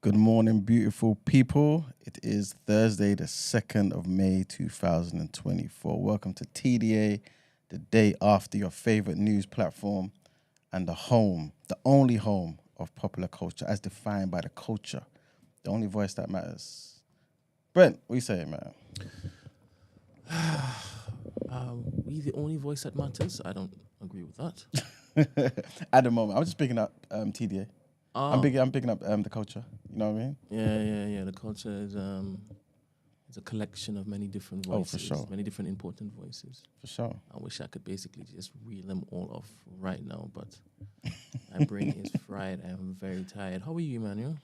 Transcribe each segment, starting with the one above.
Good morning, beautiful people. It is Thursday, the 2nd of May, 2024. Welcome to TDA, the day after your favorite news platform and the home, the only home of popular culture as defined by the culture. The only voice that matters. Brent, what are you saying, man? We the only voice that matters? I don't agree with that. At the moment, I'm just picking up TDA. I'm picking up the culture. You know what I mean? Yeah. The culture is a collection of many different voices. Oh, for sure. Many different important voices. For sure. I wish I could basically just reel them all off right now, but my brain is fried. I am very tired. How are you, Emmanuel?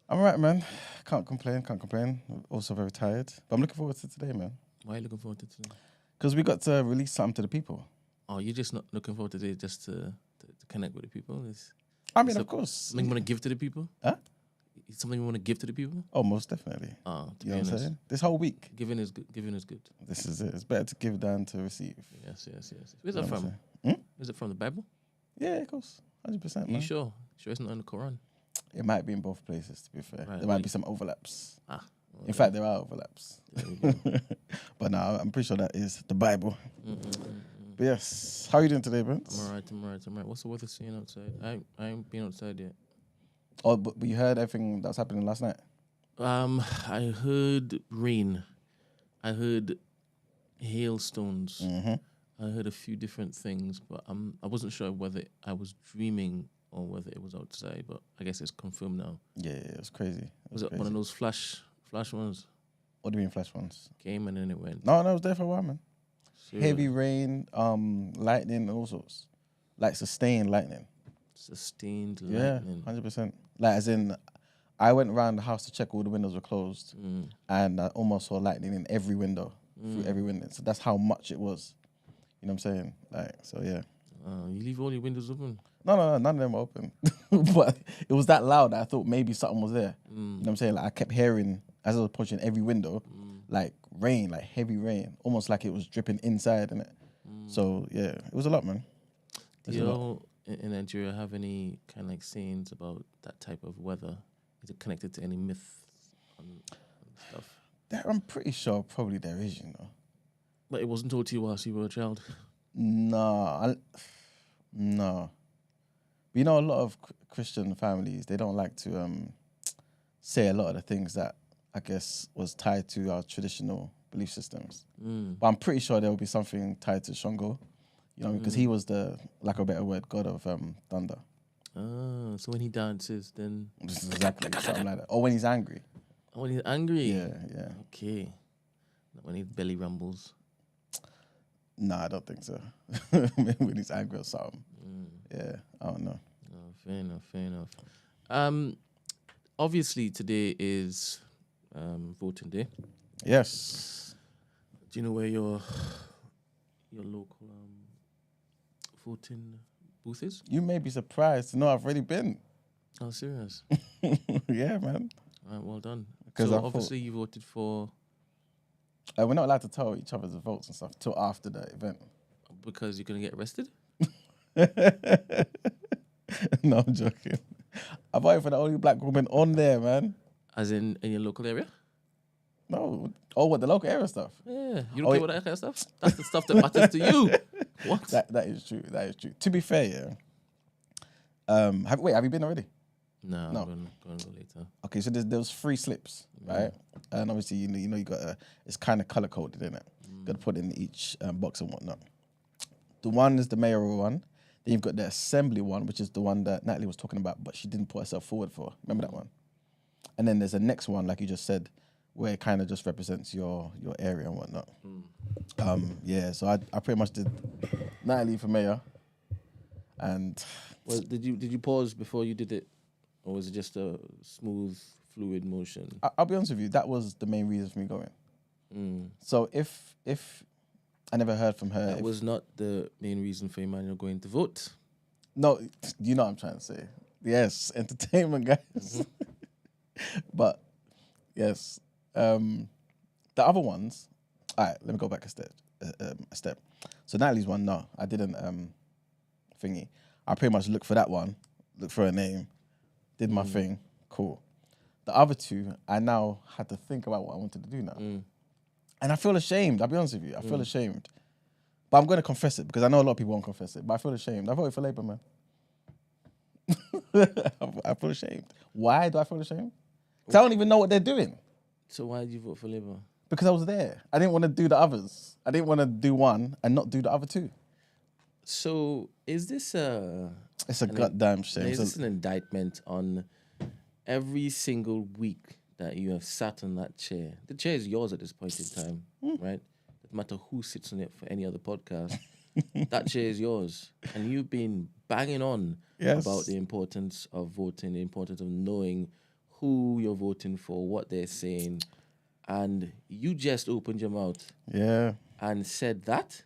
I'm all right, man. Can't complain. Also very tired. But I'm looking forward to today, man. Why are you looking forward to today? Because we got to release something to the people. Oh, you're just not looking forward to today just to connect with the people? Of course. Something you want to give to the people? Huh? It's something you want to give to the people? Oh, most definitely. To you know what I'm saying? This whole week. Giving is good. This is it. It's better to give than to receive. Yes. Where's that from? Is it from the Bible? Yeah, of course. 100%, man. Are you sure? Sure it's not in the Quran? It might be in both places, to be fair. Right, there might be some overlaps. In fact, there are overlaps. But no, I'm pretty sure that is the Bible. But yes, how are you doing today, Brent? I'm all right. What's the weather saying outside? I ain't been outside yet. Oh, but you heard everything that was happening last night? I heard rain. I heard hailstones. Mm-hmm. I heard a few different things, but I wasn't sure whether I was dreaming or whether it was outside, but I guess it's confirmed now. Yeah, it was crazy. Was it one of those flash ones? What do you mean flash ones? Came and then it went. No, it was there for a while, man. Seriously? Heavy rain, lightning, and all sorts. Like sustained lightning. Sustained lightning. Yeah, 100%. Like as in, I went around the house to check all the windows were closed, and I almost saw lightning in every window, through every window. So that's how much it was. You know what I'm saying? Like, so yeah. You leave all your windows open? No, none of them were open. But it was that loud that I thought maybe something was there. You know what I'm saying? Like I kept hearing, as I was pushing every window, like rain, like heavy rain, almost like it was dripping inside, innit? So yeah, it was a lot, man. Do you in Nigeria have any kind of like sayings about that type of weather? Is it connected to any myth and stuff? I'm pretty sure probably there is, you know. But it wasn't told to you whilst you were a child? No. But you know, a lot of Christian families, they don't like to say a lot of the things that I guess was tied to our traditional belief systems. But I'm pretty sure there will be something tied to Shango, you know, because he was the, lack of a better word, god of thunder. So when he dances, then... Just exactly, something like that. Or when he's angry. Oh, when he's angry? Yeah. Okay. Not when he belly rumbles. Nah, I don't think so. Maybe when he's angry or something. Yeah, I don't know. Oh, fair enough. Obviously, today is voting day. Yes. Do you know where your local voting booth is? You may be surprised to know I've already been. Oh, serious? Yeah, man. All right, well done. Because so obviously you voted for... we're not allowed to tell each other's votes and stuff till after the event. Because you're going to get arrested? No, I'm joking. I voted for the only black woman on there, man. As in your local area? No. Oh, what, the local area stuff? Yeah. You don't care about that kind of stuff? That's the stuff that matters to you. What? That is true. To be fair, yeah. Have you been already? No. I'm going to go later. Okay, so there was 3 slips, right? And obviously, you know, you got it's kind of color coded, isn't it? Got to put in each box and whatnot. The one is the mayoral one. Then you've got the assembly one, which is the one that Natalie was talking about, but she didn't put herself forward for. Remember that one? And then there's a next one, like you just said, where it kind of just represents your area and whatnot. Yeah, so I pretty much did Natalie for mayor. And well, did you pause before you did it, or was it just a smooth, fluid motion? I'll be honest with you, that was the main reason for me going. So if I never heard from her. That was not the main reason for Emmanuel going to vote. No, you know what I'm trying to say. Yes, entertainment, guys. But yes, the other ones. All right, let me go back a step. So Natalie's one, no, I didn't thingy. I pretty much looked for that one, looked for her name, did my thing, cool. The other two, I now had to think about what I wanted to do now. And I feel ashamed, I'll be honest with you. I feel ashamed. But I'm going to confess it because I know a lot of people won't confess it. But I feel ashamed. I voted for Labour, man. I feel ashamed. Why do I feel ashamed? Because I don't even know what they're doing. So why did you vote for Labour? Because I was there. I didn't want to do the others. I didn't want to do one and not do the other two. So is this It's a goddamn shame. Is this an indictment on every single week that you have sat on that chair? The chair is yours at this point in time, right? No matter who sits on it for any other podcast, that chair is yours. And you've been banging on about the importance of voting, the importance of knowing who you're voting for, what they're saying. And you just opened your mouth and said that?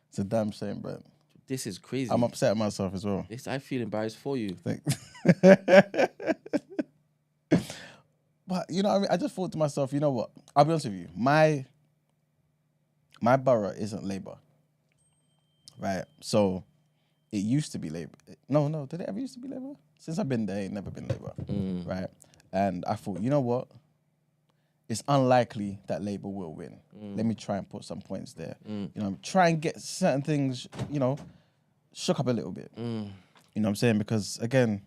It's a damn shame, Brent. This is crazy. I'm upset at myself as well. I feel embarrassed for you. But, you know, I just thought to myself, you know what? I'll be honest with you. My borough isn't Labour, right? So it used to be Labour. No, did it ever used to be Labour? Since I've been there, it never been Labour, right? And I thought, you know what? It's unlikely that Labour will win. Let me try and put some points there. You know, try and get certain things, you know, shook up a little bit. You know what I'm saying? Because again,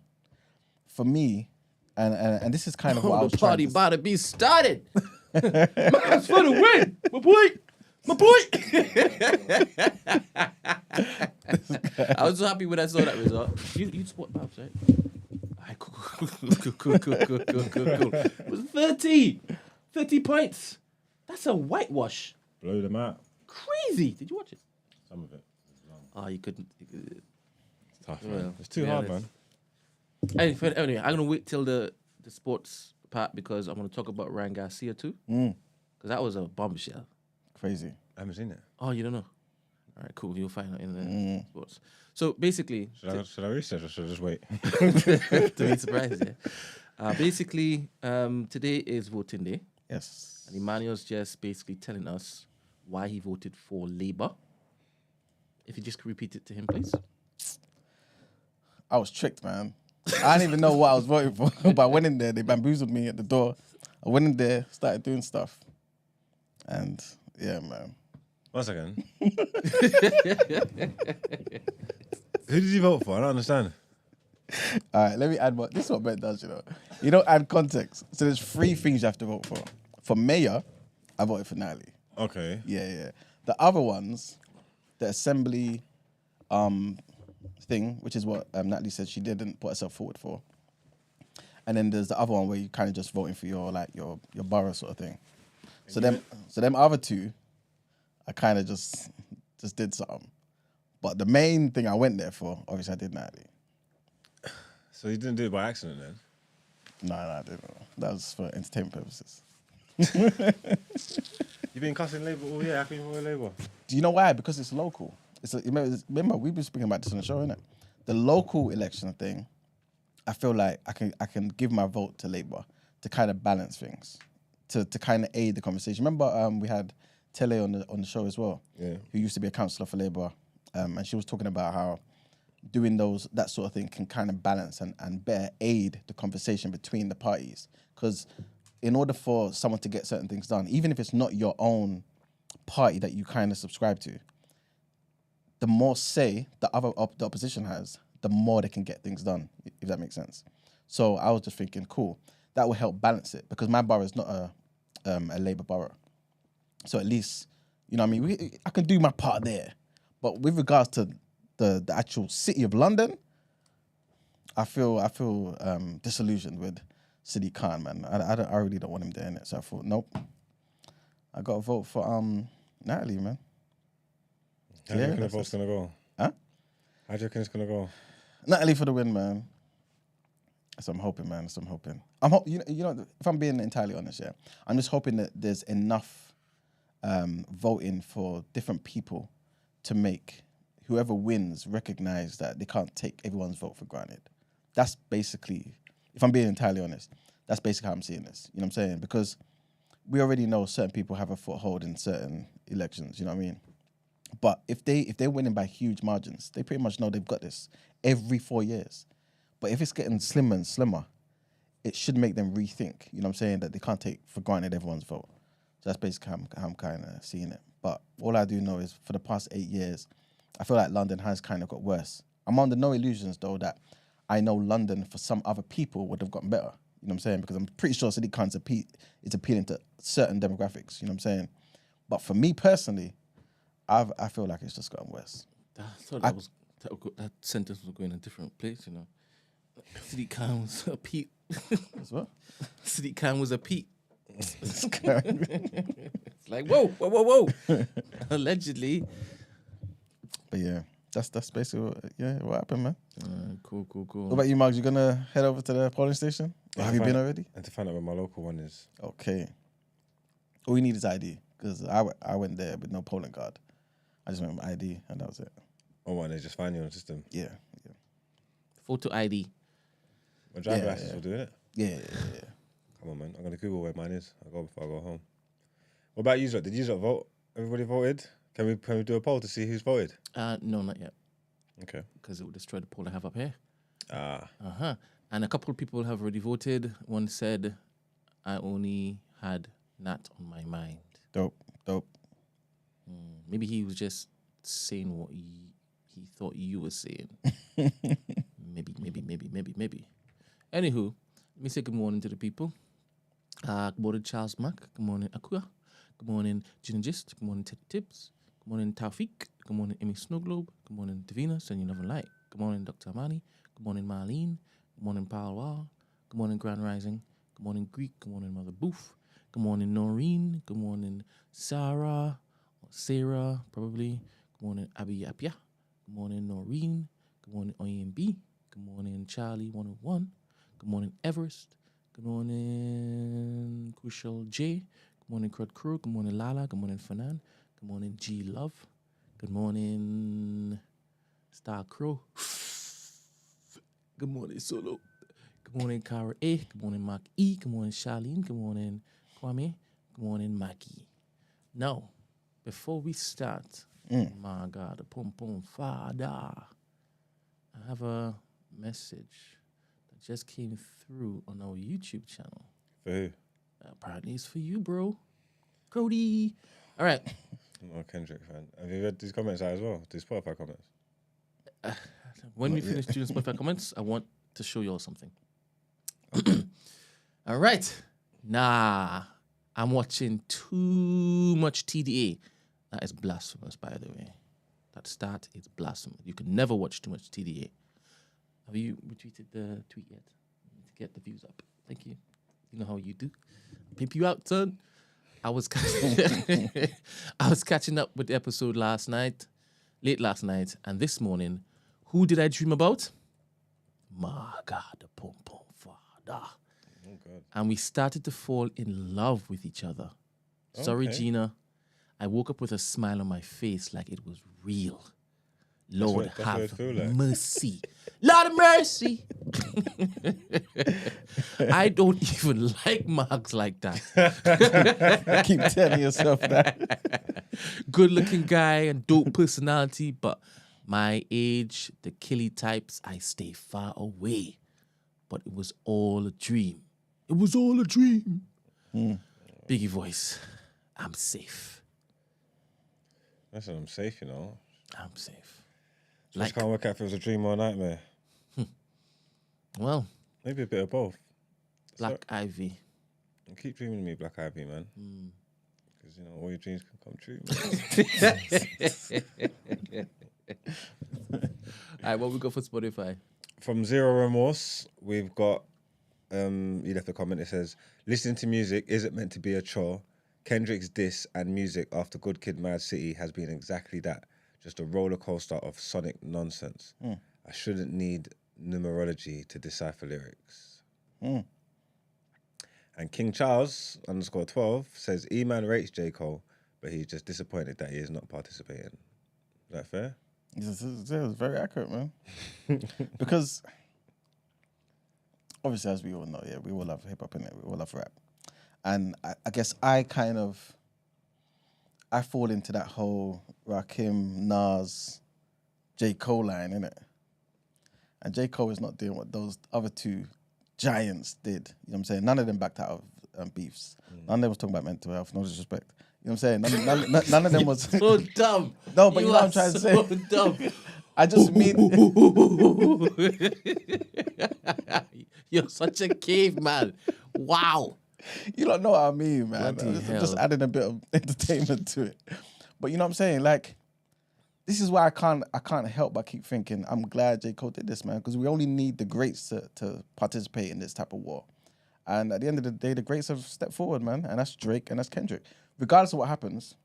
for me, and this is kind of what I was trying to... The party about to be started. Man's for the win. My boy. I was so happy when I saw that result. You spot Babs, right? Cool. It was 30 points. That's a whitewash. Blow them out. Crazy. Did you watch it? Some of it. Oh, you couldn't. It's tough, man. It's too hard, man. Anyway, I'm going to wait till the sports part because I'm going to talk about Ryan Garcia too. Because that was a bombshell. Crazy. I haven't seen it. Oh, you don't know? All right, cool. You'll find out in the sports. So basically... Should I research or should I just wait? To be surprised, yeah. Basically, today is voting day. Yes. And Emmanuel's just basically telling us why he voted for Labour. If you just could repeat it to him, please. I was tricked, man. I didn't even know what I was voting for, but I went in there. They bamboozled me at the door. I went in there, started doing stuff. And, yeah, man. 1 second. Who did you vote for? I don't understand. All right, let me add what... This is what Brent does, you know. You don't add context. So there's 3 things you have to vote for. For mayor, I voted for Natalie. Okay. Yeah. The other ones, the assembly thing, which is what Natalie said she didn't put herself forward for. And then there's the other one where you kind of just voting for your borough sort of thing. So them other 2, I kind of just did something. But the main thing I went there for, obviously I did Natalie. So you didn't do it by accident then? No, I didn't. That was for entertainment purposes. You've been cussing Labour all year. How can you vote Labour? Do you know why? Because it's local. Remember, we've been speaking about this on the show, innit? The local election thing, I feel like I can give my vote to Labour to kind of balance things, to kind of aid the conversation. Remember, we had Tele on the show as well, who used to be a councillor for Labour, and she was talking about how doing that sort of thing can kind of balance and better aid the conversation between the parties. Because in order for someone to get certain things done, even if it's not your own party that you kind of subscribe to, the more say the opposition has, the more they can get things done, if that makes sense. So I was just thinking, cool, that will help balance it because my borough is not a Labour borough. So at least, you know what I mean, I can do my part there. But with regards to the actual city of London, I feel disillusioned with City Khan, man. I really don't want him there in it. So I thought, nope, I got to vote for Natalie, man. How do you reckon the vote's gonna go? Huh? How do you reckon it's gonna go? Natalie for the win, man. That's what I'm hoping, man. That's what I'm hoping. You know, if I'm being entirely honest, yeah, I'm just hoping that there's enough voting for different people to make whoever wins recognize that they can't take everyone's vote for granted. That's basically, if I'm being entirely honest, that's basically how I'm seeing this. You know what I'm saying? Because we already know certain people have a foothold in certain elections. You know what I mean? But if they're winning by huge margins, they pretty much know they've got this every 4 years. But if it's getting slimmer and slimmer, it should make them rethink. You know what I'm saying? That they can't take for granted everyone's vote. So that's basically how I'm kind of seeing it. But all I do know is for the past 8 years, I feel like London has kind of got worse. I'm under no illusions though that I know London for some other people would have gotten better. You know what I'm saying? Because I'm pretty sure City Council is appealing to certain demographics. You know what I'm saying? But for me personally, I feel like it's just gotten worse. I thought that sentence was going a different place, you know. City Khan was a Pete. As well. City Khan was a Pete. It's like, whoa. Allegedly. But yeah, that's basically what happened, man. Cool. What about you, Mark? You gonna head over to the polling station? Or have you been already? And to find out where my local one is. Okay. All we need is ID, because I went there with no polling card. I just went with my ID, and that was it. Oh, what, they just find you on the system? Yeah. Photo ID. My driver license will do it. Yeah. Come on, man. I'm going to Google where mine is. I'll go before I go home. What about you, Did you vote? Everybody voted? Can we do a poll to see who's voted? No, not yet. Okay. Because it will destroy the poll I have up here. Ah. And a couple of people have already voted. One said, I only had Nat on my mind. Dope. Maybe he was just saying what he thought you were saying. Maybe. Anywho, let me say good morning to the people. Good morning, Charles Mack. Good morning, Akua. Good morning, Ginagist. Good morning, Teddy Tibbs. Good morning, Taufik. Good morning, Emmy Snowglobe. Good morning, Davina, Send You Never Light. Good morning, Dr. Amani. Good morning, Marlene. Good morning, Paul Wall. Good morning, Grand Rising. Good morning, Greek. Good morning, Mother Booth. Good morning, Noreen. Good morning, Sarah, probably. Good morning, Abby Apia. Good morning, Noreen. Good morning, OMB. Good morning, Charlie 101. Good morning, Everest. Good morning, Crucial J. Good morning, Crud Crew. Good morning, Lala. Good morning, Fanan. Good morning, G Love. Good morning, Star Crow. Good morning, Solo. Good morning, Cara A. Good morning, Mark E. Good morning, Charlene. Good morning, Kwame. Good morning, Maggie. Now, before we start, my God, the pom pom father, I have a message that just came through on our YouTube channel. For who? Apparently, it's for you, bro. Cody. All right. I'm not a Kendrick fan. Have you read these comments out as well? These Spotify comments? When we finish doing Spotify comments, I want to show you all something. All right. Nah, I'm watching too much TDA. That is blasphemous, by the way. That start is blasphemous. You can never watch too much TDA. Have you retweeted the tweet yet? To get the views up. Thank you. You know how you do. Pimp you out, son. I was catching up with the episode late last night, and this morning, who did I dream about? My God, the pom pom father. Oh, God. And we started to fall in love with each other. Sorry, Okay. Gina. I woke up with a smile on my face like it was real. Lord, that's what it have feel like. mercy. Lord of mercy. I don't even like marks like that. Keep telling yourself that. Good-looking guy and dope personality, but my age, the killy types, I stay far away. But it was all a dream. It was all a dream. Biggie voice. I'm safe. That's what I'm safe, you know. I'm safe. Just can't work out if it was a dream or a nightmare. Well, Maybe a bit of both. Black Ivy. And keep dreaming of me, Black Ivy, man. Because, you know, all your dreams can come true. All right, what we got for Spotify? From Zero Remorse, we've got, he left a comment that says, listening to music isn't meant to be a chore. Kendrick's diss and music after Good Kid, Mad City has been exactly that. Just a roller coaster of sonic nonsense. I shouldn't need numerology to decipher lyrics. And King Charles _12 says E-Man rates J. Cole, but he's just disappointed that he is not participating. Is that fair? This is very accurate, man. Because obviously, as we all know, we all love hip hop, innit? We all love rap. And I guess I fall into that whole Rakim, Nas, J. Cole line, innit? And J. Cole is not doing what those other two giants did. You know what I'm saying? None of them backed out of beefs. None of them was talking about mental health, no disrespect. You know what I'm saying? None of them was... So dumb. No, but you know what I'm trying to say? So dumb. I just mean... You're such a caveman. Wow. You don't know what I mean, man. Bloody I'm hell. just adding a bit of entertainment to it. But you know what I'm saying? Like, this is why I can't help but keep thinking, I'm glad J. Cole did this, man, because we only need the greats to participate in this type of war. And at the end of the day, the greats have stepped forward, man, and that's Drake and that's Kendrick. Regardless of what happens,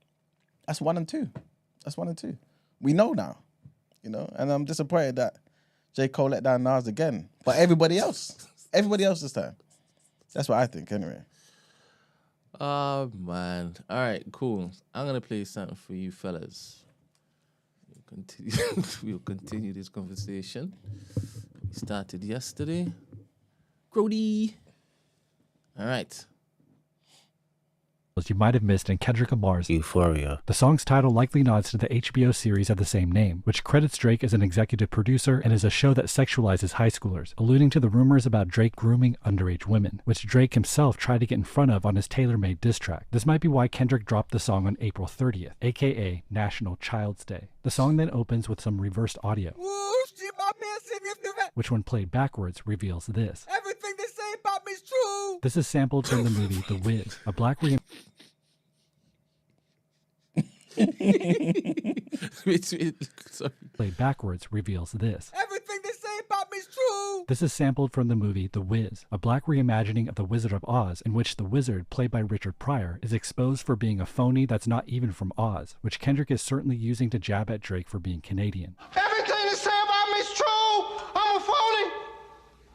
that's 1 and 2. That's 1 and 2. We know now, you know, and I'm disappointed that J. Cole let down Nas again. But everybody else this time. That's what I think, anyway. Oh, man. All right, cool. I'm going to play something for you fellas. We'll continue this conversation. We started yesterday. Grody. All right. You might have missed in Kendrick Lamar's Euphoria. The song's title likely nods to the HBO series of the same name, which credits Drake as an executive producer and is a show that sexualizes high schoolers, alluding to the rumors about Drake grooming underage women, which Drake himself tried to get in front of on his tailor-made diss track. This might be why Kendrick dropped the song on April 30th, aka National Child's Day. The song then opens with some reversed audio, which when played backwards reveals this. Everything they say about me is true. This is sampled from the movie The Wiz, a black Sorry. played backwards reveals this. Everything they say about me is true. This is sampled from the movie The Wiz, a black reimagining of The Wizard of Oz, in which the wizard, played by Richard Pryor, is exposed for being a phony that's not even from Oz, which Kendrick is certainly using to jab at Drake for being Canadian. Everything they say about me is true. I'm a phony.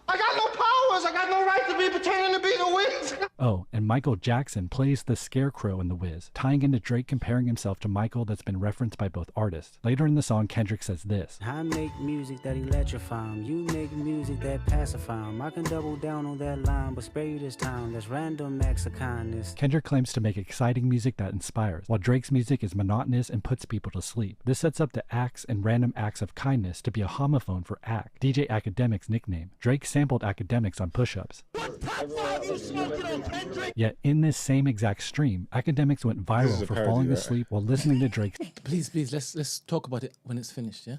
I got no powers. I got no right to be pretending to be the Wiz. Oh, and Michael Jackson plays the Scarecrow in The Wiz, tying into Drake comparing himself to Michael that's been referenced by both artists. Later in the song, Kendrick says this. I make music that electrify 'em. You make music that pacify 'em. I can double down on that line, but spare you this time. That's random acts of kindness. Kendrick claims to make exciting music that inspires, while Drake's music is monotonous and puts people to sleep. This sets up the acts and random acts of kindness to be a homophone for Ack, DJ Academic's nickname. Drake sampled Academics on push-ups. Yet in this same exact stream, Academics went viral for falling asleep while listening to Drake's Please, let's talk about it when it's finished, yeah?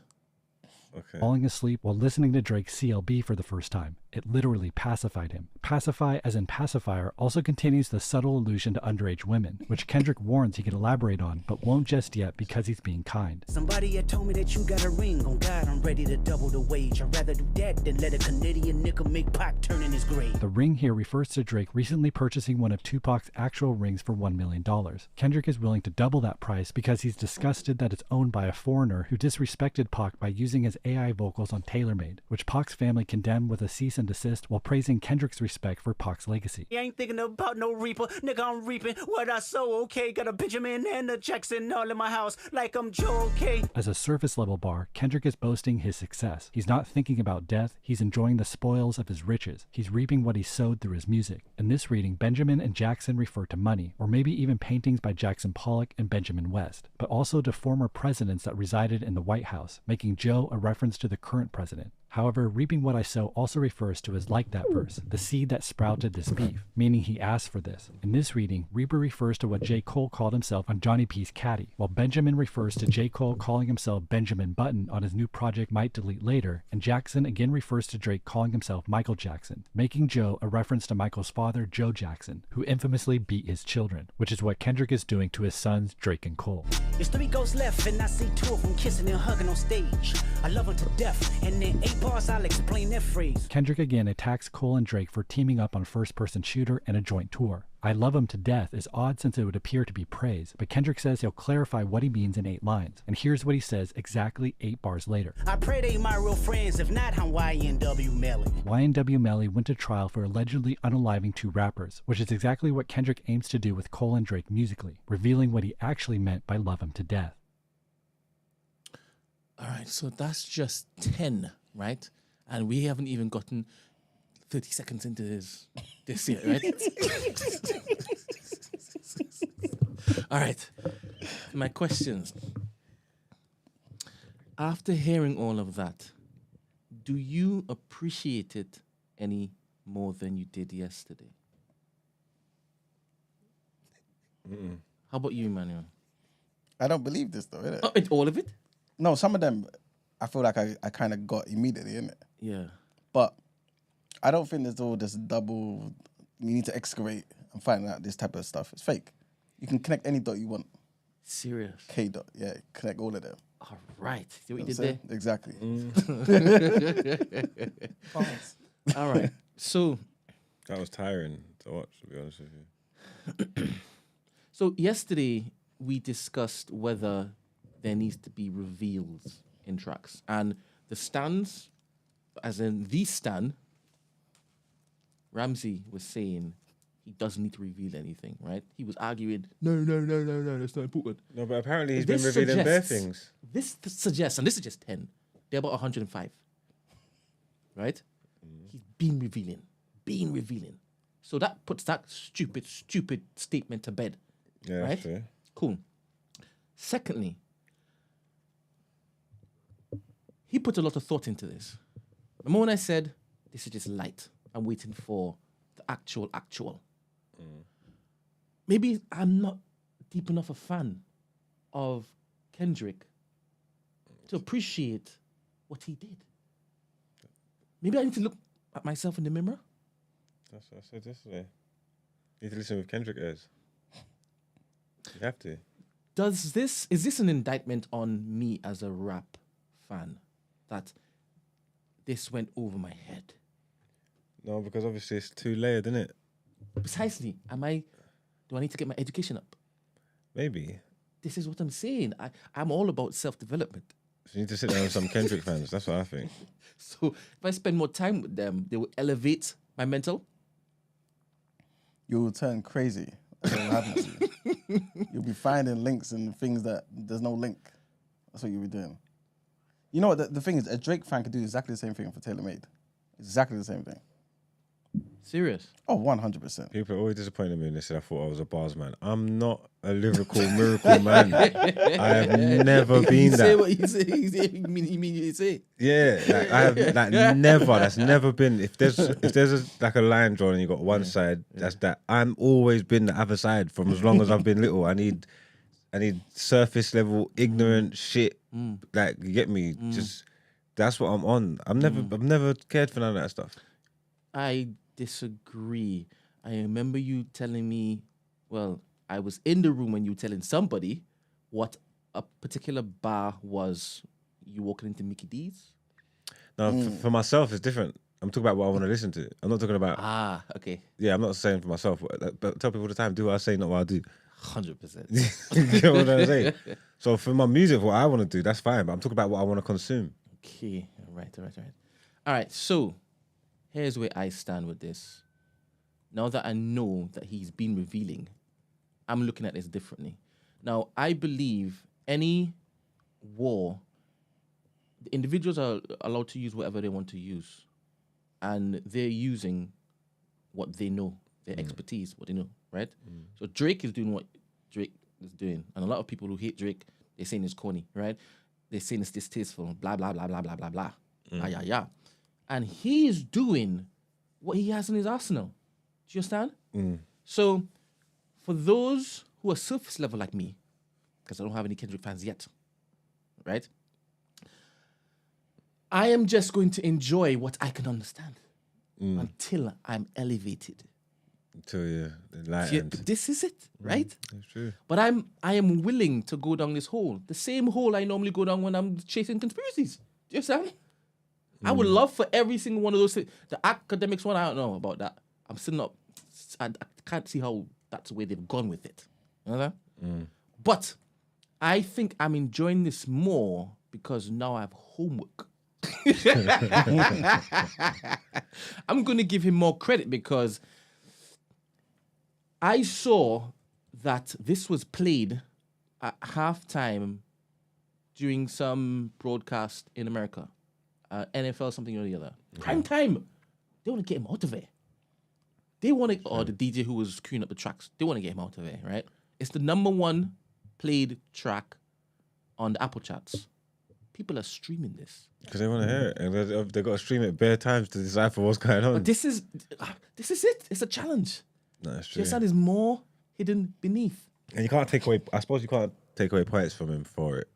Okay. falling asleep while listening to Drake's CLB for the first time. It literally pacified him. Pacify, as in pacifier, also continues the subtle allusion to underage women, which Kendrick warns he can elaborate on, but won't just yet because he's being kind. Somebody had told me that you got a ring. On God, I'm ready to double the wage. I'd rather do that than let a Canadian nigga make Pac turn in his grave. The ring here refers to Drake recently purchasing one of Tupac's actual rings for $1 million. Kendrick is willing to double that price because he's disgusted that it's owned by a foreigner who disrespected Pac by using his AI vocals on TaylorMade, which Pac's family condemned with a cease and desist while praising Kendrick's respect for Pac's legacy. You ain't thinking about no reaper. Nigga, I'm reaping what I sow, okay? Got a Benjamin and a Jackson all in my house like I'm Joe, okay? As a surface level bar, Kendrick is boasting his success. He's not thinking about death, he's enjoying the spoils of his riches. He's reaping what he sowed through his music. In this reading, Benjamin and Jackson refer to money, or maybe even paintings by Jackson Pollock and Benjamin West, but also to former presidents that resided in the White House, making Joe a reference to the current president. However, reaping what I sow also refers to his like that verse, the seed that sprouted this beef, meaning he asked for this. In this reading, Reaper refers to what J. Cole called himself on Johnny P's Caddy, while Benjamin refers to J. Cole calling himself Benjamin Button on his new project Might Delete Later, and Jackson again refers to Drake calling himself Michael Jackson, making Joe a reference to Michael's father, Joe Jackson, who infamously beat his children, which is what Kendrick is doing to his sons, Drake and Cole. There's 3 ghosts left, and I see 2 of them kissing and hugging on stage. I love them to death, and in 8 bars I'll explain that phrase. Kendrick again attacks Cole and Drake for teaming up on first-person shooter and a joint tour. I love him to death is odd since it would appear to be praise, but Kendrick says he'll clarify what he means in 8 lines, and here's what he says exactly 8 bars later. I pray they my real friends, if not, I'm YNW Melly. YNW Melly went to trial for allegedly unaliving 2 rappers, which is exactly what Kendrick aims to do with Cole and Drake musically, revealing what he actually meant by love him to death. All right, so that's just 10, right? And we haven't even gotten 30 seconds into this yet, right? All right, my questions. After hearing all of that, do you appreciate it any more than you did yesterday? How about you, Emmanuel? I don't believe this though, innit? Oh, it's all of it? No, some of them I feel like I kind of got immediately, innit? Yeah. But I don't think there's all this double. You need to excavate and find out this type of stuff. It's fake. You can connect any dot you want. Serious. K dot, yeah, connect all of them. All right. See what you You know did what I'm saying? Exactly. All right. So That was tiring to watch, to be honest with you. So yesterday we discussed whether there needs to be reveals in tracks, and the stands, as in the stand, Ramsey was saying he doesn't need to reveal anything, right? He was arguing, no, that's not important. No, but apparently he's This been revealing bare suggests- things. This suggests, and this is just 10, they're about 105, right? He's been revealing. So that puts that stupid statement to bed. Yeah, right? that's true. Cool. Secondly, he put a lot of thought into this. Remember when I said, this is just light. I'm waiting for the actual. Maybe I'm not deep enough a fan of Kendrick to appreciate what he did. Maybe I need to look at myself in the mirror. That's what I said yesterday. You need to listen with Kendrick ears. You have to. Is this an indictment on me as a rap fan that this went over my head? No, because obviously it's too layered, isn't it? Precisely. Do I need to get my education up? Maybe. This is what I'm saying. I'm all about self-development. So you need to sit down with some Kendrick fans. That's what I think. So if I spend more time with them, they will elevate my mental. You will turn crazy. That's what will happen to you. You'll be finding links and things that there's no link. That's what you'll be doing. You know what? The thing is, a Drake fan could do exactly the same thing for Taylor Made. Exactly the same thing. Serious. Oh, 100%. People are always disappointed me when they said I thought I was a bars man. I'm not a lyrical miracle man. I have never been You say that. what you say. You mean you say. Yeah, like, I have never. That's never been. If there's like a line drawn and you got one side, that's that. I'm always been the other side from as long as I've been little. I need surface level ignorant shit. Like, you get me? Just that's what I'm on. I've never cared for none of that stuff. I disagree. I remember you telling me, well, I was in the room when you were telling somebody what a particular bar was. You walking into Mickey D's? No, for myself, it's different. I'm talking about what I want to listen to. I'm not talking about. Okay. Yeah, I'm not saying for myself, but tell people all the time, do what I say, not what I do. 100%. You know what I'm saying? So for my music, what I want to do, that's fine. But I'm talking about what I want to consume. Okay. Right. All right. So here's where I stand with this. Now that I know that he's been revealing, I'm looking at this differently. Now, I believe any war, the individuals are allowed to use whatever they want to use. And they're using what they know, their expertise, what they know, right? So Drake is doing what Drake is doing. And a lot of people who hate Drake, they're saying it's corny, right? They're saying it's distasteful, blah, blah, blah, blah, blah, blah, blah. Yeah. And he is doing what he has in his arsenal. Do you understand? So for those who are surface level like me, because I don't have any Kendrick fans yet, right? I am just going to enjoy what I can understand until I'm elevated. Until you're See, enlightened. this is it, right? That's true. But I am willing to go down this hole, the same hole I normally go down when I'm chasing conspiracies. Do you understand? I would love for every single one of those things. The academics one, I don't know about that. I'm still not. I can't see how that's the way they've gone with it. You know that? But I think I'm enjoying this more because now I have homework. I'm going to give him more credit because I saw that this was played at halftime during some broadcast in America. NFL, something or the other. Prime time. They want to get him out of there. They want to, or the DJ who was queuing up the tracks, they want to get him out of there, right? It's the #1 played track on the Apple charts. People are streaming this. Because they want to hear it, and they've got to stream it bare times to decipher what's going on. But this is it. It's a challenge. No, that's true. Your son is more hidden beneath. And you can't take away. I suppose you can't take away points from him for it.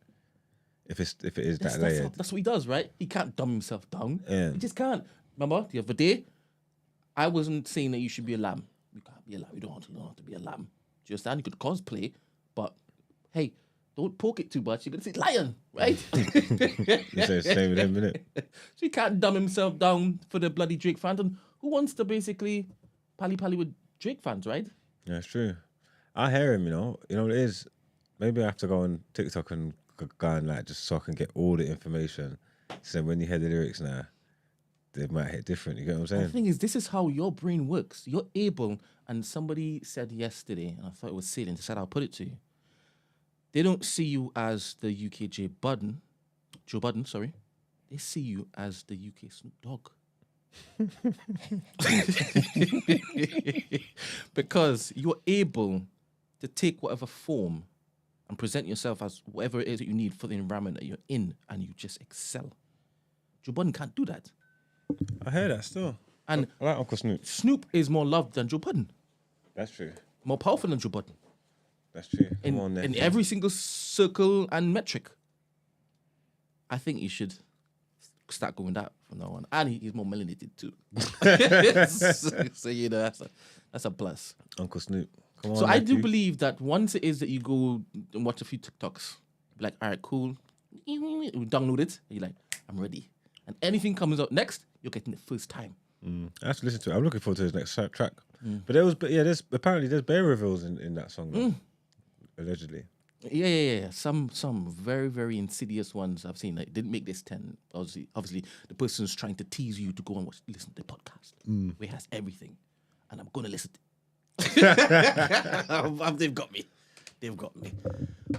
If it is that layered. That's what he does, right? He can't dumb himself down. Yeah. He just can't. Remember the other day, I wasn't saying that you should be a lamb. You can't be a lamb. You don't have to be a lamb. Do you understand? You could cosplay, but hey, don't poke it too much. You're gonna say lion, right? You say the same with him, innit? So he can't dumb himself down for the bloody Drake fans. And who wants to basically pally with Drake fans, right? Yeah, it's true. I hear him, you know. You know what it is? Maybe I have to go on TikTok and go and like just so I can get all the information. So when you hear the lyrics now, they might hit different. You get what I'm saying? The thing is, this is how your brain works. You're able, and somebody said yesterday, and I thought it was silly, and said I'll put it to you. They don't see you as the UK Joe Budden, sorry. They see you as the UK Snoop Dogg. Because you're able to take whatever form and present yourself as whatever it is that you need for the environment that you're in, and you just excel. Joe Budden can't do that. I hear that still. And I like Uncle Snoop. Snoop is more loved than Joe Budden, That's true. more powerful than Joe Budden That's true. Come on, in then. every single circle and metric. I think you should start going that from now on. And he's more melanated too. So you know, that's a plus. Uncle Snoop. Come on. So I do nephew. believe that once it is that you go and watch a few TikToks, be like, all right, cool. You download it, and you're like, I'm ready. And anything comes up next, you're getting it first time. I have to listen to it. I'm looking forward to his next track. But there's bear reveals in that song, though, allegedly. Yeah. Some very, very insidious ones I've seen. Like, didn't make this 10. Obviously, the person's trying to tease you to go and listen to the podcast, where it has everything. And I'm gonna listen. They've got me.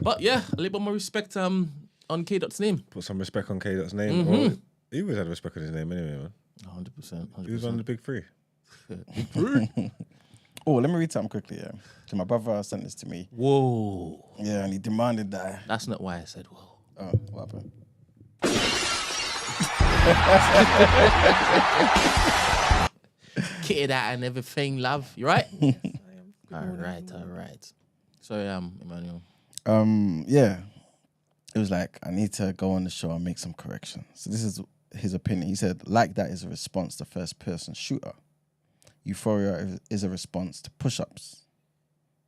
But yeah, a little bit more respect on K.Dot's name. Put some respect on K.Dot's name. Well, he always had respect on his name anyway, man. 100%. He was on the big three. Oh, let me read something quickly, yeah. So my brother sent this to me. Whoa. Yeah, and he demanded that. That's not why I said whoa. Oh, what happened? Kitted out and everything, love. You right? All right. So, Emmanuel. Yeah. It was like, I need to go on the show and make some corrections. So this is his opinion. He said, like that is a response to first-person shooter. Euphoria is a response to push-ups.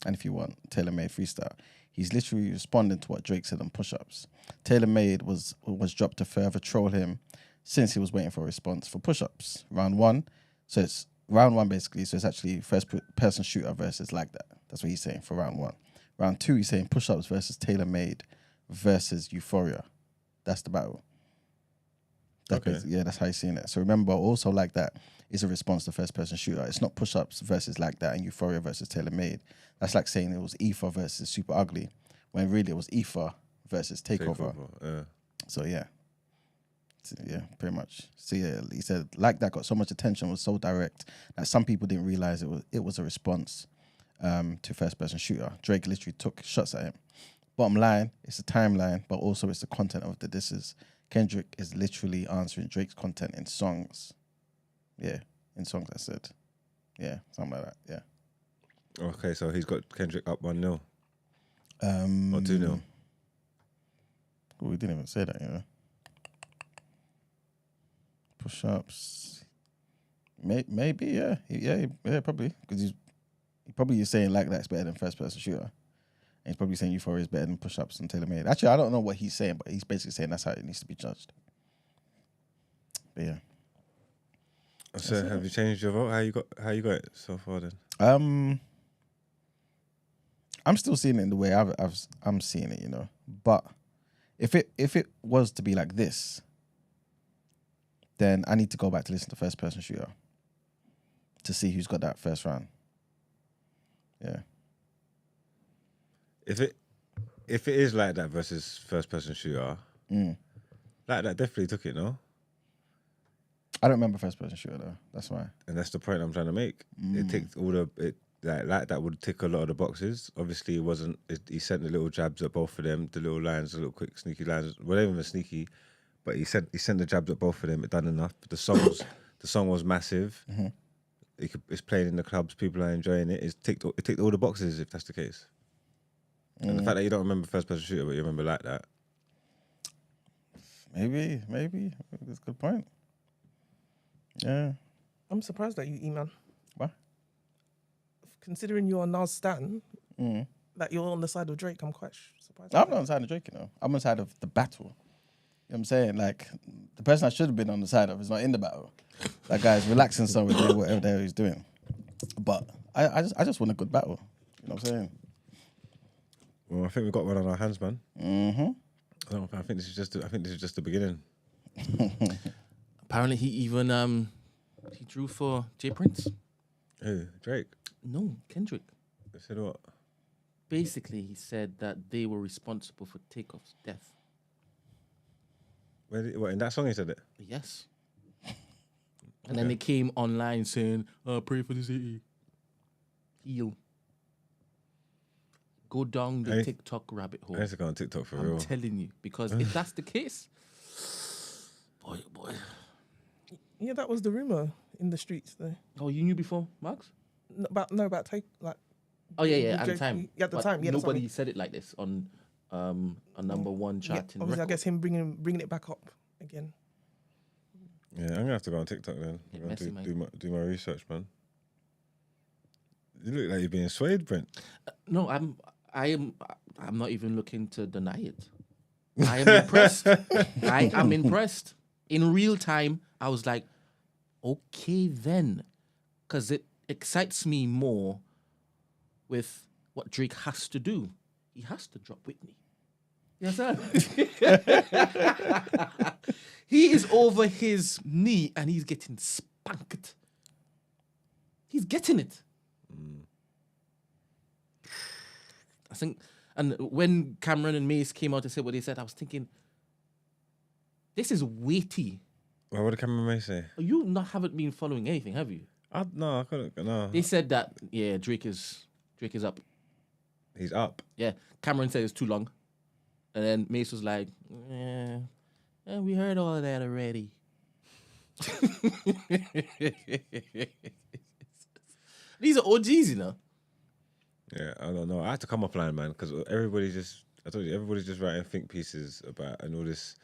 And if you want, tailor-made freestyle. He's literally responding to what Drake said on push-ups. Tailor-made was dropped to further troll him since he was waiting for a response for push-ups. Round one. So it's round one, basically. So it's actually first-person shooter versus like that. That's what he's saying for round one. Round two, he's saying push-ups versus tailor-made versus Euphoria. That's the battle. That's how he's seeing it. So remember, also like that is a response to first-person shooter. It's not push-ups versus like that and Euphoria versus tailor-made. That's like saying it was Ether versus Super Ugly, when really it was Ether versus Takeover. Yeah. So yeah. Pretty much. So yeah, he said like that got so much attention, was so direct that some people didn't realize it was a response to first-person shooter. Drake literally took shots at him. Bottom line, it's the timeline, but also it's the content of the disses. Kendrick is literally answering Drake's content in songs. Yeah, in songs, I said. Yeah, something like that, yeah. Okay, so he's got Kendrick up 1-0. Or 2-0. Oh, we didn't even say that, you know. Push-ups. Maybe, yeah. Yeah, probably. Because he probably is saying like that's better than first-person shooter. And he's probably saying Euphoria is better than push-ups and tailor-made. Actually, I don't know what he's saying, but he's basically saying that's how it needs to be judged. But yeah. So have you changed your vote? How you got it so far then? I'm still seeing it in the way I'm seeing it, you know. But if it was to be like this, then I need to go back to listen to First Person Shooter to see who's got that first round. Yeah. If it is like that versus First Person Shooter, like that definitely took it, no? I don't remember First Person Shooter though. That's why. And that's the point I'm trying to make. It takes like that would tick a lot of the boxes. Obviously, it wasn't. He sent the little jabs at both of them, the little lines, the little quick sneaky lines. Well, they weren't even sneaky, but he sent the jabs at both of them. It done enough. The song was massive. It's playing in the clubs. People are enjoying it. It ticked all the boxes. If that's the case, and the fact that you don't remember first person shooter, but you remember like that. Maybe. That's a good point. Yeah. I'm surprised that you, E-Man. What? Considering you're a Nas stan, that you're on the side of Drake, I'm quite surprised. I'm not on the side of Drake, you know. I'm on the side of the battle. You know what I'm saying? Like, the person I should have been on the side of is not in the battle. That guy's relaxing somewhere, doing whatever the hell he's doing. But I just want a good battle. You know what I'm saying? Well, I think we've got one on our hands, man. Mm-hmm. I think this is just the beginning. Apparently, he even he drew for J Prince. Who? Drake? No, Kendrick. They said what? Basically, he said that they were responsible for Takeoff's death. What, in that song he said it? Yes. And then they came online saying, pray for the city. Heal. Go down the TikTok rabbit hole. I used to go on TikTok for I'm real. telling you. Because if that's the case, boy. Yeah, that was the rumor in the streets, though. Oh, you knew before, Max? About take like. Oh, yeah, at the Drake- time. Yeah, at the But time. Yeah, that's what I nobody mean. said it like this on a number one chart in obviously, record. I guess him bringing it back up again. Yeah, I'm gonna have to go on TikTok then. Get I'm messy, gonna man. do my research, man. You look like you're being swayed, Brent. No, I'm not even looking to deny it. I am impressed. I am impressed. In real time, I was like, okay then. Because it excites me more with what Drake has to do. He has to drop Whitney. Yes, sir. He is over his knee and he's getting spanked. He's getting it. I think, and when Cameron and Mace came out to say what they said, I was thinking, this is weighty. Well, what did Cameron May say? You haven't been following anything, have you? No, I couldn't. No, They said that, yeah, Drake is up. he's up. Yeah, Cameron said it's too long. And then Mace was like, we heard all of that already. These are OGs, you know. Yeah, I don't know. I had to come offline, man, because everybody's just writing think pieces about and all this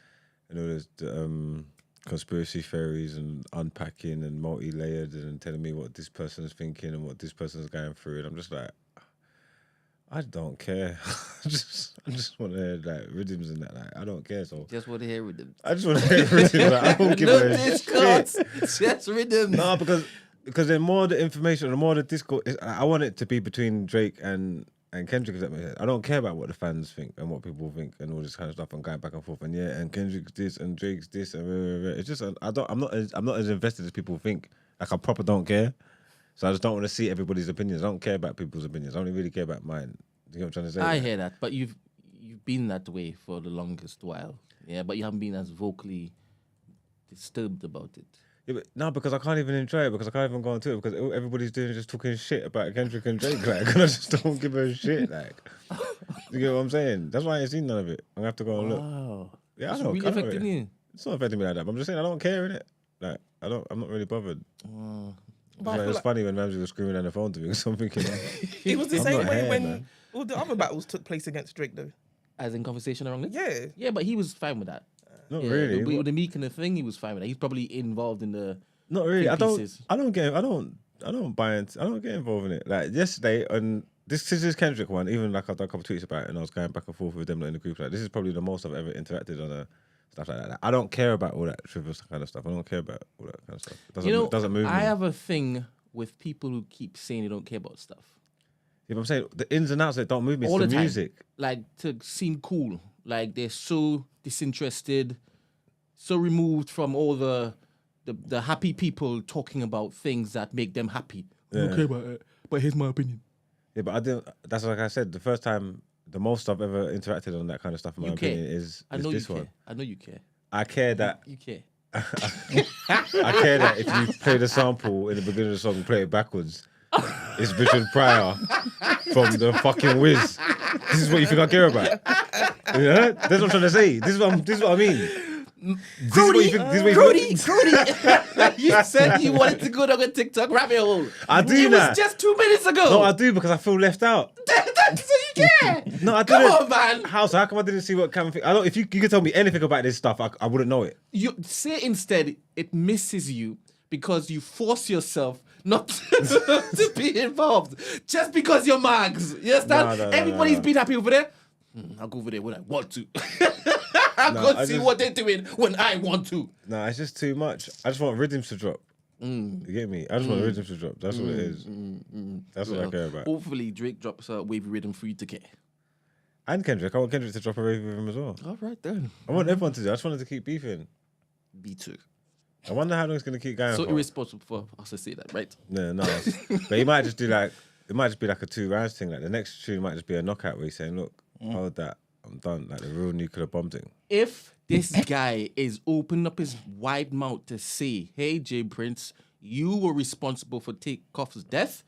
conspiracy theories and unpacking and multi-layered and telling me what this person is thinking and what this person is going through, and I'm just like, I don't care. I just want to hear like rhythms and that. Like, I don't care. So Just want to hear rhythm. I just want to hear rhythms. Like, I don't give No a discourse. shit. Just rhythm. No, because the more the information, the more the discourse. I want it to be between Drake and Kendrick. If that makes sense. I don't care about what the fans think and what people think and all this kind of stuff and going back and forth. And yeah, and Kendrick's this and Drake's this and blah, blah, blah. It's just I'm not as invested as people think. Like I proper don't care. So I just don't want to see everybody's opinions. I don't care about people's opinions. I only really care about mine. You know what I'm trying to say? I hear that, but you've been that way for the longest while. Yeah, but you haven't been as vocally disturbed about it. Yeah, but no, because I can't even enjoy it because I can't even go on Twitter because everybody's doing just talking shit about Kendrick and Drake, like, and I just don't give a shit, like. You get what I'm saying? That's why I ain't seen none of it. I'm gonna have to go and look. Wow. Yeah, It's I don't. really I don't affecting you. It's not affecting me like that. But I'm just saying I don't care, innit? Like I'm not really bothered. But I feel It's like funny when Ramsey was screaming on the phone to me. So I'm thinking, it was the I'm same not way here, when man. all the other battles took place against Drake, though. As in conversation around it? Yeah. Yeah, but he was fine with that. not Yeah, really. With the Meek and the thing, he was fine with that. He's probably involved in the Not really. think pieces. I don't get involved in it. Like yesterday on this is Kendrick one, even like I've done a couple of tweets about it and I was going back and forth with them in the group. Like this is probably the most I've ever interacted on stuff like that. Like, I don't care about all that trivial kind of stuff. I don't care about all that kind of stuff. It doesn't move me. I have a thing with people who keep saying they don't care about stuff. Yeah, but I'm saying the ins and outs of it don't move me. It's All the the time. music. Like, to seem cool. Like, they're so disinterested, so removed from all the happy people talking about things that make them happy. I don't care about it, but here's my opinion. Yeah, but I didn't. That's like I said. The first time, the most I've ever interacted on that kind of stuff, in my You care. opinion, is I know you this care. one. I know you care. I care that You care. I care that if you play the sample in the beginning of the song and play it backwards, is Richard Pryor from the fucking Wiz. This is what you think I care about. Yeah? That's what I'm trying to say. This is what I mean. Brody, you said you wanted to go down a TikTok rabbit hole. I do It that. was just 2 minutes ago. No, I do because I feel left out. So you care. No, I Come didn't. on, man. How come I didn't see what Cam? I don't. If you could tell me anything about this stuff, I wouldn't know it. You say instead it misses you because you force yourself not to be involved just because you're mags. You understand? No, Everybody's been happy over there. I'll go over there when I want to. I'll go see what they're doing when I want to. No, it's just too much. I just want rhythms to drop. You get me? I just want rhythms to drop. That's what it is. That's what I care about. Hopefully Drake drops a wavy rhythm for you to get. And Kendrick. I want Kendrick to drop a wavy rhythm as well. All right then. I want everyone to do. I just wanted to keep beefing. B2. I wonder how long it's going to keep going So for. irresponsible for us to say that, right? No. But he might just do like, it might just be like a 2 rounds thing. Like the next tune might just be a knockout where he's saying, look, hold that. I'm done. Like the real nuclear bomb thing. If this guy is opening up his wide mouth to say, hey, J Prince, you were responsible for Takeoff's death,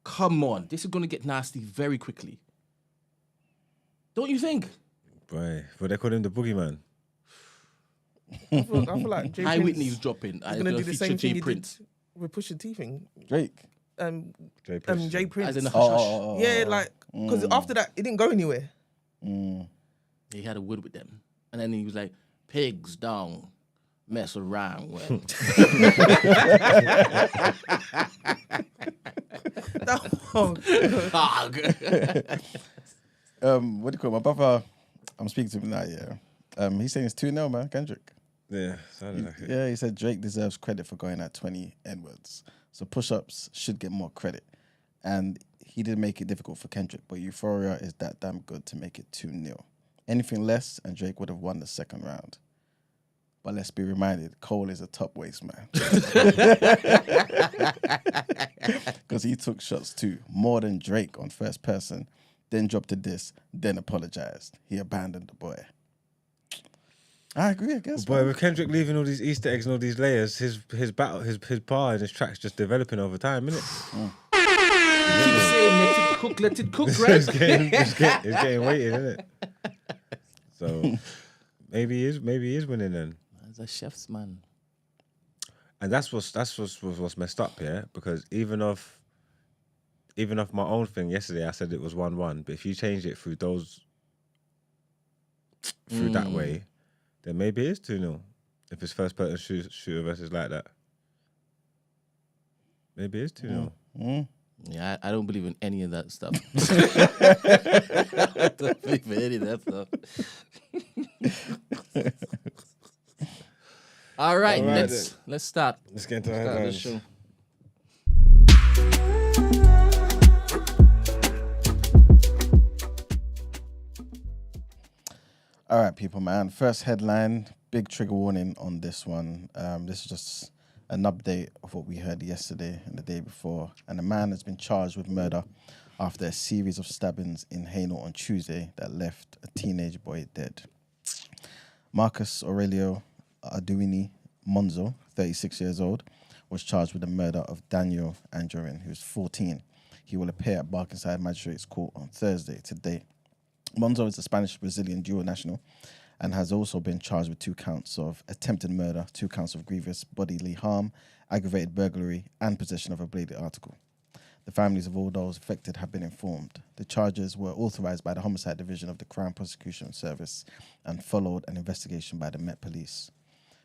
come on. This is going to get nasty very quickly. Don't you think? Boy, but they call him the boogeyman. I feel like Jay High Prince Whitney's dropping. is gonna do the same thing J he Prince. did with Pusha T thing. Drake. Jay Prince. Jay Prince. As in the hush. Yeah, like because after that it didn't go anywhere. He had a word with them. And then he was like, pigs don't mess around with. Oh, What do you call it? My brother? I'm speaking to him now. Yeah. He's saying it's 2-0, man. Kendrick. Yeah, sounded like it. Yeah, he said Drake deserves credit for going at 20 N-words. So push-ups should get more credit. And he did make it difficult for Kendrick, but Euphoria is that damn good to make it 2-0. Anything less, and Drake would have won the second round. But let's be reminded, Cole is a top waist man. Because he took shots too, more than Drake on first person, then dropped a diss, then apologized. He abandoned the boy. I agree, I guess. Boy, man. with Kendrick leaving all these Easter eggs and all these layers, his battle, his bar and his tracks just developing over time, innit? Keep saying let it cook, right? it's getting weighted, isn't it? So maybe he is winning then. As a chef's man. And that's what's messed up here, because even off my own thing yesterday, I said it was 1-1. But if you change it through that way, then maybe it is 2-0. If it's first person shooter versus like that, maybe it is 2-0. Yeah, I don't believe in any of that stuff. I don't believe in any of that stuff. All right, let's start. Let's get into the Start the headlines. show. All right, people, man. First headline, big trigger warning on this one. This is just an update of what we heard yesterday and the day before. And a man has been charged with murder after a series of stabbings in Hainault on Tuesday that left a teenage boy dead. Marcus Aurelio Arduini Monzo, 36 years old, was charged with the murder of Daniel Anjorin, who was 14. He will appear at Barkingside Magistrates Court on Thursday, today. Monzo is a Spanish-Brazilian dual national and has also been charged with 2 counts of attempted murder, 2 counts of grievous bodily harm, aggravated burglary, and possession of a bladed article. The families of all those affected have been informed. The charges were authorised by the Homicide Division of the Crown Prosecution Service and followed an investigation by the Met Police.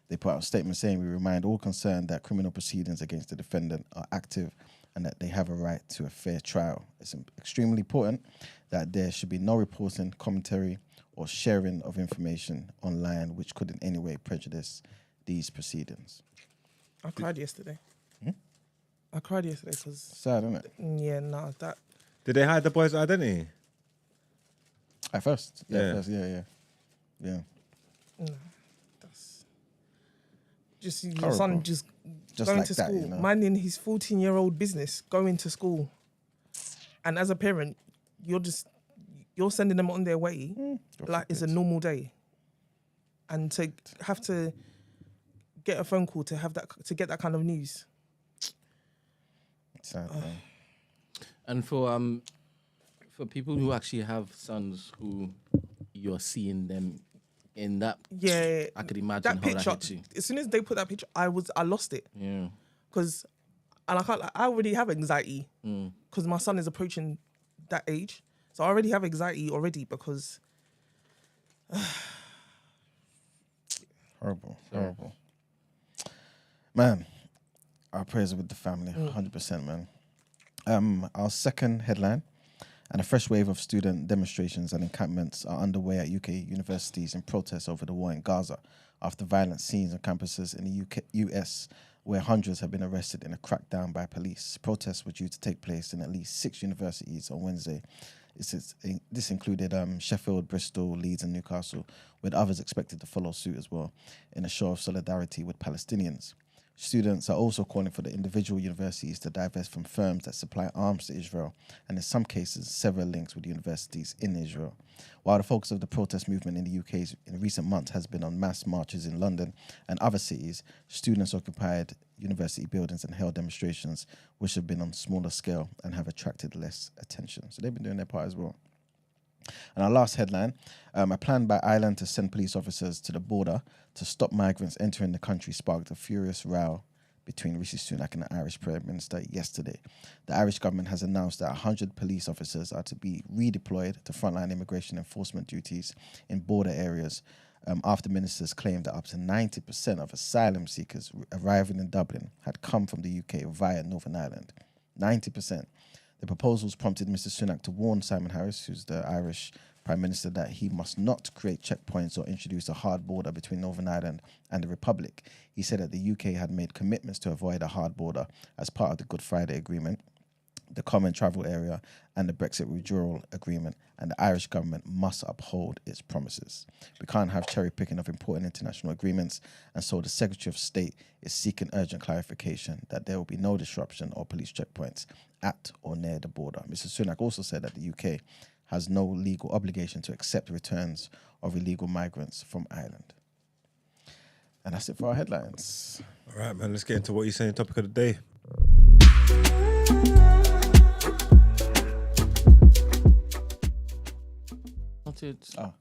They put out a statement saying, "We remind all concerned that criminal proceedings against the defendant are active and that they have a right to a fair trial. It's extremely important that there should be no reporting, commentary, or sharing of information online which could in any way prejudice these proceedings." I cried yesterday. I cried yesterday because Sad, isn't it? that Did they hide the boy's identity? At first. Yeah. that's just your Horrible. son just going like to that, school, you know? minding his 14-year-old business, going to school, and as a parent, you're sending them on their way like it's a normal day, and to have to get a phone call to get that kind of news. Sad, man. And for people who actually have sons who you're seeing them in that, Yeah, I could imagine that how picture. that hits you. As soon as they put that picture, I lost it. Yeah. Because, and I already have anxiety Mm. because my son is approaching that age, so I already have anxiety already because. Horrible. Man, our prayers are with the family, 100%, man. Our second headline, and a fresh wave of student demonstrations and encampments are underway at UK universities in protest over the war in Gaza after violent scenes on campuses in the US where hundreds have been arrested in a crackdown by police. Protests were due to take place in at least 6 universities on Wednesday. This included Sheffield, Bristol, Leeds and Newcastle, with others expected to follow suit as well, in a show of solidarity with Palestinians. Students are also calling for the individual universities to divest from firms that supply arms to Israel, and in some cases, several links with universities in Israel. While the focus of the protest movement in the UK in recent months has been on mass marches in London and other cities, students occupied university buildings and held demonstrations which have been on smaller scale and have attracted less attention. So they've been doing their part as well. And our last headline, a plan by Ireland to send police officers to the border to stop migrants entering the country sparked a furious row between Rishi Sunak and the Irish Prime Minister yesterday. The Irish government has announced that 100 police officers are to be redeployed to frontline immigration enforcement duties in border areas after ministers claimed that up to 90% of asylum seekers arriving in Dublin had come from the UK via Northern Ireland. 90%. The proposals prompted Mr. Sunak to warn Simon Harris, who's the Irish Prime Minister, that he must not create checkpoints or introduce a hard border between Northern Ireland and the Republic. He said that the UK had made commitments to avoid a hard border as part of the Good Friday Agreement, the Common Travel Area and the Brexit Withdrawal Agreement, and the Irish government must uphold its promises. We can't have cherry picking of important international agreements, and so the Secretary of State is seeking urgent clarification that there will be no disruption or police checkpoints at or near the border. Mr. Sunak also said that the UK has no legal obligation to accept returns of illegal migrants from Ireland. And that's it for our headlines. All right, man, let's get into what you're saying, topic of the day. Oh,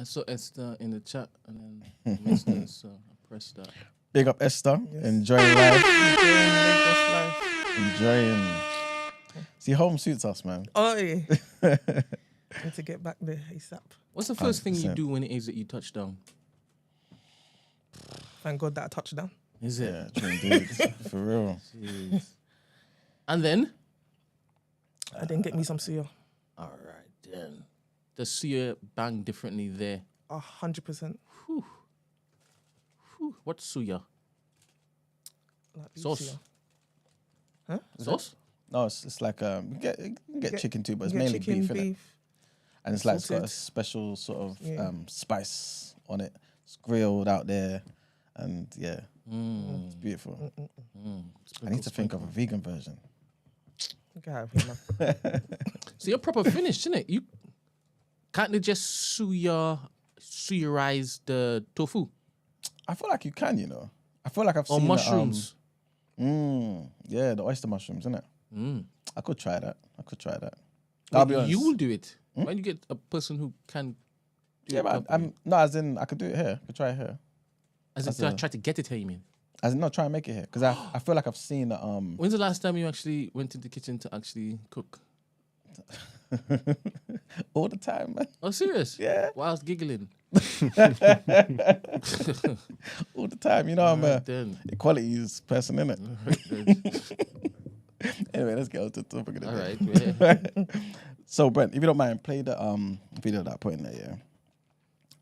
I saw Esther in the chat and then missed her, so I pressed that. big up Esther, Yes. enjoying life, Lagos life. enjoying. See, home suits us, man. Oh, yeah. Need to get back there ASAP. What's the first thing you 100%. do when it is that you touch down? Thank God that I touched down. Is it? Yeah, true indeed. For real. Jeez. And then? I didn't get me some suya. All right, then. Does suya bang differently there? 100%. Whew. What's suya? Like beef Sauce. suya. Huh? Sauce? No, it's like you can get chicken too, but it's Get mainly chicken, beef, innit? And it's like it's got a salted. special sort of Yeah. spice on it. It's grilled out there, and yeah, it's beautiful. I need to think of a vegan version. Get out of here, man. So you're proper finished, isn't it? You can't they just suyarize the tofu I feel like you can, you know. I feel like I've or seen mushrooms? Yeah, the oyster mushrooms, isn't it? I could try that. Like, I'll be honest. you will do it. Why don't you get a person who can do Yeah, it but properly? I'm no, as in I could do it here. I could try it here. As as in, a- try to get it here, you mean? As in, not try and make it here because I feel like I've seen When's the last time you actually went into the kitchen to actually cook? all the time, man. Oh, serious? Yeah. Whilst giggling. All the time. You know, I'm a Then. equalities person, innit? Anyway, let's get on to the topic of the All day. right. Yeah. So, Brent, if you don't mind, play the video that I put in there, yeah?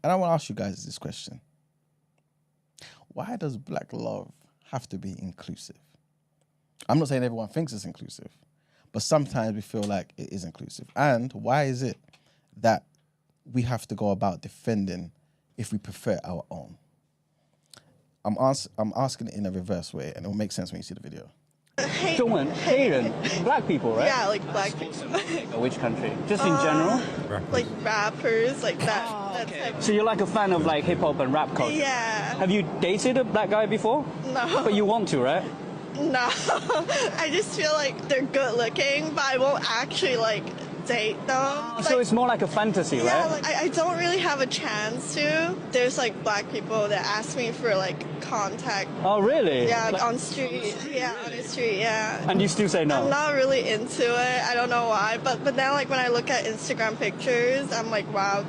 And I want to ask you guys this question. Why does black love have to be inclusive? I'm not saying everyone thinks it's inclusive, but sometimes we feel like it is inclusive. And why is it that we have to go about defending if we prefer our own? I'm asking it in a reverse way, and it will make sense when you see the video. 中文黑人 black people, right? Yeah, like black people. Which country? Just in general? Like rappers, like that type. So you're like a fan of like hip hop and rap culture? Yeah. Have you dated a black guy before? No. But you want to, right? No. I just feel like they're good looking, but I won't actually like date them. So it's more like a fantasy, yeah, right? like, I don't really have a chance to. There's like black people that ask me for like contact. Oh, really? Yeah, like, on street. Yeah, on the street. Yeah. And you still say no? I'm not really into it. I don't know why, but then like when I look at Instagram pictures, I'm like, wow,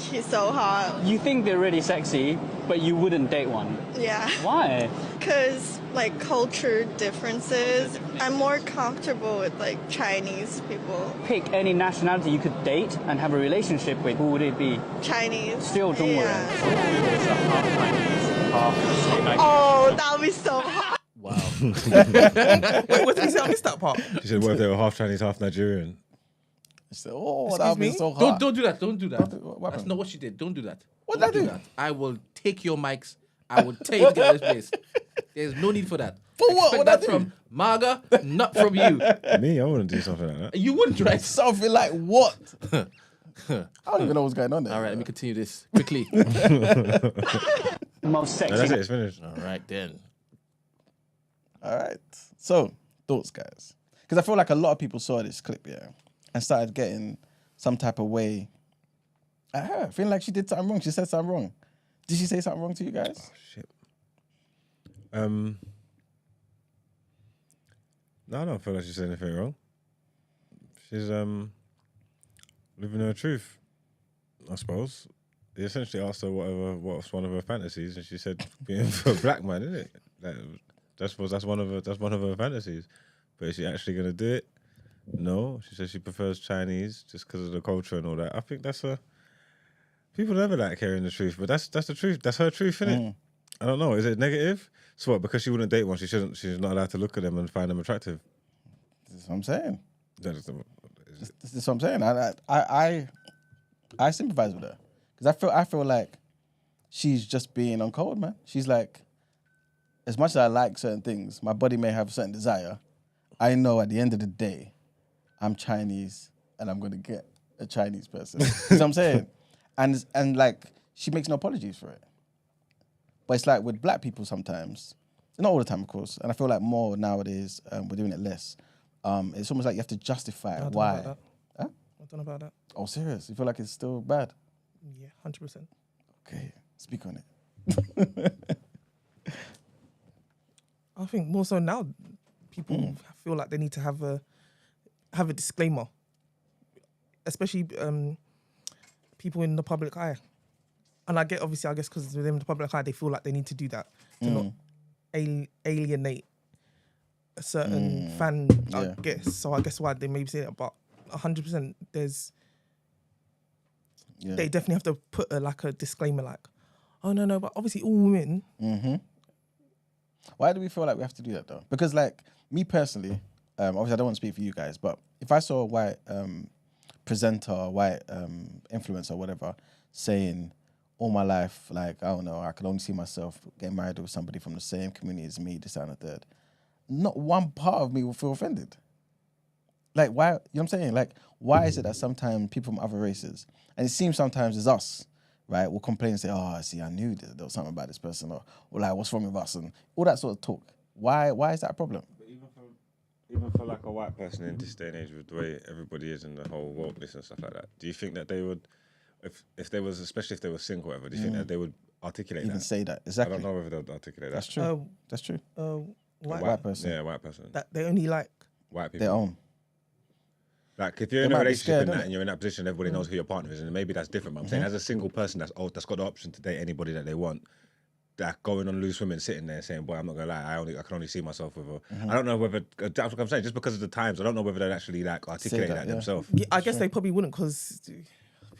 he's so hot. You think they're really sexy, but you wouldn't date one? Yeah. Why? Because like culture differences. I'm more comfortable with like Chinese people. Pick any nationality you could date and have a relationship with. Who would it be? Chinese. Still, don't worry. Oh, that would be so hot. Wow. Wait, what did he say? I missed that part. She said, what if they were half Chinese, half Nigerian? She said, "Oh, that would be me? so hard." Don't do that. Don't do that. What That's happened? not what she did. Don't do that. What Don't did I do? that. I will take your mics. I will tell you to get out of this place. There's no need for that. For what? Expect What'd that I do? from Marga, not from you. Me, I wouldn't do something like that. You wouldn't, right? Something like what? I don't even know what's going on there. All right, let me continue this quickly. Most sexy. No, that's it, it's finished. All right, then. All right. So, thoughts, guys. Because I feel like a lot of people saw this clip, yeah, and started getting some type of way at her, feeling like she did something wrong. She said something wrong. Did she say something wrong to you guys? Oh, shit. No, I don't feel like she said anything wrong. She's living her truth, I suppose. They essentially asked her what's one of her fantasies, and she said being a black man, isn't it? That's one of her fantasies. But is she actually gonna do it? No. She says she prefers Chinese just because of the culture and all that. I think that's people never like hearing the truth, but that's the truth. That's her truth, innit? I don't know. Is it negative? So what? Because she wouldn't date one, she's not allowed to look at them and find them attractive. This is what I'm saying. That is This is what I'm saying. I sympathize with her because I feel like she's just being on cold, man. She's like, as much as I like certain things, my body may have a certain desire. I know at the end of the day, I'm Chinese and I'm gonna get a Chinese person. You know what I'm saying? And like she makes no apologies for it. But it's like with black people sometimes, not all the time, of course. And I feel like more nowadays, we're doing it less. It's almost like you have to justify why. Huh? I don't know about that. Oh, serious? You feel like it's still bad? Yeah, 100%. Okay, speak on it. I think more so now, people feel like they need to have a disclaimer, especially people in the public eye. And I guess because they're in the public eye, they feel like they need to do that to not alienate a certain fan, I guess. So I guess why they maybe say that, but 100% they definitely have to put a disclaimer like, oh no, but obviously all women. Why do we feel like we have to do that though? Because like me personally, obviously I don't want to speak for you guys, but if I saw a white presenter, or white influencer, or whatever, saying all my life, like, I don't know, I could only see myself getting married with somebody from the same community as me, this, that, and the third, not one part of me will feel offended. Like, why, you know what I'm saying? Like, why is it that sometimes people from other races, and it seems sometimes it's us, right, will complain and say, oh, see, I knew there was something about this person, or like, what's wrong with us, and all that sort of talk. Why is that a problem? But even for like a white person in this day and age, with the way everybody is and the whole wokeness and stuff like that, do you think that they would, if they was, especially if they were single, whatever, do you think that they would articulate Even that? say that, exactly. I don't know whether they'll articulate that. That's true. That's true. White person. Yeah, white person. That they only like White people. Their own. Like if you're They in a might be relationship scared, and innit? you're in that position, everybody knows who your partner is, and maybe that's different. But I'm saying as a single person that's got the option to date anybody that they want, that going on loose women sitting there saying, boy, I'm not gonna lie, I can only see myself with her. I don't know whether that's what I'm saying, just because of the times, I don't know whether they'd actually like articulate that themselves. Yeah, I guess they probably wouldn't, because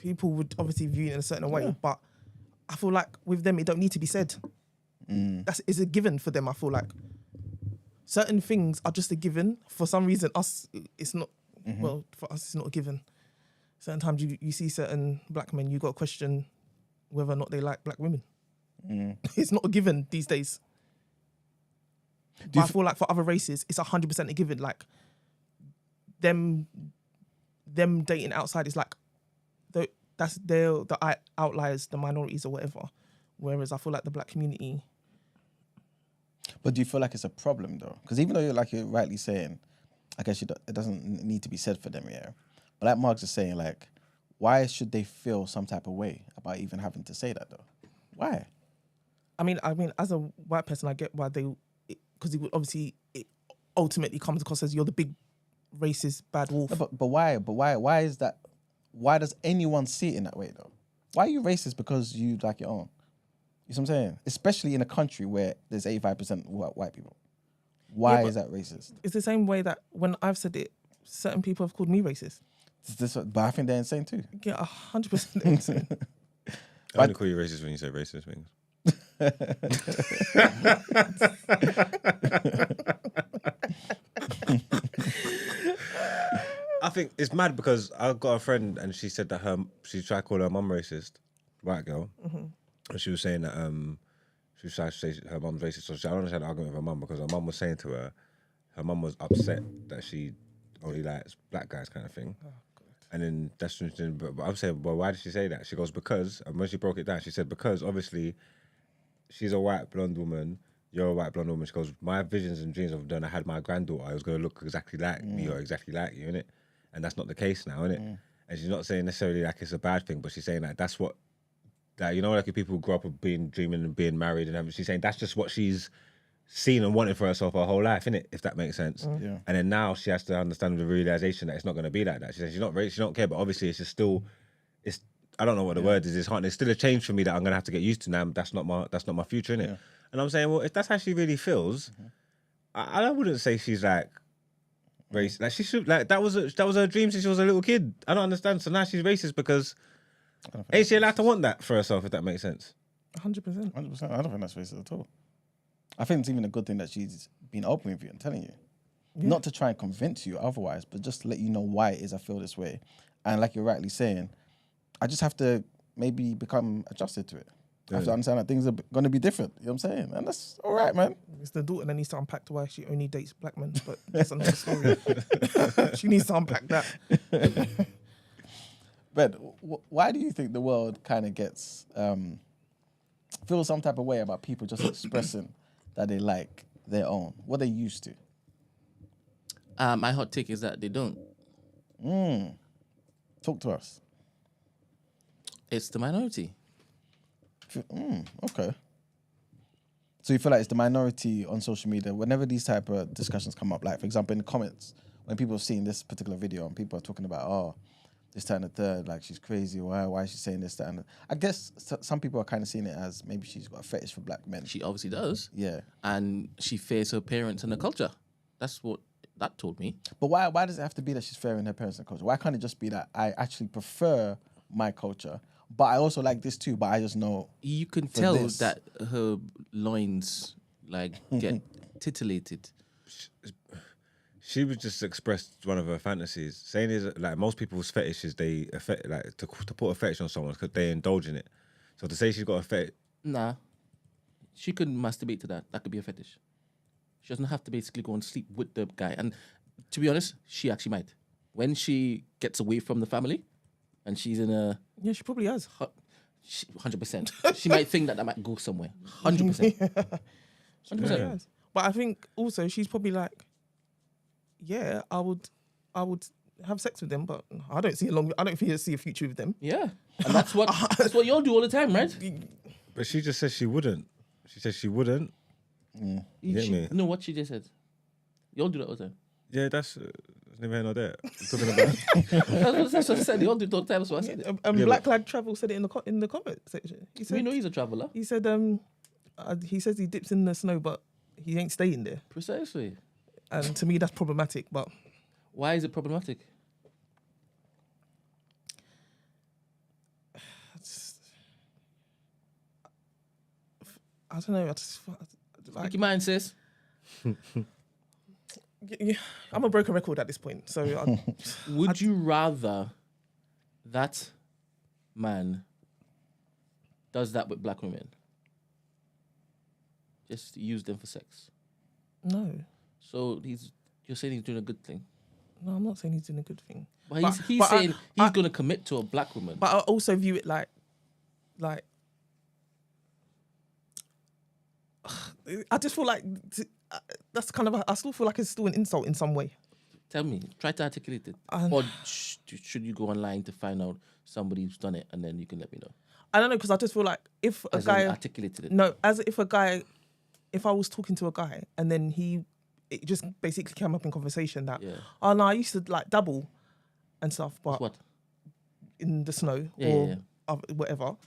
people would obviously view it in a certain way. But I feel like with them, it don't need to be said. It's a given for them. I feel like certain things are just a given. For some reason, it's not. Well, for us, it's not a given. Certain times you see certain black men, you got to question whether or not they like black women. It's not a given these days. But I feel like for other races, it's 100% a given. Like them dating outside is like they're the outliers, the minorities or whatever. Whereas I feel like the black community. But do you feel like it's a problem though? Because even though you're rightly saying, I guess it doesn't need to be said for them, yeah. But like Mark's is saying, like, why should they feel some type of way about even having to say that though? Why? I mean, as a white person, I get why because it ultimately comes across as you're the big racist bad wolf. No, but why? But why is that? Why does anyone see it in that way though? Why are you racist because you like your own? You see what I'm saying? Especially in a country where there's 85% white people. Why is that racist? It's the same way that when I've said it, certain people have called me racist. But I think they're insane too. Yeah, 100% insane. I only call you racist when you say racist things. I think it's mad because I got a friend and she said that she tried to call her mum racist, white girl, and she was saying that she was trying to say her mum's racist. So I don't understand the argument with her mum because her mum was saying to her mum was upset that she only likes black guys kind of thing. And then that's interesting. But I'm saying, well, why did she say that? She goes, because, and when she broke it down, she said, because obviously she's a white blonde woman, you're a white blonde woman. She goes, my visions and dreams of when I had my granddaughter, I was going to look exactly like me or exactly like you, innit? And that's not the case now, innit? And she's not saying necessarily like it's a bad thing, but she's saying like that's what, like, you know, like if people grow up with dreaming and being married and everything, she's saying that's just what she's seen and wanted for herself her whole life, innit? If that makes sense. Yeah. And then now she has to understand the realization that it's not going to be like that. She says she don't care, but obviously it's just still, I don't know what the word is. It's hard. It's still a change for me that I'm going to have to get used to now. That's not my future, innit? Yeah. And I'm saying, well, if that's how she really feels, I wouldn't say she's like racist. Like she should, like that was her dream since she was a little kid. I don't understand. So now she's racist because ain't she allowed to want that for herself? If that makes sense. 100%. 100%. I don't think that's racist at all. I think it's even a good thing that she's been open with you and telling you. Yeah. Not to try and convince you otherwise, but just to let you know why it is I feel this way. And like you're rightly saying, I just have to maybe become adjusted to it. I have to understand that things are going to be different. You know what I'm saying? And that's all right, man. It's the daughter that needs to unpack why she only dates black men, but that's another story. She needs to unpack that. But why do you think the world kind of gets, feels some type of way about people just expressing that they like their own, what they used to? My hot take is that they don't. Talk to us. It's the minority. Okay. So you feel like it's the minority on social media, whenever these type of discussions come up, like for example in the comments, when people have seen this particular video and people are talking about, oh, this, that, and the third, like she's crazy, why is she saying this, that, and I guess some people are kind of seeing it as maybe she's got a fetish for black men. She obviously does. Yeah. And she fears her parents and the culture. That's what that told me. But why does it have to be that she's fearing her parents and culture? Why can't it just be that I actually prefer my culture, but I also like this too, but I just know you can tell that her loins like get titillated. She was just expressed one of her fantasies. Saying is like most people's fetishes, they affect like to put a fetish on someone because they indulge in it. So to say she's got a fetish, nah, she could masturbate to that. That could be a fetish. She doesn't have to basically go and sleep with the guy. And to be honest, she actually might. When she gets away from the family, and she's in a she probably has 100%. She might think that might go somewhere. 100%. 100%. But I think also she's probably like, yeah, I would have sex with them, but I don't see a future with them. Yeah, and that's what y'all do all the time, right? But she just said she wouldn't. She said she wouldn't. You get me? No, what she just said. Y'all do that all the time. Yeah, that's never here nor there. Talking about that's what I said. Y'all do it all the time. That's what I said. Black Lad Travel said it in the comment section. He said, we know he's a traveller. He said he says he dips in the snow, but he ain't staying there. Precisely. And to me, that's problematic. But why is it problematic? I don't know. Speak your mind, sis. Yeah, I'm a broken record at this point. So, would you rather that man does that with black women? Just use them for sex? No. So you're saying he's doing a good thing? No, I'm not saying he's doing a good thing. But he's saying he's going to commit to a black woman. But I also view it like I just feel like that's kind of I still feel like it's still an insult in some way. Tell me, try to articulate it. Or should you go online to find out somebody who's done it and then you can let me know? I don't know, because I just feel like if a guy articulated it. No, if I was talking to a guy and then it just basically came up in conversation that oh no, I used to like dabble and stuff, but what? In the snow whatever.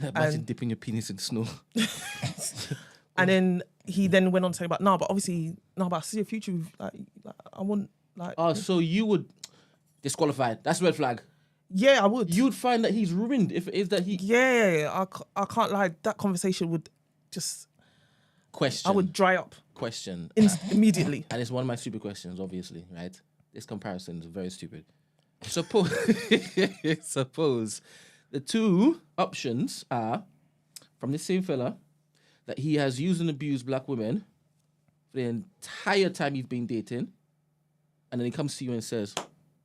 Imagine dipping your penis in snow. And then he then went on to say about but I see a future with, like I want like. Oh, so you would disqualify? That's red flag. Yeah, I would. You'd find that he's ruined if it is that he. Yeah, I can't lie. That conversation would just. Question. I would dry up. Question. Immediately. And it's one of my stupid questions, obviously, right? This comparison is very stupid. Suppose the two options are from the same fella that he has used and abused black women for the entire time he's been dating, and then he comes to you and says,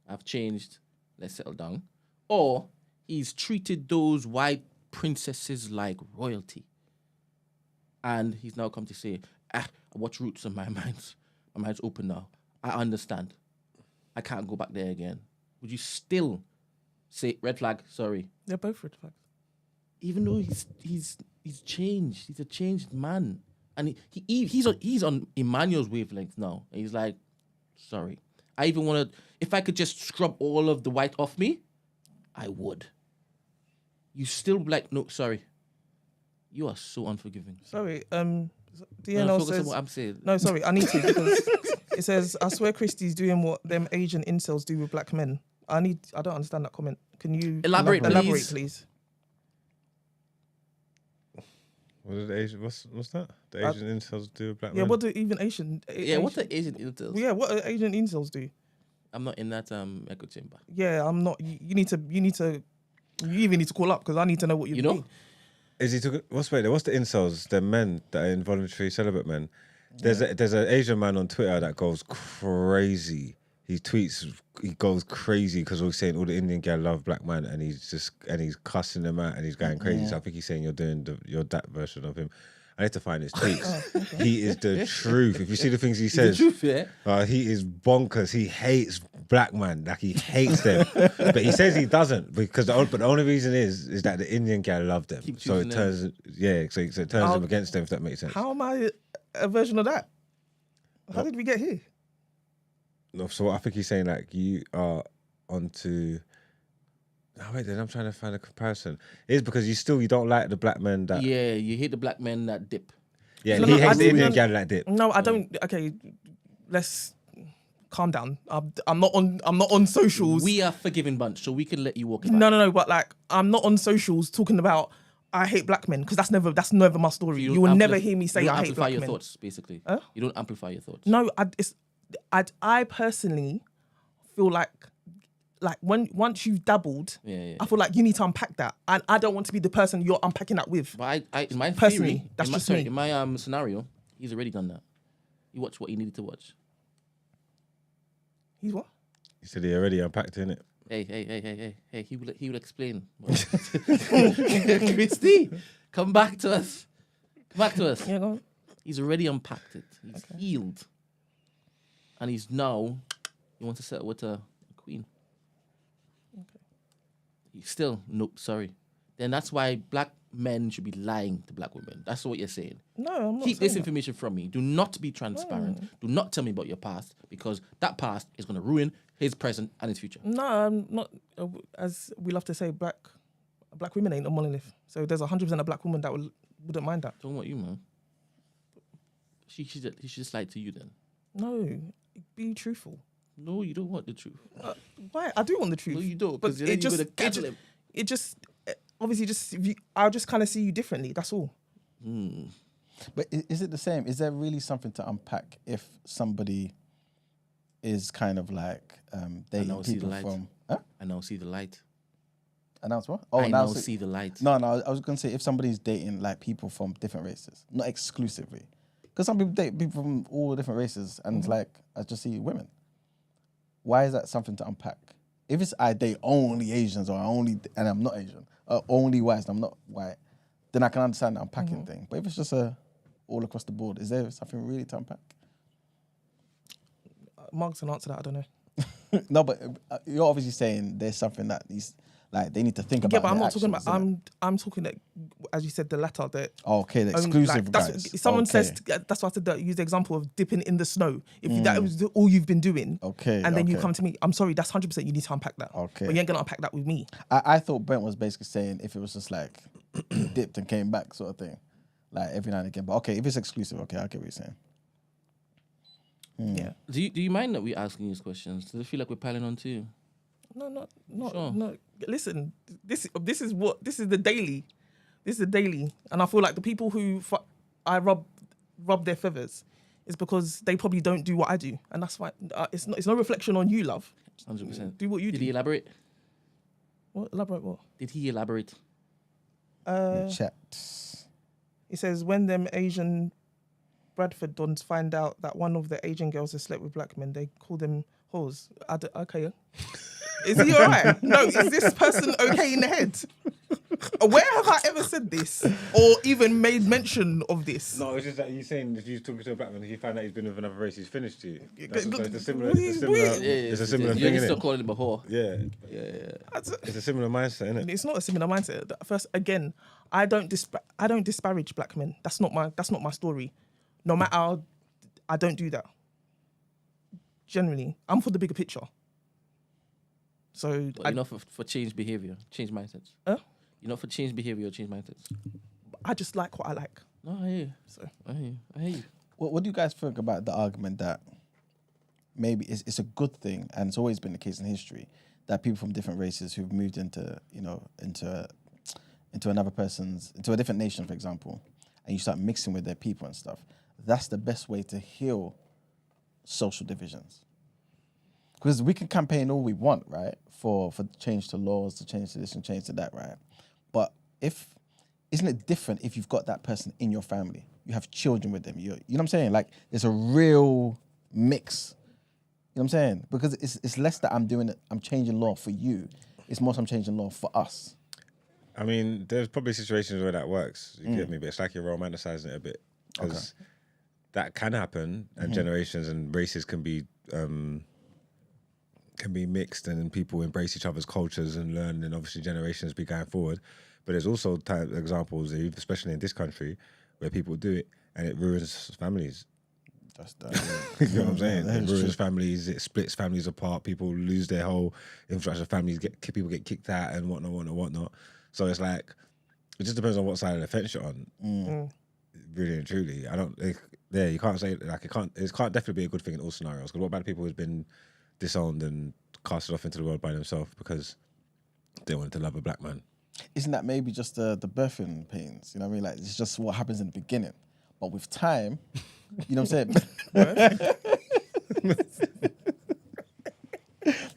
I've changed, let's settle down. Or he's treated those white princesses like royalty. And he's now come to say, I watch Roots and my mind's open now. I understand. I can't go back there again. Would you still say red flag, sorry? They're both red flags. Even though he's changed. He's a changed man. And he's on Emmanuel's wavelength now. And he's like, sorry. I even want to, if I could just scrub all of the white off me, I would. You still like, no, sorry. You are so unforgiving. Sorry, DNL says... on what I'm saying. No, sorry, I need to, because it says, I swear Christie's doing what them Asian incels do with black men. I don't understand that comment. Can you elaborate, please? What did the Asian? What's that? The Asian incels do with black men? Yeah, what do even Asian? What do Asian incels? Yeah, what do Asian incels do? I'm not in that echo chamber. Yeah, I'm not. You even need to call up, because I need to know what you know. Is he talking? What's the incels? They're men that are involuntary celibate men. There's an Asian man on Twitter that goes crazy. He goes crazy because we're saying all the Indian girl love black man, and he's cussing them out and he's going crazy. Yeah. So I think he's saying you're doing that version of him. I need to find his tweets. Okay. He is the truth. If you see the things he says, the truth, yeah. He is bonkers. He hates black man, like he hates them. But he says he doesn't, because the only reason is that the Indian girl loved them. So it turns so it turns him against them, if that makes sense. How am I a version of that? How did we get here? No, so I think he's saying like you are onto. Oh, wait, then I'm trying to find a comparison. It is because you don't like the black men that. Yeah, you hate the black men that dip. Yeah, he hates the Indian guy that dip. No, I don't. Okay, let's calm down. I'm not on socials. We are a forgiving bunch, so we can let you walk. No, but like I'm not on socials talking about I hate black men, because that's never my story. You will never hear me say I hate black men. You don't amplify your thoughts, basically. You don't amplify your thoughts. No, I personally feel like once you've dabbled, I feel like you need to unpack that, and I don't want to be the person you're unpacking that with. But in my personally, theory, that's just me. In my scenario, he's already done that. He watched what he needed to watch. He's what? He said he already unpacked it, innit? Hey! He will explain. Christy, come back to us. Yeah, go on. He's already unpacked it. He's healed, and he wants to settle with a queen. Okay. He's still nope. Sorry. Then that's why black men should be lying to black women. That's what you're saying. No, I'm not. Keep this information from me. Do not be transparent. No. Do not tell me about your past, because that past is going to ruin his present and his future. No, I'm not. As we love to say, black women ain't a monolith. So there's 100% a black woman that wouldn't mind that. Don't want you, man. He should just lie to you then. No, be truthful. No, you don't want the truth. Why? I do want the truth. No, you don't. But I'll just kind of see you differently. That's all. But is it the same? Is there really something to unpack if somebody is kind of like dating people from? Huh? I now see the light. And that's what? I now see the light. No, I was going to say if somebody's dating like people from different races, not exclusively. Because some people date people from all different races, and it's like, I just see women. why is that something to unpack? If it's I date only Asians or and I'm not Asian, only whites and I'm not white, then I can understand the unpacking thing. But if it's just all across the board, is there something really to unpack? Mark's an answer that I don't know. No, but you're obviously saying there's something that they need to think about. Yeah, but I'm not talking actions, about. I'm talking that, as you said, the latter. That okay, the exclusive guys. If someone says, that's why I said use the example of dipping in the snow. If that was all you've been doing, and then you come to me, I'm sorry, that's 100%. You need to unpack that. Okay, but you ain't gonna unpack that with me. I thought Brent was basically saying if it was just like he dipped and came back sort of thing, like every now and again. But okay, if it's exclusive, okay, I get what you're saying. Yeah. Do you mind that we're asking these questions? Does it feel like we're piling on too? No. Sure. Listen, this is the daily. This is the daily, and I feel like the people who I rub their feathers is because they probably don't do what I do, and that's why it's no reflection on you, love. 100%. Do what you do. Did he elaborate? What? Elaborate what? Did he elaborate? Chat. He says when them Asian Bradford dons find out that one of the Asian girls has slept with black men, they call them whores. Okay. Is he all right? No, is this person okay in the head? Where have I ever said this or even made mention of this? No, it's just that you're saying if you're talking to a black man, if you find out he's been with another race, he's finished you. It's a similar Yeah, thing, you isn't still it? calling him a whore. Yeah. It's a similar mindset, isn't it? It's not a similar mindset. First, again, I don't disparage black men. That's not my story. No matter how, I don't do that. Generally, I'm for the bigger picture. So you're not for change behavior, change mindsets. You're not for change behavior or change mindsets. I just like what I like. No, I hear you. So I hear you. What do you guys think about the argument that maybe it's a good thing, and it's always been the case in history, that people from different races who've moved into a different nation, for example, and you start mixing with their people and stuff, that's the best way to heal social divisions. Because we can campaign all we want, right, for change to laws, to change to this and change to that, right? But isn't it different if you've got that person in your family? You have children with them. You know what I'm saying? Like, there's a real mix. You know what I'm saying? Because it's less that I'm changing law for you. It's more I'm changing law for us. I mean, there's probably situations where that works. You get me? But it's like you're romanticizing it a bit. Because that can happen, and generations and races can be mixed, and people embrace each other's cultures and learn, and obviously generations be going forward. But there's also examples, especially in this country, where people do it and it ruins families. That's that. You know what I'm saying? It ruins families, it splits families apart, people lose their whole infrastructure, people get kicked out and whatnot. So it's like, it just depends on what side of the fence you're on. Really and truly. You can't say, like, it can't definitely be a good thing in all scenarios. Because what about people who's been disowned and casted off into the world by themselves because they wanted to love a black man? Isn't that maybe just the birthing pains? You know what I mean? Like, it's just what happens in the beginning. But with time, you know what I'm saying?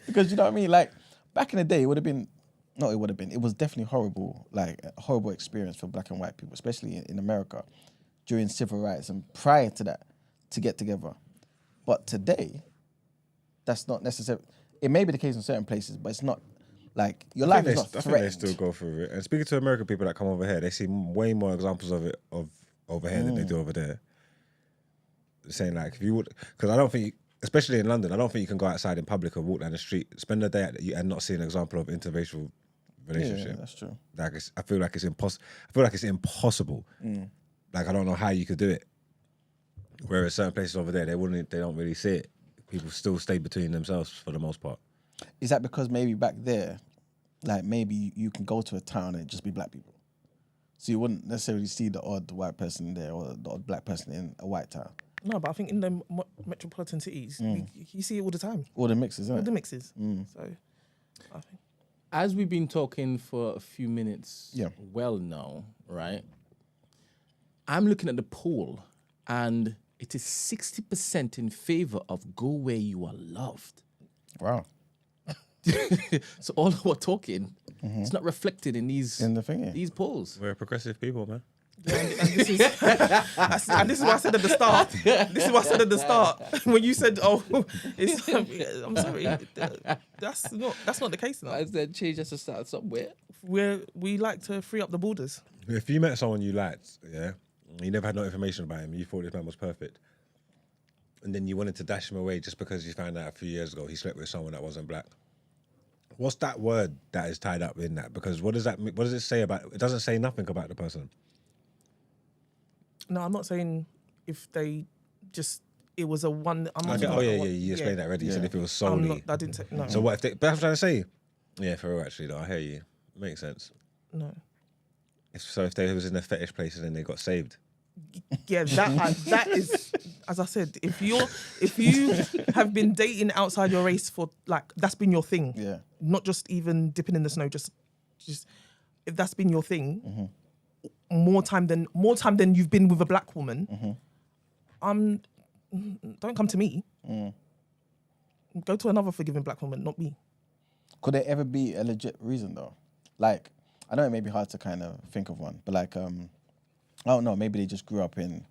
Because, you know what I mean? Like, back in the day, it was definitely horrible, like a horrible experience for black and white people, especially in America, during civil rights and prior to that, to get together. But today, that's not necessarily, it may be the case in certain places, but it's not, like, your life is not threatened. I think they still go through it. And speaking to American people that come over here, they see way more examples of it over here than they do over there. Saying, like, if you would, because I don't think, especially in London, I don't think you can go outside in public or walk down the street, spend a day and not see an example of interracial relationship. Yeah, that's true. Like, I feel like it's impossible. Like, I don't know how you could do it. Whereas certain places over there, they don't really see it. People still stay between themselves for the most part. Is that because maybe back there, like, maybe you can go to a town and it just be black people? So you wouldn't necessarily see the odd white person there or the odd black person in a white town? No, but I think in the metropolitan cities, you see it all the time. All the mixes, isn't it? All the mixes. So, I think. As we've been talking for a few minutes, Yeah. well now, right? I'm looking at the poll, and it is 60% in favor of go where you are loved. Wow. So all we're talking, it's not reflected in these In the thing, yeah. these polls. We're progressive people, man. And this is and this is what I said at the start. This is what I said at the start when you said, "Oh, it's." I'm sorry, that's not the case now. Why is that change has to start somewhere? We like to free up the borders. If you met someone you liked, yeah, you never had no information about him, you thought this man was perfect, and then you wanted to dash him away just because you found out a few years ago he slept with someone that wasn't black. What's that word that is tied up in that? Because what does it say about? It doesn't say nothing about the person. No, I'm not saying if they just it was a one. I'm not You explained that already. You said if it was solely. I didn't say no. So what if they? But I'm trying to say, yeah, for real, actually, though, I hear you. Makes sense. No. If they was in a fetish place and then they got saved. Yeah, that is, as I said, if you have been dating outside your race for like that's been your thing. Yeah. Not just even dipping in the snow, just if that's been your thing, more time than you've been with a black woman. Don't come to me. Go to another forgiving black woman, not me. Could there ever be a legit reason though? Like, I know it may be hard to kind of think of one, but like, I don't know, maybe they just grew up in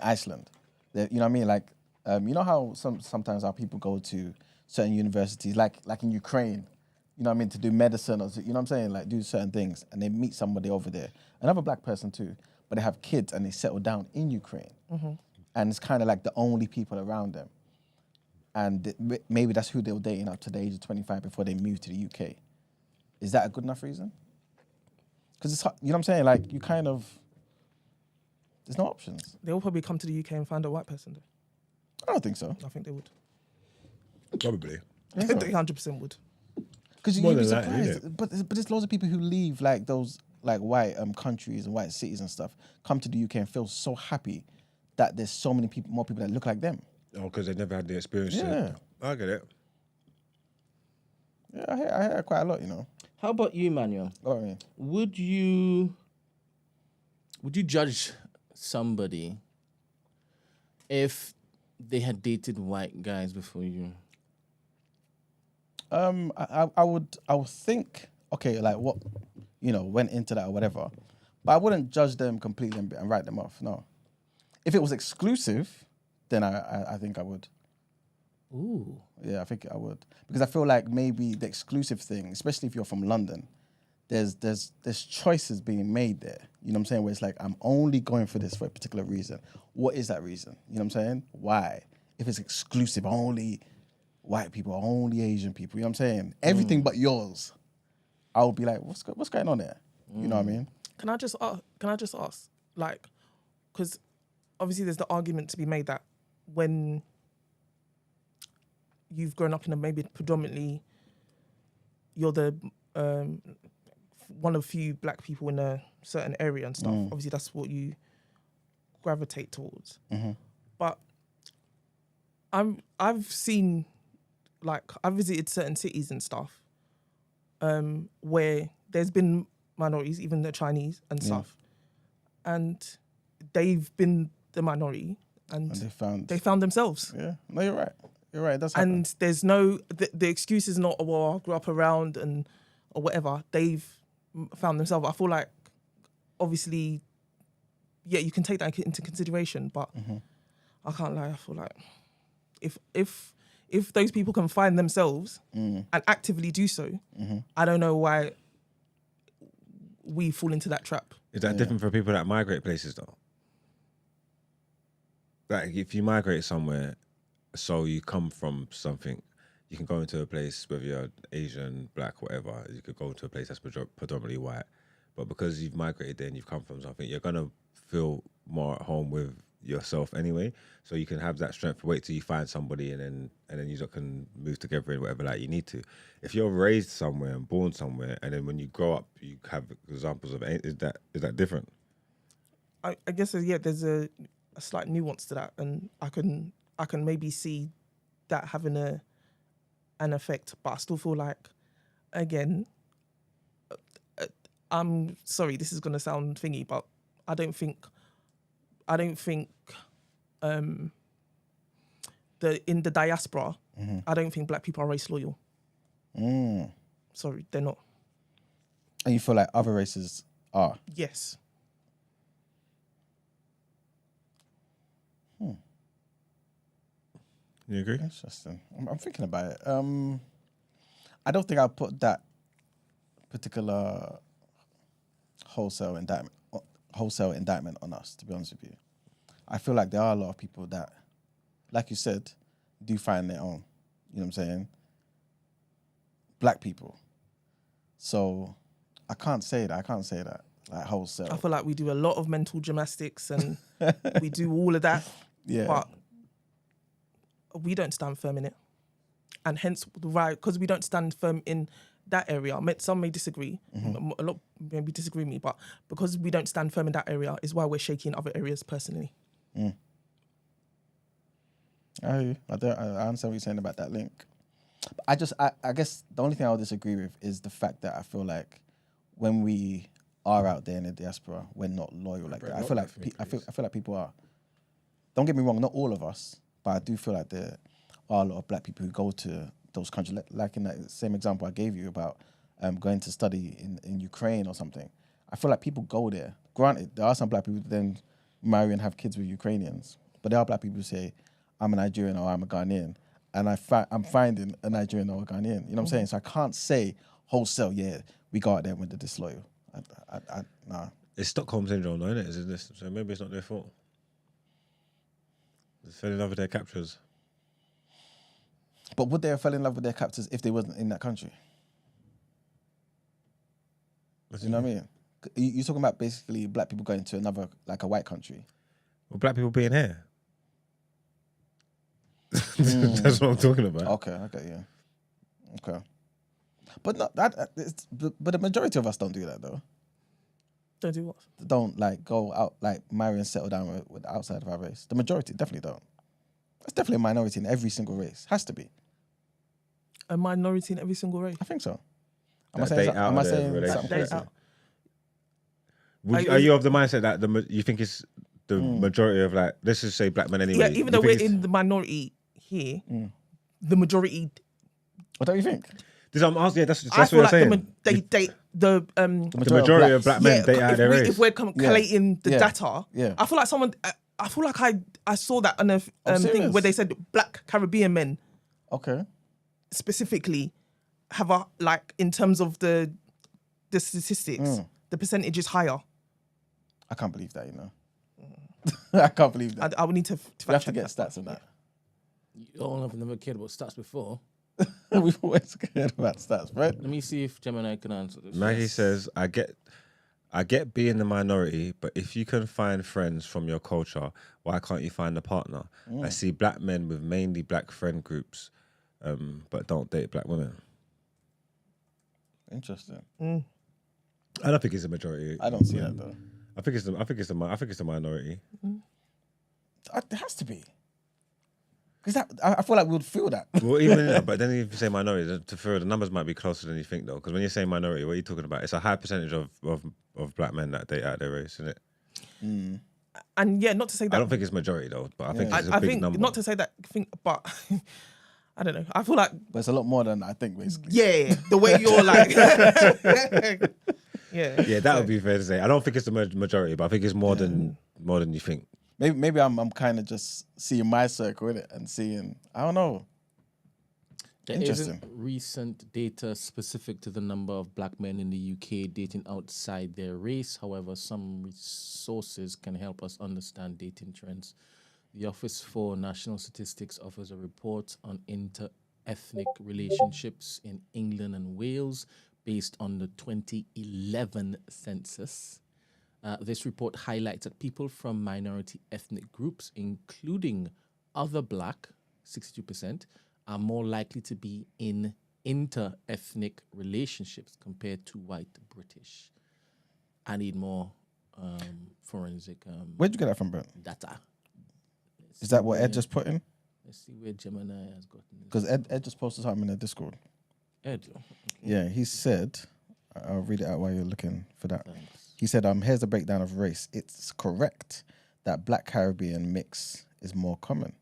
Iceland. You know what I mean? Like, you know how sometimes our people go to certain universities, like in Ukraine, you know what I mean, to do medicine or, you know what I'm saying, like do certain things, and they meet somebody over there, another black person too, but they have kids and they settle down in Ukraine. And it's kind of like the only people around them. And maybe that's who they were dating up to the age of 25 before they moved to the UK. Is that a good enough reason? Because it's, you know what I'm saying, like you kind of, there's no options. They'll probably come to the UK and find a white person though. I don't think so. I think they would. Probably. They 100% would. Because you'd be surprised. But there's loads of people who leave like those like white countries and white cities and stuff, come to the UK and feel so happy that there's so many people, more people that look like them. Oh, because they've never had the experience. Yeah. I get it. Yeah, I hear quite a lot, you know. How about you, Manuel? What I mean? Would you judge somebody if they had dated white guys before you? I would think, okay, like what, you know, went into that or whatever, but I wouldn't judge them completely and write them off. No, if it was exclusive, then I think I would. Ooh. Yeah, I think I would, because I feel like maybe the exclusive thing, especially if you're from London, there's choices being made there. You know what I'm saying? Where it's like, I'm only going for this for a particular reason. What is that reason? You know what I'm saying? Why? If it's exclusive, only white people, only Asian people, you know what I'm saying? Everything but yours. I would be like, what's going on there? You know what I mean? Can I just ask, like, because obviously there's the argument to be made that when you've grown up in a maybe predominantly, you're the one of few black people in a certain area and stuff. Obviously, that's what you gravitate towards. But I've seen, like, I've visited certain cities and stuff where there's been minorities, even the Chinese and stuff, and they've been the minority and they found themselves. Yeah, no, you're right. You're right. That's and there's no the excuse is not, well, I grew up around and or whatever. They've found themselves. I feel like obviously, yeah, you can take that into consideration, but I can't lie. I feel like if those people can find themselves and actively do so, I don't know why we fall into that trap. Is that different for people that migrate places though? Like if you migrate somewhere, so you come from something, you can go into a place, whether you're Asian, black, whatever, you could go to a place that's predominantly white. But because you've migrated there and you've come from something, you're going to feel more at home with yourself anyway. So you can have that strength, wait till you find somebody and then you can move together in whatever like you need to. If you're raised somewhere and born somewhere, and then when you grow up, you have examples of it, is that different? I guess, yeah, there's a slight nuance to that, and I can maybe see that having an effect, but I still feel like, again, I'm sorry, this is gonna sound thingy, but I don't think in the diaspora, I don't think black people are race loyal. Sorry, they're not. And you feel like other races are? Yes. You agree? Interesting. I'm thinking about it. I don't think I'll put that particular wholesale indictment on us, to be honest with you. I feel like there are a lot of people that, like you said, do find their own. You know what I'm saying? Black people. So I can't say that. Like wholesale. I feel like we do a lot of mental gymnastics and we do all of that. Yeah. But we don't stand firm in it. And hence, because we don't stand firm in that area, some may disagree, a lot maybe disagree with me, but because we don't stand firm in that area is why we're shaky in other areas personally. I understand what you're saying about that link. But I guess the only thing I'll disagree with is the fact that I feel like when we are out there in the diaspora, we're not loyal like that. I feel like people are. Don't get me wrong, not all of us, but I do feel like there are a lot of black people who go to those countries, like in that same example I gave you about going to study in Ukraine or something. I feel like people go there. Granted, there are some black people who then marry and have kids with Ukrainians, but there are black people who say, I'm a Nigerian or I'm a Ghanaian, and I'm finding a Nigerian or a Ghanaian. You know what I'm saying? So I can't say wholesale, we go out there when they're disloyal. Nah. It's Stockholm syndrome, though, isn't it? So maybe it's not their fault. They fell in love with their captors. But would they have fell in love with their captors if they wasn't in that country? You know what I mean? You're talking about basically black people going to another, like a white country. Well, black people being here. That's what I'm talking about. Okay, I get you. Okay. But not that. But the majority of us don't do that, though. Don't do what? Don't like go out, like marry and settle down with outside of our race. The majority definitely don't. That's definitely a minority in every single race. Has to be. A minority in every single race? I think so. Am I saying something crazy? Are you of the mindset that you think it's the majority of, like, let's just say black men anyway? Yeah, even though we're in the minority here, the majority. What don't you think? I'm asking. Yeah, that's I what feel I'm like saying. the majority of black men date out their race. If we're collating the data, I feel like I saw that on a thing where they said black Caribbean men, specifically, have a, like, in terms of the statistics, the percentage is higher. I can't believe that, you know. I can't believe that. I would need to we have to get stats on that. You all have never cared about stats before. We've always cared about stats, right? Let me see if Gemini can answer this. Maggie says, I get being the minority, but if you can find friends from your culture, why can't you find a partner? I see black men with mainly black friend groups, but don't date black women. Interesting. I don't think it's a majority. I don't see that though. I think it's a minority. It has to be. Because I feel like we would feel that. Well, even but then if you say minority, the numbers might be closer than you think, though. Because when you say minority, what are you talking about? It's a high percentage of black men that date out their race, isn't it? And yeah, not to say that. I don't think it's majority though, but I think it's a big number. Not to say that, but I don't know. I feel like, but it's a lot more than I think, basically. Yeah, the way you're like. Yeah, that would be fair to say. I don't think it's the majority, but I think it's more than you think. Maybe I'm kind of just seeing my circle in it and seeing, I don't know. There isn't recent data specific to the number of black men in the UK dating outside their race. However, some resources can help us understand dating trends. The Office for National Statistics offers a report on inter-ethnic relationships in England and Wales based on the 2011 census. This report highlights that people from minority ethnic groups, including other black, 62%, are more likely to be in inter-ethnic relationships compared to white British. I need more forensic Where'd you get that from, Brent? data. Is that what Ed just put in? Let's see where Gemini has gotten this. Because Ed just posted something in the Discord. Ed. Yeah, he said, I'll read it out while you're looking for that. Thanks. He said, here's the breakdown of race. It's correct that black Caribbean mix is more common.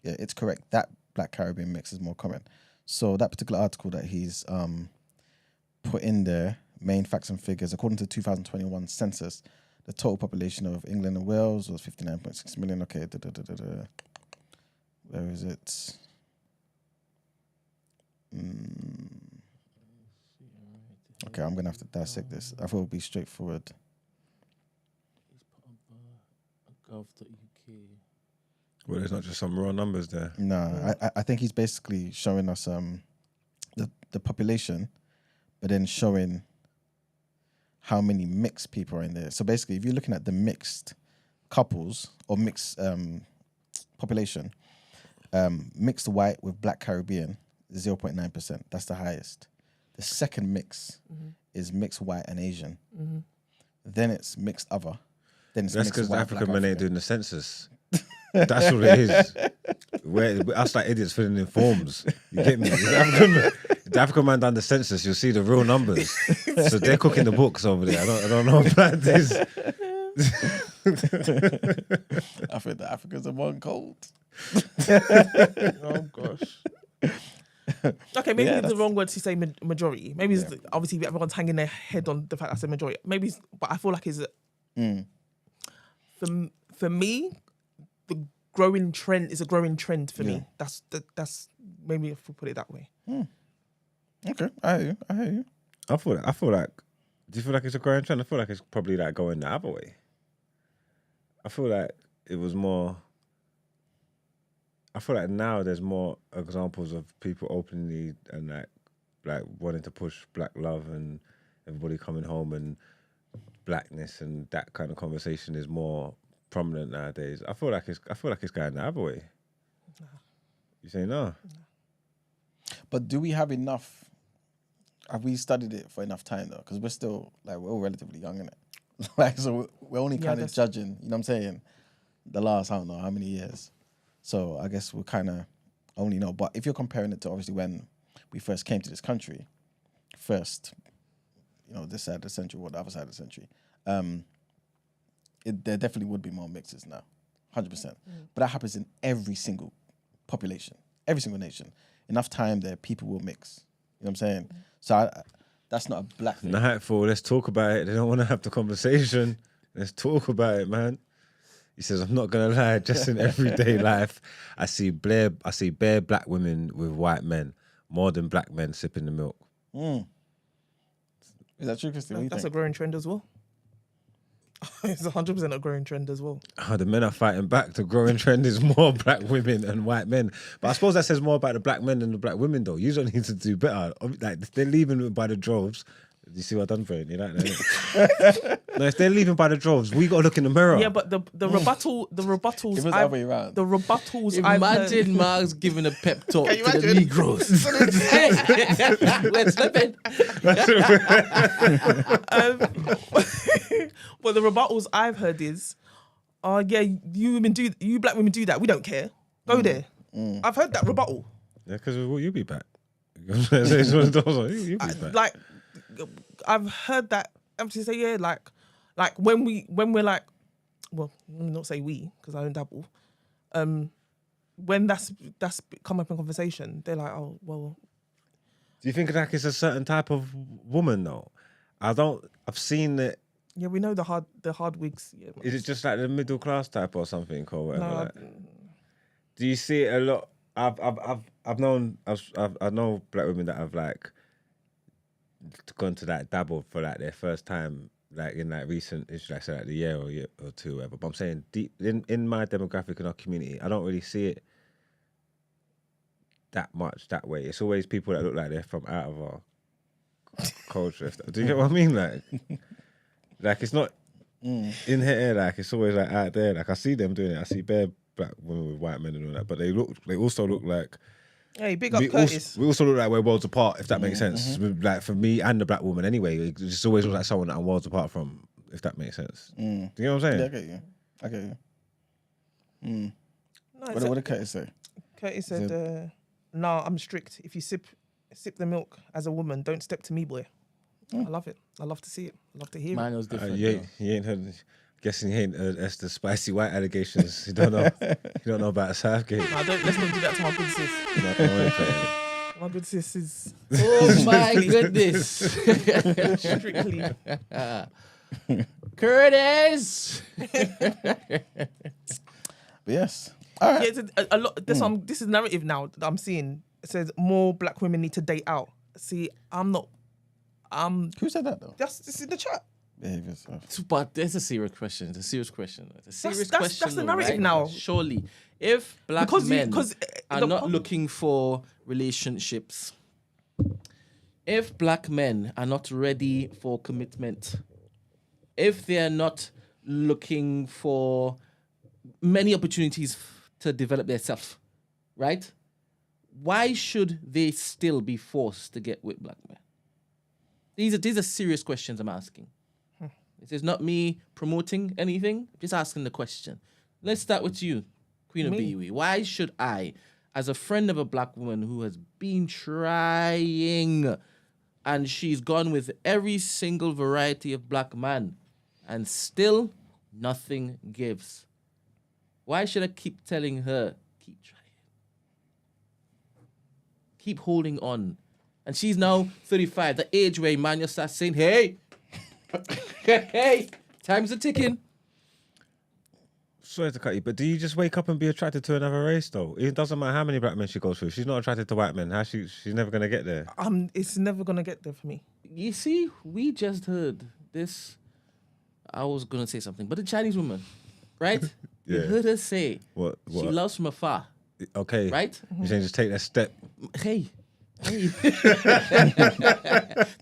It's correct that black Caribbean mix is more common. So that particular article that he's put in there, main facts and figures, according to the 2021 census, The total population of England and Wales was 59.6 million. Okay, where is it? Okay, I'm gonna have to dissect this. I thought it would be straightforward. Gov.uk. Well, there's not just some raw numbers there. No, I think he's basically showing us the population, but then showing how many mixed people are in there. So basically, if you're looking at the mixed couples or mixed population, mixed white with black Caribbean, 0.9%. That's the highest. The second mix is mixed white and Asian. Then it's mixed other. Then it's That's mixed because white, African black men ain't African. doing the census. That's what it is. We're us like idiots filling in forms. You get me? If the African man done the census, you'll see the real numbers. So they're cooking the books over there. I don't know about this. I think the Africans are one cold. Oh gosh. Okay, maybe Yeah, it's the wrong word to say majority. Maybe it's obviously everyone's hanging their head on the fact I said majority. Maybe, but I feel like it's for me, the growing trend is a growing trend for me. That's maybe if we put it that way. Okay, I hear you. I feel like. Do you feel like it's a growing trend? I feel like it's probably like going the other way. I feel like it was more. I feel like now there's more examples of people openly and like wanting to push black love and everybody coming home and blackness, and that kind of conversation is more prominent nowadays. I feel like it's going the other way. No. You say no? But do we have enough? Have we studied it for enough time though? Because we're still we're all relatively young, innit? Like, so we're only kind of judging. You know what I'm saying? The last, I don't know how many years. So I guess we're kind of only know. But if you're comparing it to obviously when we first came to this country, this side of the century or the other side of the century, there definitely would be more mixes now, 100%. But that happens in every single population, every single nation. Enough time there, people will mix. You know what I'm saying? So that's not a black thing. Nightfall, let's talk about it. They don't want to have the conversation. Let's talk about it, man. He says, I'm not going to lie, just in everyday life, I see bare black women with white men, more than black men sipping the milk. Is that true, Christy? That's a growing trend as well. It's 100% a growing trend as well. Oh, the men are fighting back. The growing trend is more black women and white men. But I suppose that says more about the black men than the black women, though. You don't need to do better. Like, if they're leaving by the droves, you see what I've done for it? You like that? No, if they're leaving by the droves, we got to look in the mirror. Yeah, but the rebuttals. It was the other way around. The rebuttals. Imagine Mark's giving a pep talk to the Negroes. Let's slip it. Well, the rebuttals I've heard is, you black women do that. We don't care. Go there. I've heard that rebuttal. Yeah, because you'll be back. You'll be back. Like, I've heard that emphasis say, like when we're like, well, let me not say we, because I don't dabble. When that's come up in conversation, they're like, oh, well. Do you think like it's a certain type of woman though? I've seen it. Yeah, we know the hard wigs. Yeah, is it just like the middle class type or something or whatever? No, like? Do you see it a lot? I know black women that have like gone to that dabble for like their first time, like in like recent, it's like say like the year or two, whatever. But I'm saying deep in my demographic in our community, I don't really see it that much that way. It's always people that look like they're from out of our culture. Do you get what I mean? Like it's not in here. Like it's always like out there. Like I see them doing it. I see bare black women with white men and all that. But they also look like. Hey, big up Curtis. We also look like we're worlds apart, if that makes sense. Like for me and the black woman anyway, it just always looks like someone that I'm worlds apart from, if that makes sense. Do you know what I'm saying? Yeah, I get you. No, what did Curtis say? Curtis said, nah, I'm strict. If you sip the milk as a woman, don't step to me, boy. I love it. I love to see it. I love to hear Mine it. was different. You ain't heard... Guessing he ain't that's the spicy white allegations. You don't know. You don't know about Southgate. No, let's not do that to my good sis. My good sis is. Oh my goodness! Strictly. Curtis. But yes. All right. Yeah, it's a lot. This is narrative now that I'm seeing. It says more black women need to date out. See, I'm not. Who said that though? This is the chat. Behave yourself. But there's a serious question. It's a serious question. It's a serious That's question. the though, narrative right? now. Surely, if black men are not looking for relationships, if black men are not ready for commitment, if they are not looking for many opportunities to develop themselves, right? Why should they still be forced to get with black men? These are serious questions I'm asking. This is not me promoting anything, just asking the question. Let's start with you, Queen of BUE. Why should I, as a friend of a black woman who has been trying and she's gone with every single variety of black man and still nothing gives? Why should I keep telling her, keep trying? Keep holding on. And she's now 35, the age where man just starts saying, hey, hey, time's a ticking. Sorry to cut you, but do you just wake up and be attracted to another race though? It doesn't matter how many black men she goes through. If she's not attracted to white men, she's never gonna get there. It's never gonna get there for me. You see, we just heard this. I was gonna say something, but the Chinese woman, right? Yeah. You heard her say What? she loves from afar. Okay. Right? You're saying just take that step. Hey.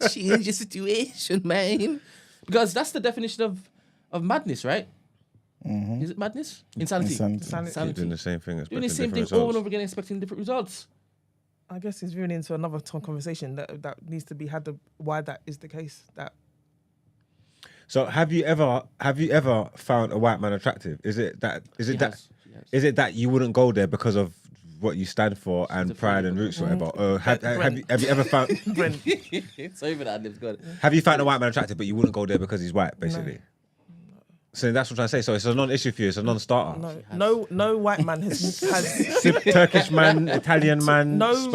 Change your situation, man. Because that's the definition of madness, right? Mm-hmm. Is it madness? Insanity. You're doing the same thing. Doing the same thing over and over again, expecting different results. I guess it's veering into another conversation that needs to be had. Why that is the case. So have you ever found a white man attractive? Is it that you wouldn't go there because of what you stand for and pride and roots or whatever? Or have you ever found Brent. Sorry for that, Liv's got it. Have you found a white man attractive but you wouldn't go there because he's white, basically? No. So that's what I'm trying to say. So it's a non-issue for you. It's a non-starter. No white man has Turkish man, Italian man. No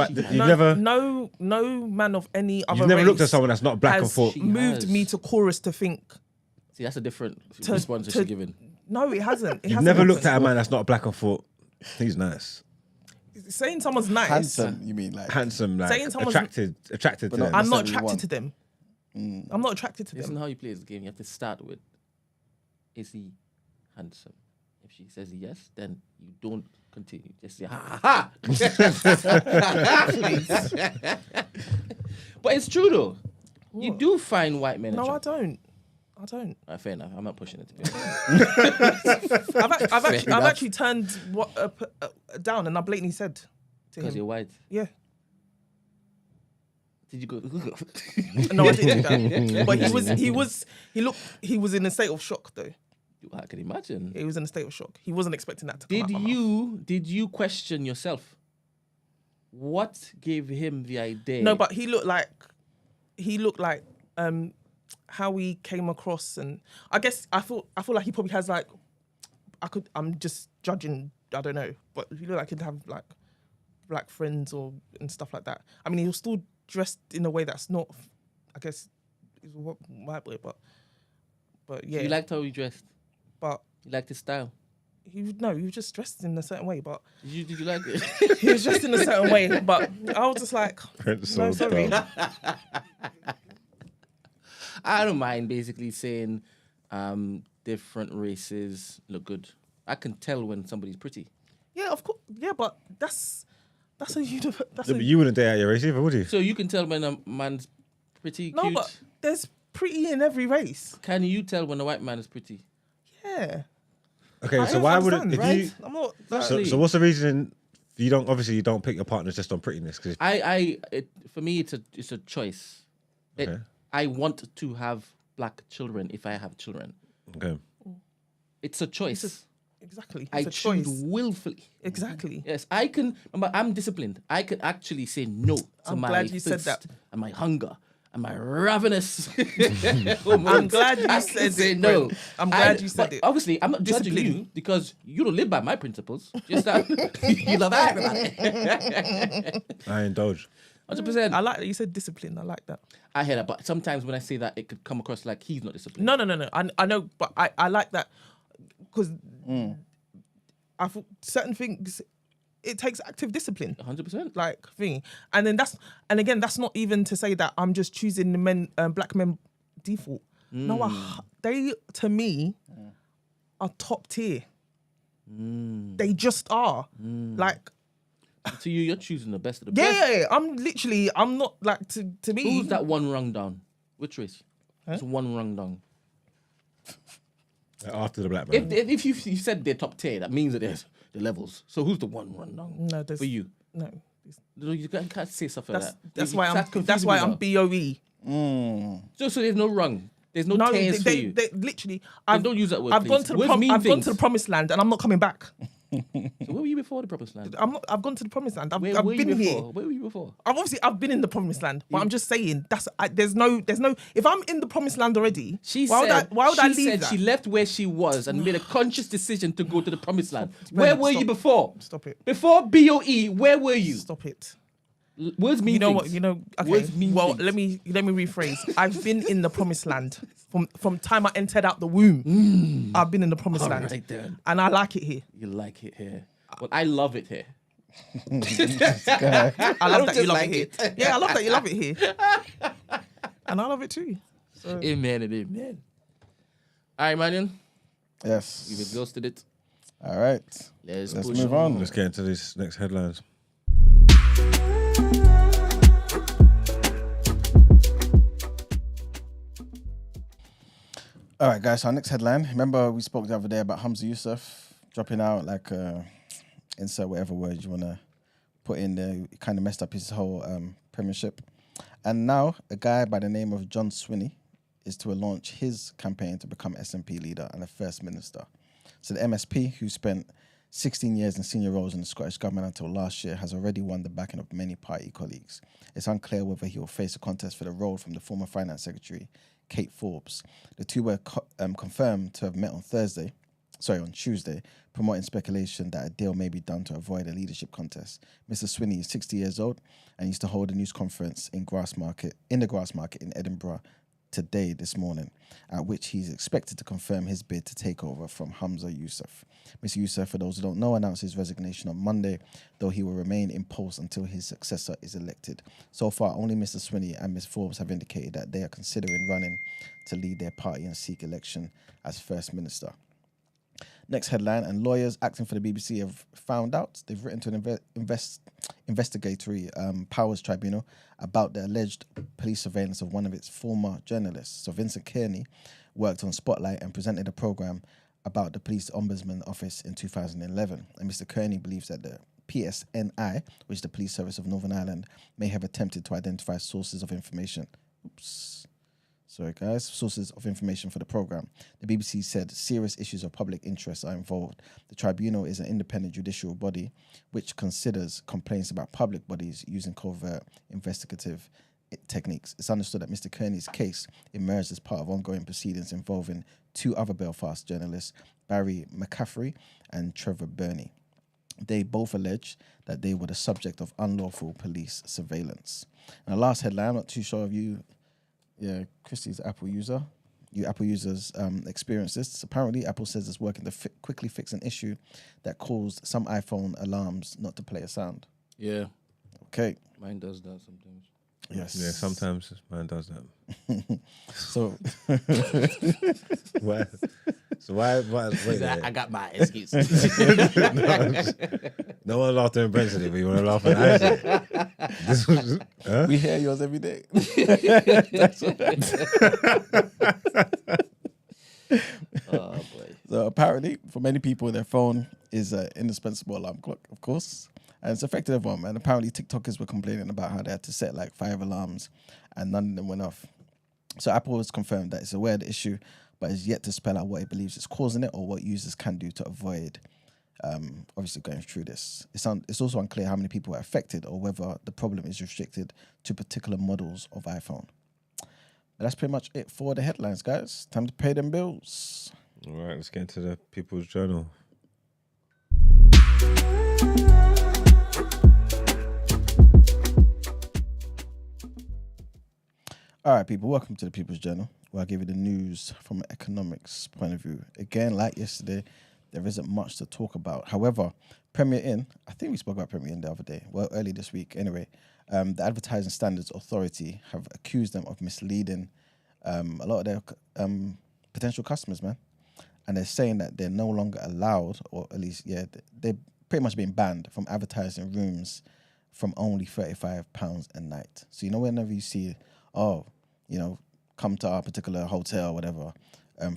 man of any other. You've never race looked at someone that's not black and thought. Moved me to chorus to think. See, that's a different response she's giving. No, it hasn't. You've never looked at a man that's not black and thought he's nice. Saying someone's nice. Handsome, you mean like handsome, like saying someone's attracted to them. I'm not attracted to them. I'm not attracted to them. Listen how you play this game. You have to start with, is he handsome? If she says yes, then you don't continue. Just say, ha ha ha. But it's true though. What? You do find white men attractive. No, I don't. Fair enough. I'm not pushing it to be honest. I've actually turned down and I blatantly said to him. Because you're white? Yeah. Did you go? No, I didn't do that. But he was in a state of shock though. I can imagine. He was in a state of shock. He wasn't expecting that to come out my mouth. Did you question yourself? What gave him the idea? No, but he looked like how he came across, and I guess I feel like he probably has like I'm just judging, I don't know, but he looked like he'd have like black friends and stuff like that. I mean, he was still dressed in a way that's not, I guess, he's a white boy, but yeah. You liked how he dressed, but you liked his style. He was just dressed in a certain way, but did you like it? He was dressed in a certain way, but I was just like, no, sorry. I don't mind basically saying different races look good. I can tell when somebody's pretty. Yeah, of course. Yeah, but that's a you wouldn't date out your race either, would you? So you can tell when a man's pretty cute? No, but there's pretty in every race. Can you tell when a white man is pretty? Yeah. Okay, so why would it? Right? I'm not. So what's the reason you don't pick your partners just on prettiness? Cause for me, it's a choice. Okay. I want to have black children if I have children. Okay. It's a choice. Exactly. I choose willfully. Exactly. Yes, I can. I'm disciplined. I can actually say no to my glad you thirst said that. and my hunger and my ravenous. I'm glad you said it. No, I'm glad you said it. Obviously, I'm not judging you because you don't live by my principles. Just that you love everybody. I indulge. 100%. I like that you said discipline. I like that. I hear that, but sometimes when I say that, it could come across like he's not disciplined. No. I know, but I like that because I thought certain things it takes active discipline. 100%. Like thing, and again, that's not even to say that I'm just choosing the black men default. No, they to me are top tier. They just are. Like to you, you're choosing the best of the best. Yeah. I'm not like to me. Who's that one rung down? Which race? It's one rung down. After the black man. If you said they're top tier, that means that there's the levels. So who's the one rung down? No, there's for you. No, you can't say stuff like that. That's why I'm BOE. So there's no rung. There's no tears for you. They literally. Don't use that word. I've gone to the promised land, and I'm not coming back. So where were you before the promised land? I've gone to the promised land. I've were been you here. Where were you before? I've been in the promised land, but I'm just saying there's no. If I'm in the promised land already, why would I leave that? She left where she was and made a conscious decision to go to the promised land. Where were you before? Stop it. Before BOE, where were you? Stop it. Words mean things. Okay. Words mean well, things. let me rephrase. I've been in the promised land from time I entered out the womb. I've been in the promised land, right then. and I like it here. You like it here. Well, I love it here. I love that you love it here. Yeah, I love that you love it here, and I love it too. So. Amen and amen. All right, man. Yes. You've exhausted it. All right. Let's move on. Let's get into these next headlines. All right, guys. So our next headline. Remember, we spoke the other day about Hamza Yusuf dropping out, like, insert whatever word you want to put in there. He kind of messed up his whole premiership. And now, a guy by the name of John Swinney is to launch his campaign to become SNP leader and a First Minister. So the MSP, who spent 16 years in senior roles in the Scottish Government until last year, has already won the backing of many party colleagues. It's unclear whether he will face a contest for the role from the former Finance Secretary, Kate Forbes. The two were confirmed to have met on Tuesday, promoting speculation that a deal may be done to avoid a leadership contest. Mr. Swinney is 60 years old and used to hold a news conference in the Grassmarket in Edinburgh this morning, at which he's expected to confirm his bid to take over from Hamza Yusuf. Mr. Yusuf, for those who don't know, announced his resignation on Monday, though he will remain in post until his successor is elected. So far, only Mr. Swinney and Ms. Forbes have indicated that they are considering running to lead their party and seek election as First Minister. Next headline, and lawyers acting for the BBC have found out. They've written to an investigatory powers tribunal about the alleged police surveillance of one of its former journalists. So Vincent Kearney worked on Spotlight and presented a programme about the police ombudsman office in 2011. And Mr. Kearney believes that the PSNI, which is the Police Service of Northern Ireland, may have attempted to identify sources of information. Sources of information for the programme. The BBC said serious issues of public interest are involved. The tribunal is an independent judicial body which considers complaints about public bodies using covert investigative techniques. It's understood that Mr. Kearney's case emerged as part of ongoing proceedings involving two other Belfast journalists, Barry McCaffrey and Trevor Burney. They both allege that they were the subject of unlawful police surveillance. And the last headline, I'm not too sure of you. Yeah, Christy's Apple user. You Apple users experience this. Apparently, Apple says it's working to quickly fix an issue that caused some iPhone alarms not to play a sound. Yeah. Okay. Mine does that sometimes. Yes. Yeah, sometimes mine does that. So, wait I got my excuse. No one laughed at Brent today, but you want to laugh at Isaac. This was, huh? We hear yours every day. Oh boy. So apparently, for many people, their phone is an indispensable alarm clock, of course. And it's affected everyone, man. Apparently, TikTokers were complaining about how they had to set like 5 alarms and none of them went off. So Apple has confirmed that it's aware of the issue, but is yet to spell out what it believes is causing it or what users can do to avoid obviously going through this. It's also unclear how many people are affected or whether the problem is restricted to particular models of iPhone. But that's pretty much it for the headlines, guys. Time to pay them bills. All right, let's get into the People's Journal. All right, people, welcome to the People's Journal, where I give you the news from an economics point of view. Again, like yesterday, there isn't much to talk about. However, Premier Inn, I think we spoke about Premier Inn the other day, well, early this week anyway, the Advertising Standards Authority have accused them of misleading a lot of their potential customers, man. And they're saying that they're no longer allowed, or at least, they're pretty much being banned from advertising rooms from only £35 a night. So, whenever you see, come to our particular hotel or whatever,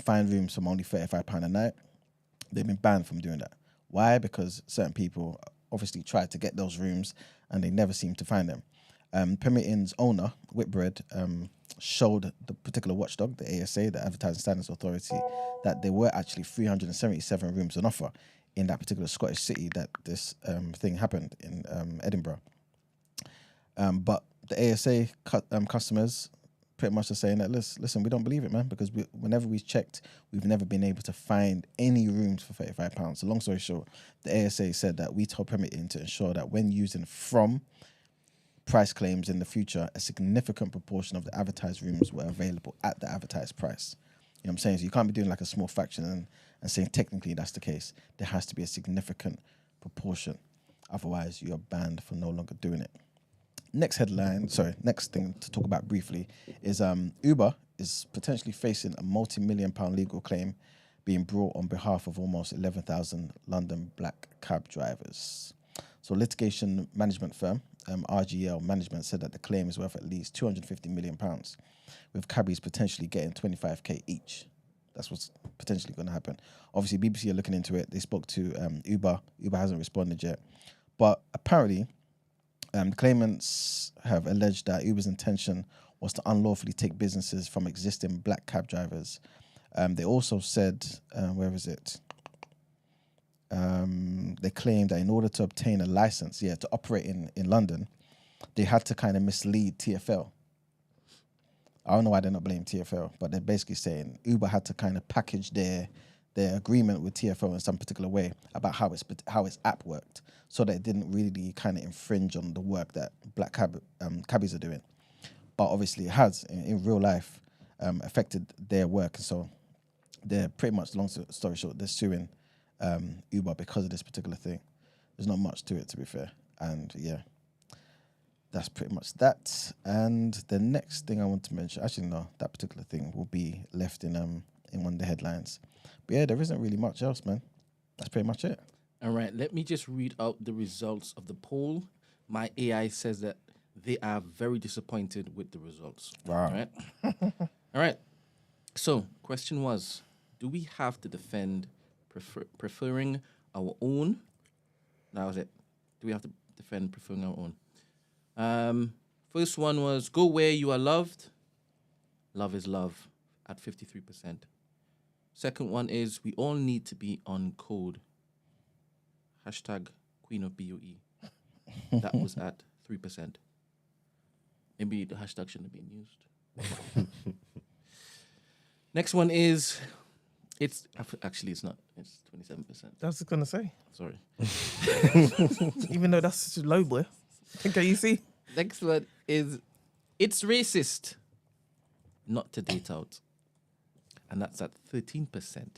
find rooms from only £35 a night, they've been banned from doing that. Why? Because certain people obviously tried to get those rooms and they never seem to find them. Premier Inn's owner, Whitbread, showed the particular watchdog, the ASA, the Advertising Standards Authority, that there were actually 377 rooms on offer in that particular Scottish city that this thing happened in Edinburgh. But the ASA customers pretty much are saying that, listen, we don't believe it, man, because whenever we've checked, we've never been able to find any rooms for £35. So long story short, the ASA said that we told Premier Inn to ensure that when using from price claims in the future, a significant proportion of the advertised rooms were available at the advertised price. You know what I'm saying? So you can't be doing like a small fraction and saying technically that's the case. There has to be a significant proportion. Otherwise, you're banned for no longer doing it. Next thing to talk about briefly is Uber is potentially facing a multi-million-pound legal claim being brought on behalf of almost 11,000 London black cab drivers. So litigation management firm, RGL Management, said that the claim is worth at least £250 million, with cabbies potentially getting 25k each. That's what's potentially going to happen. Obviously, BBC are looking into it. They spoke to Uber. Uber hasn't responded yet. But apparently, the claimants have alleged that Uber's intention was to unlawfully take businesses from existing black cab drivers. They also said, they claimed that in order to obtain a license, to operate in London, they had to kind of mislead TfL. I don't know why they're not blaming TfL, but they're basically saying Uber had to kind of package their agreement with TfL in some particular way about how its app worked, so that it didn't really kind of infringe on the work that black cabbies are doing. But obviously it has, in real life, affected their work. And so they're pretty much, long story short, they're suing Uber because of this particular thing. There's not much to it, to be fair. And that's pretty much that. And the next thing I want to mention, actually no, that particular thing will be left in one of the headlines. But there isn't really much else, man. That's pretty much it. All right, let me just read out the results of the poll. My AI says that they are very disappointed with the results. Wow. All right. So, question was, do we have to defend preferring our own? That was it. Do we have to defend preferring our own? First one was, go where you are loved. Love is love at 53%. Second one is, we all need to be on code. Hashtag Queen of BOE. That was at 3%. Maybe the hashtag shouldn't have been used. Next one is, it's not. It's 27%. I was going to say. Sorry. Even though that's such a low, boy. Okay, you see? Next one is, it's racist not to date out. And that's at 13%.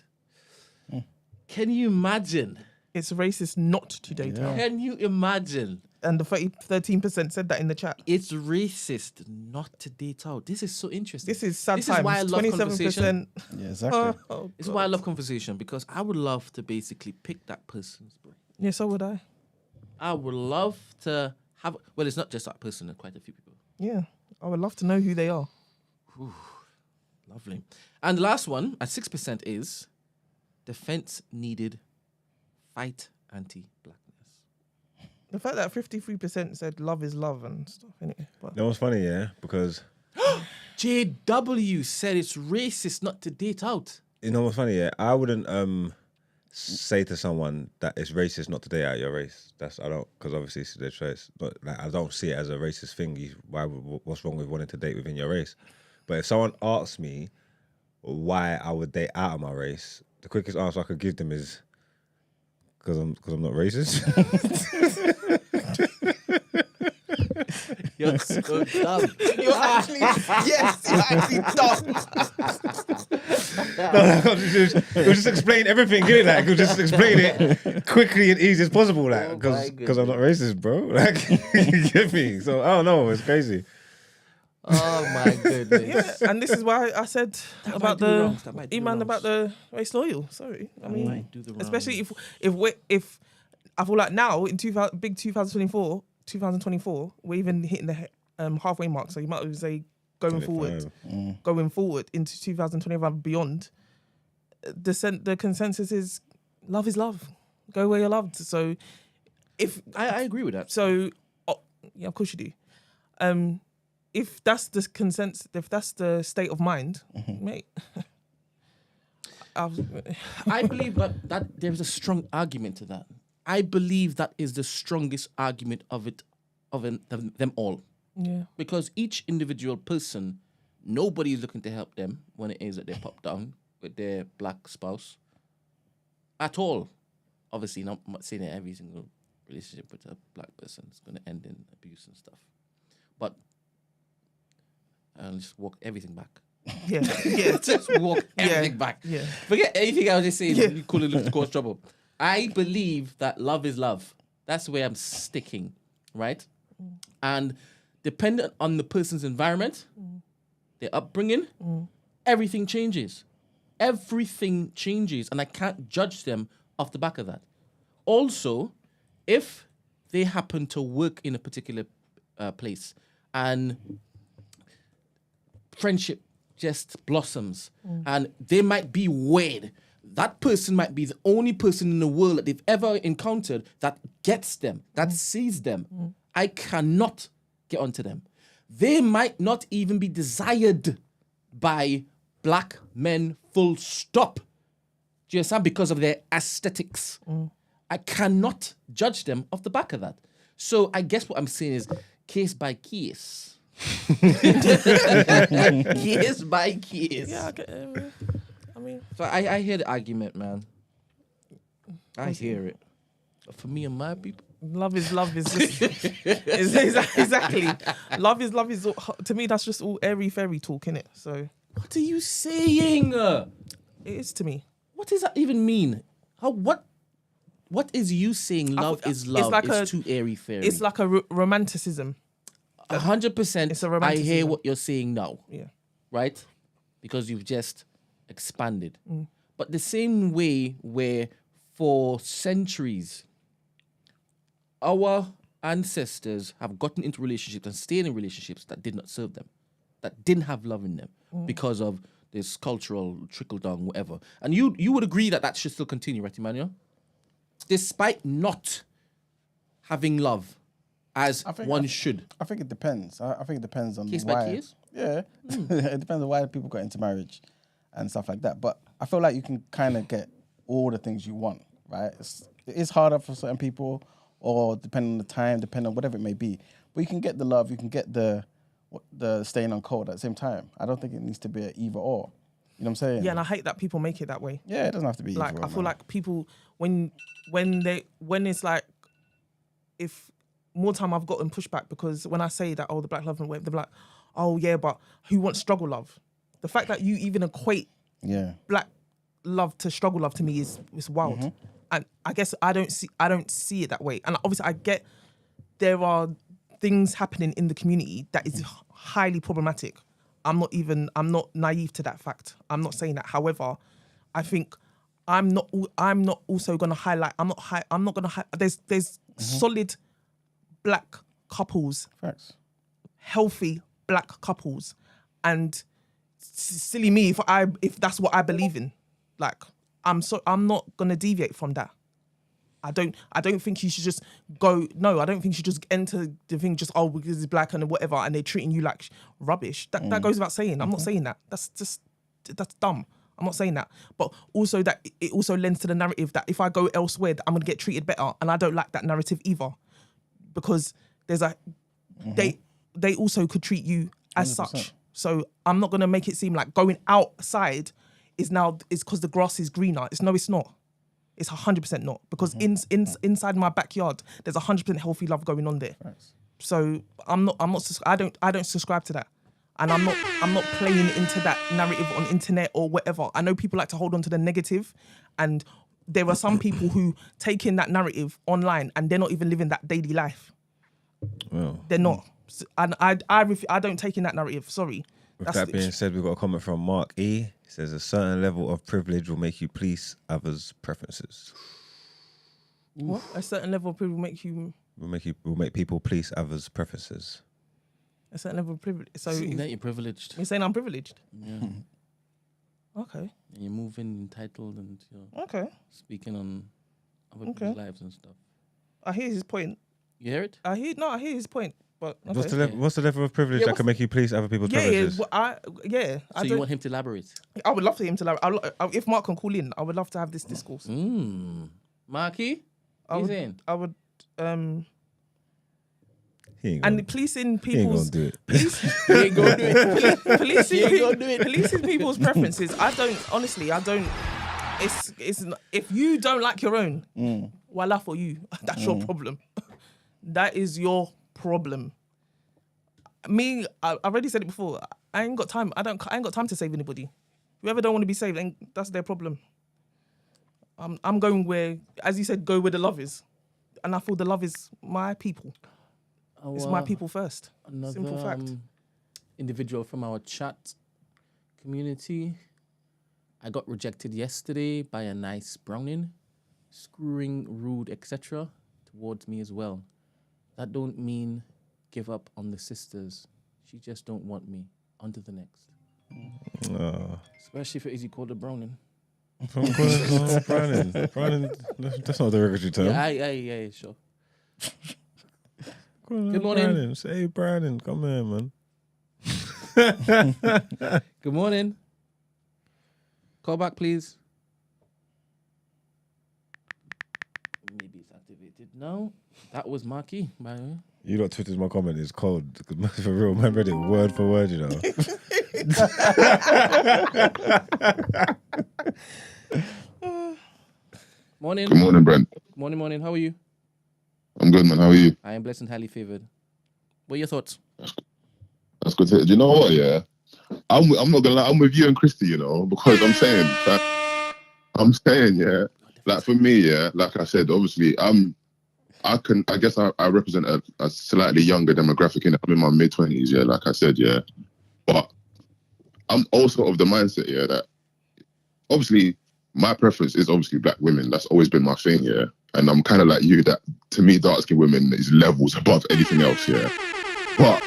Can you imagine? It's racist not to date out. Can you imagine? And the 13% said that in the chat. It's racist not to date out. This is so interesting. This is sad This times. is why I love 27%. conversation. Yeah, exactly. This is why I love conversation, because I would love to basically pick that person's brain. Yeah, so would I. I would love to have... Well, it's not just that person. There's quite a few people. Yeah, I would love to know who they are. Whew, lovely. And the last one, at 6%, is defense needed, fight anti-blackness. The fact that 53% said love is love and stuff, innit? But That was funny, because JW said it's racist not to date out. you know what's funny, I wouldn't say to someone that it's racist not to date out your race. Because obviously it's their choice. But I don't see it as a racist thing. What's wrong with wanting to date within your race? But if someone asks me why I would date out of my race, the quickest answer I could give them is because I'm not racist. You're so dumb. You're actually, yes, you're actually dumb. We'll just explain everything, innit? Like, we'll just explain it quickly and easy as possible, like, because I'm not racist, bro. Like, you get me? So, I don't know, it's crazy. Oh my goodness. Yeah, and this is why I said about about the race loyal. Sorry, I mean, especially if I feel like now in 2024, we're even hitting the halfway mark. So you might as well say going forward into 2025 and beyond. The consensus is love. Go where you're loved. So if I agree with that. So yeah, of course you do. If that's the consensus, if that's the state of mind, mate. I believe that there is a strong argument to that. I believe that is the strongest argument of them all. Yeah. Because each individual person, nobody is looking to help them when it is that they pop down with their black spouse at all. Obviously, I'm not saying that every single relationship with a black person is going to end in abuse and stuff. But just walk everything back. Yeah. Just walk everything back. Yeah. Forget anything I was just saying. You call it look to cause trouble. I believe that love is love. That's where I'm sticking, right? And dependent on the person's environment, their upbringing, everything changes. Everything changes, and I can't judge them off the back of that. Also, if they happen to work in a particular place and friendship just blossoms and they might be weird, that person might be the only person in the world that they've ever encountered that gets them, that sees them. I cannot get onto them. They might not even be desired by black men, full stop. Do you understand? Because of their aesthetics. I cannot judge them off the back of that. So I guess what I'm saying is case by case. Case by case. Yeah, I mean. So I hear the argument, man. I hear it. But for me and my people, love is just exactly. Love is to me. That's just all airy fairy talk, innit? So what are you saying? It is to me. What does that even mean? What is you saying? Love is love. It's too airy fairy. It's like a romanticism. 100%. It's a romanticism. I hear what you're saying now. Yeah. Right? Because you've just expanded. But the same way where for centuries, our ancestors have gotten into relationships and stayed in relationships that did not serve them, that didn't have love in them because of this cultural trickle-down, whatever. And you would agree that should still continue, right, Emmanuel? Despite not having love as one should. I think it depends. I think it depends on case why. By case? Yeah. It depends on why people got into marriage and stuff like that. But I feel like you can kind of get all the things you want, right? It is harder for certain people, or depending on the time, depending on whatever it may be. But you can get the love, you can get the staying on cold at the same time. I don't think it needs to be an either or. You know what I'm saying? Yeah, and I hate that people make it that way. Yeah, it doesn't have to be like either or. I feel like people when it's like, if more time I've gotten pushback because when I say that, the black love and whatever, they're like, oh yeah, but who wants struggle love? The fact that you even equate black love to struggle love to me is wild. And I guess I don't see it that way. And obviously I get there are things happening in the community that is highly problematic. I'm not naive to that fact. I'm not saying that. However, I think I'm not also going to highlight. I'm not going to. There's solid black couples, healthy black couples, and silly me if that's what I believe in. Like I'm not going to deviate from that. I don't think you should just go. No, I don't think you should just enter the thing just because it's black and whatever, and they're treating you like rubbish. That goes without saying. I'm not saying that. That's dumb. I'm not saying that. But also that it also lends to the narrative that if I go elsewhere, that I'm gonna get treated better, and I don't like that narrative either, because there's they also could treat you as 100%. Such. So I'm not gonna make it seem like going outside is because the grass is greener. It's not. It's 100% not, because inside my backyard, there's 100% healthy love going on there. So I don't subscribe to that. And I'm not playing into that narrative on internet or whatever. I know people like to hold on to the negative, and there are some people who take in that narrative online and they're not even living that daily life. Well, they're not. And I don't take in that narrative. Sorry. With that being said, we've got a comment from Mark E. He says a certain level of privilege will make you police others' preferences. What? A certain level of privilege will make people police others' preferences. A certain level of privilege. So that you're privileged. You're saying I'm privileged? Yeah. Okay. And you're moving entitled and okay. Speaking on other people's lives and stuff. I hear his point. You hear it? I hear his point. But okay. What's the level of privilege that can make you police other people's preferences? So you want him to elaborate? I would love for him to elaborate. If Mark can call in, I would love to have this discourse. Marky, what are you saying? I would. And policing people's policing people's preferences. I don't. It's if you don't like your own, voila for you. That's your problem. That is your problem. Me, I already said it before. I ain't got time. I ain't got time to save anybody. Whoever don't want to be saved, that's their problem. I'm going where, as you said, go where the love is, and I feel the love is my people. It's my people first. Another simple fact. Individual from our chat community. I got rejected yesterday by a nice browning, screwing, rude, etc. towards me as well. That don't mean give up on the sisters. She just don't want me. On to the next. Especially if it is you called a browning. Browning, that's not the regulatory term. Yeah, sure. Good morning. Brandon. Say Brandon, come here, man. Good morning. Call back, please. Maybe it's activated now. That was Marky, by the way. You lot Twitter's my comment is cold. For real, man, read it word for word, you know. Morning. Good morning, Brent. Morning. How are you? I'm good, man. How are you? I am blessed and highly favored. What are your thoughts? That's good to hear. Do you know what, yeah? I'm not gonna lie, I'm with you and Christy, you know, because I'm saying, yeah, like for me, yeah, like I said, obviously, I guess I represent a slightly younger demographic, and I'm in my mid-20s, yeah, like I said, yeah. But I'm also of the mindset, yeah, that obviously my preference is obviously black women. That's always been my thing, yeah. And I'm kind of like you, that to me, dark-skinned women is levels above anything else, yeah. But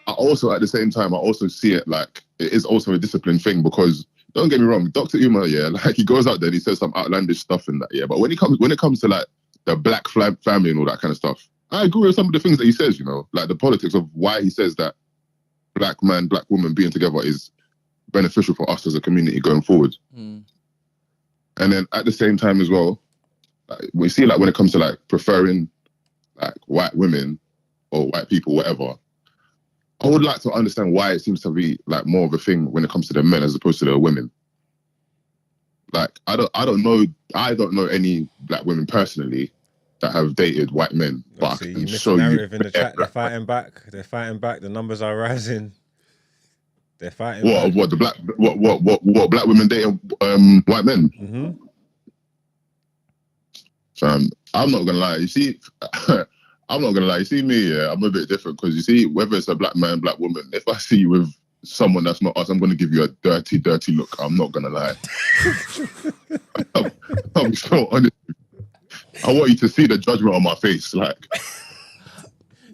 I also, at the same time, I also see it like it is also a discipline thing, because don't get me wrong, Dr. Umar, yeah, like he goes out there and he says some outlandish stuff and that, yeah. But when it comes to like the black family and all that kind of stuff, I agree with some of the things that he says, you know, like the politics of why he says that black man, black woman being together is beneficial for us as a community going forward. And then at the same time as well, like, we see like when it comes to like preferring like white women or white people, whatever, I would like to understand why it seems to be like more of a thing when it comes to the men as opposed to the women. Like I don't know any black women personally that have dated white men. But see, you missed the narrative in the chat. They're fighting back. The numbers are rising. They're fighting. What black women dating white men? Mm-hmm. I'm not gonna lie. You see, I'm not gonna lie. You see me, yeah, I'm a bit different, because you see, whether it's a black man, black woman, if I see you with someone that's not us, I'm gonna give you a dirty look. I'm not gonna lie. I'm so honest. I want you to see the judgment on my face, like.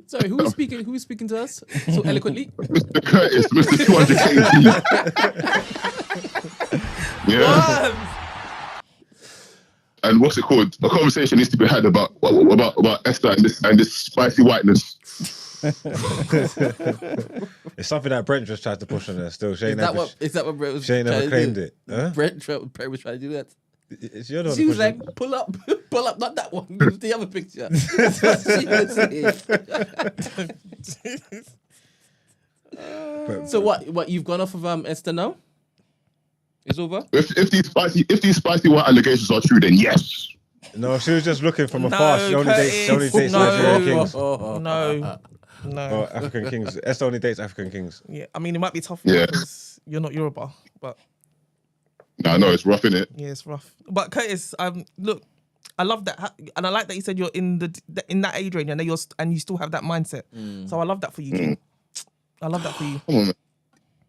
Sorry, who is speaking? Who is speaking to us so eloquently? Mr. Curtis, Mr. 200 KG. Yeah. And what's it called? A conversation needs to be had about Esther and this spicy whiteness. It's something that Brent just tried to push on her. Still, Is that what Brent was? She ain't never claimed do? it. Huh? Brent was trying to do that. It's your She was like, pull up, not that one. Use the other picture. That's what she was saying. So what? You've gone off of Esther now? It's over. If these spicy white allegations are true, then yes. No, she was just looking from afar. She only dates Nigerian kings. No. African kings. Esther only dates African kings. Yeah, I mean, it might be tough because you're not Yoruba, but... No, it's rough, innit? Yeah, it's rough. But Curtis, look, I love that, and I like that you said you're in that age range, and you still have that mindset. So I love that for you, King. I love that for you. Come on, man.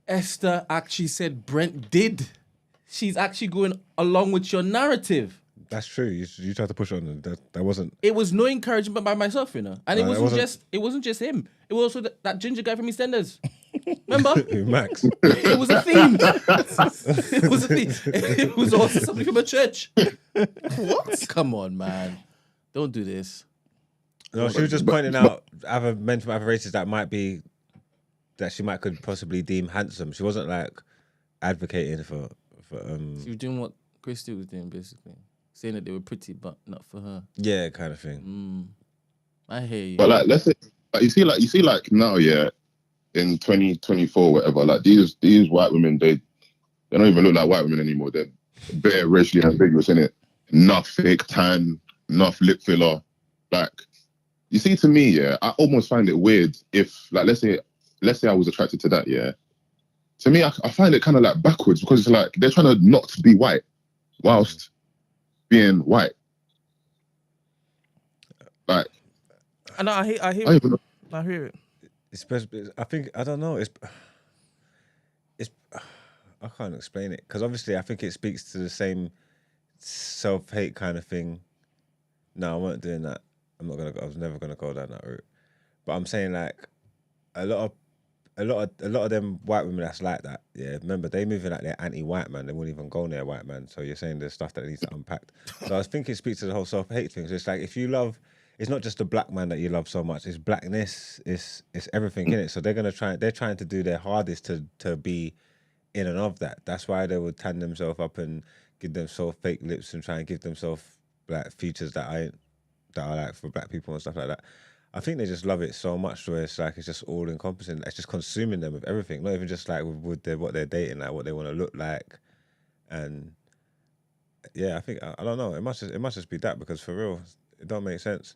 Esther actually said Brent did. She's actually going along with your narrative. That's true. You tried to push on. That wasn't. It was no encouragement by myself, you know, and it wasn't just him. It was also that ginger guy from EastEnders. Remember? Max. It was a theme. It was a theme. It was also somebody from a church. What? Come on, man. Don't do this. No, she was just pointing out other men from other races that she could possibly deem handsome. She wasn't like advocating for. She was doing what Christy was doing, basically. Saying that they were pretty, but not for her. Yeah, kind of thing. I hear you. But like, let's say, like, you see, like now, yeah, in 2024, whatever, like these white women, they don't even look like white women anymore. They're very racially ambiguous, innit? Enough fake tan, enough lip filler. Like, you see, to me, yeah, I almost find it weird if, like, let's say I was attracted to that, yeah. To me, I find it kind of like backwards because it's like they're trying to not be white whilst being white. Like, I know, I hear it. I think, I don't know. It's I can't explain it because obviously I think it speaks to the same self-hate kind of thing. No, I weren't doing that. I was never gonna go down that route. But I'm saying like a lot of them white women that's like that. Yeah, remember they moving like they're anti-white man. They won't even go near white man. So you're saying there's stuff that needs to unpack. So I was thinking it speaks to the whole self-hate thing. So it's like if you love, it's not just the black man that you love so much. It's blackness. It's everything in it. So they're trying to do their hardest to be in and of that. That's why they would tan themselves up and give themselves fake lips and try and give themselves like features that are like for black people and stuff like that. I think they just love it so much where it's like it's just all encompassing. It's just consuming them with everything, not even just like with what they're dating, like what they want to look like. And yeah, I think I don't know. It must just be that because for real, it don't make sense.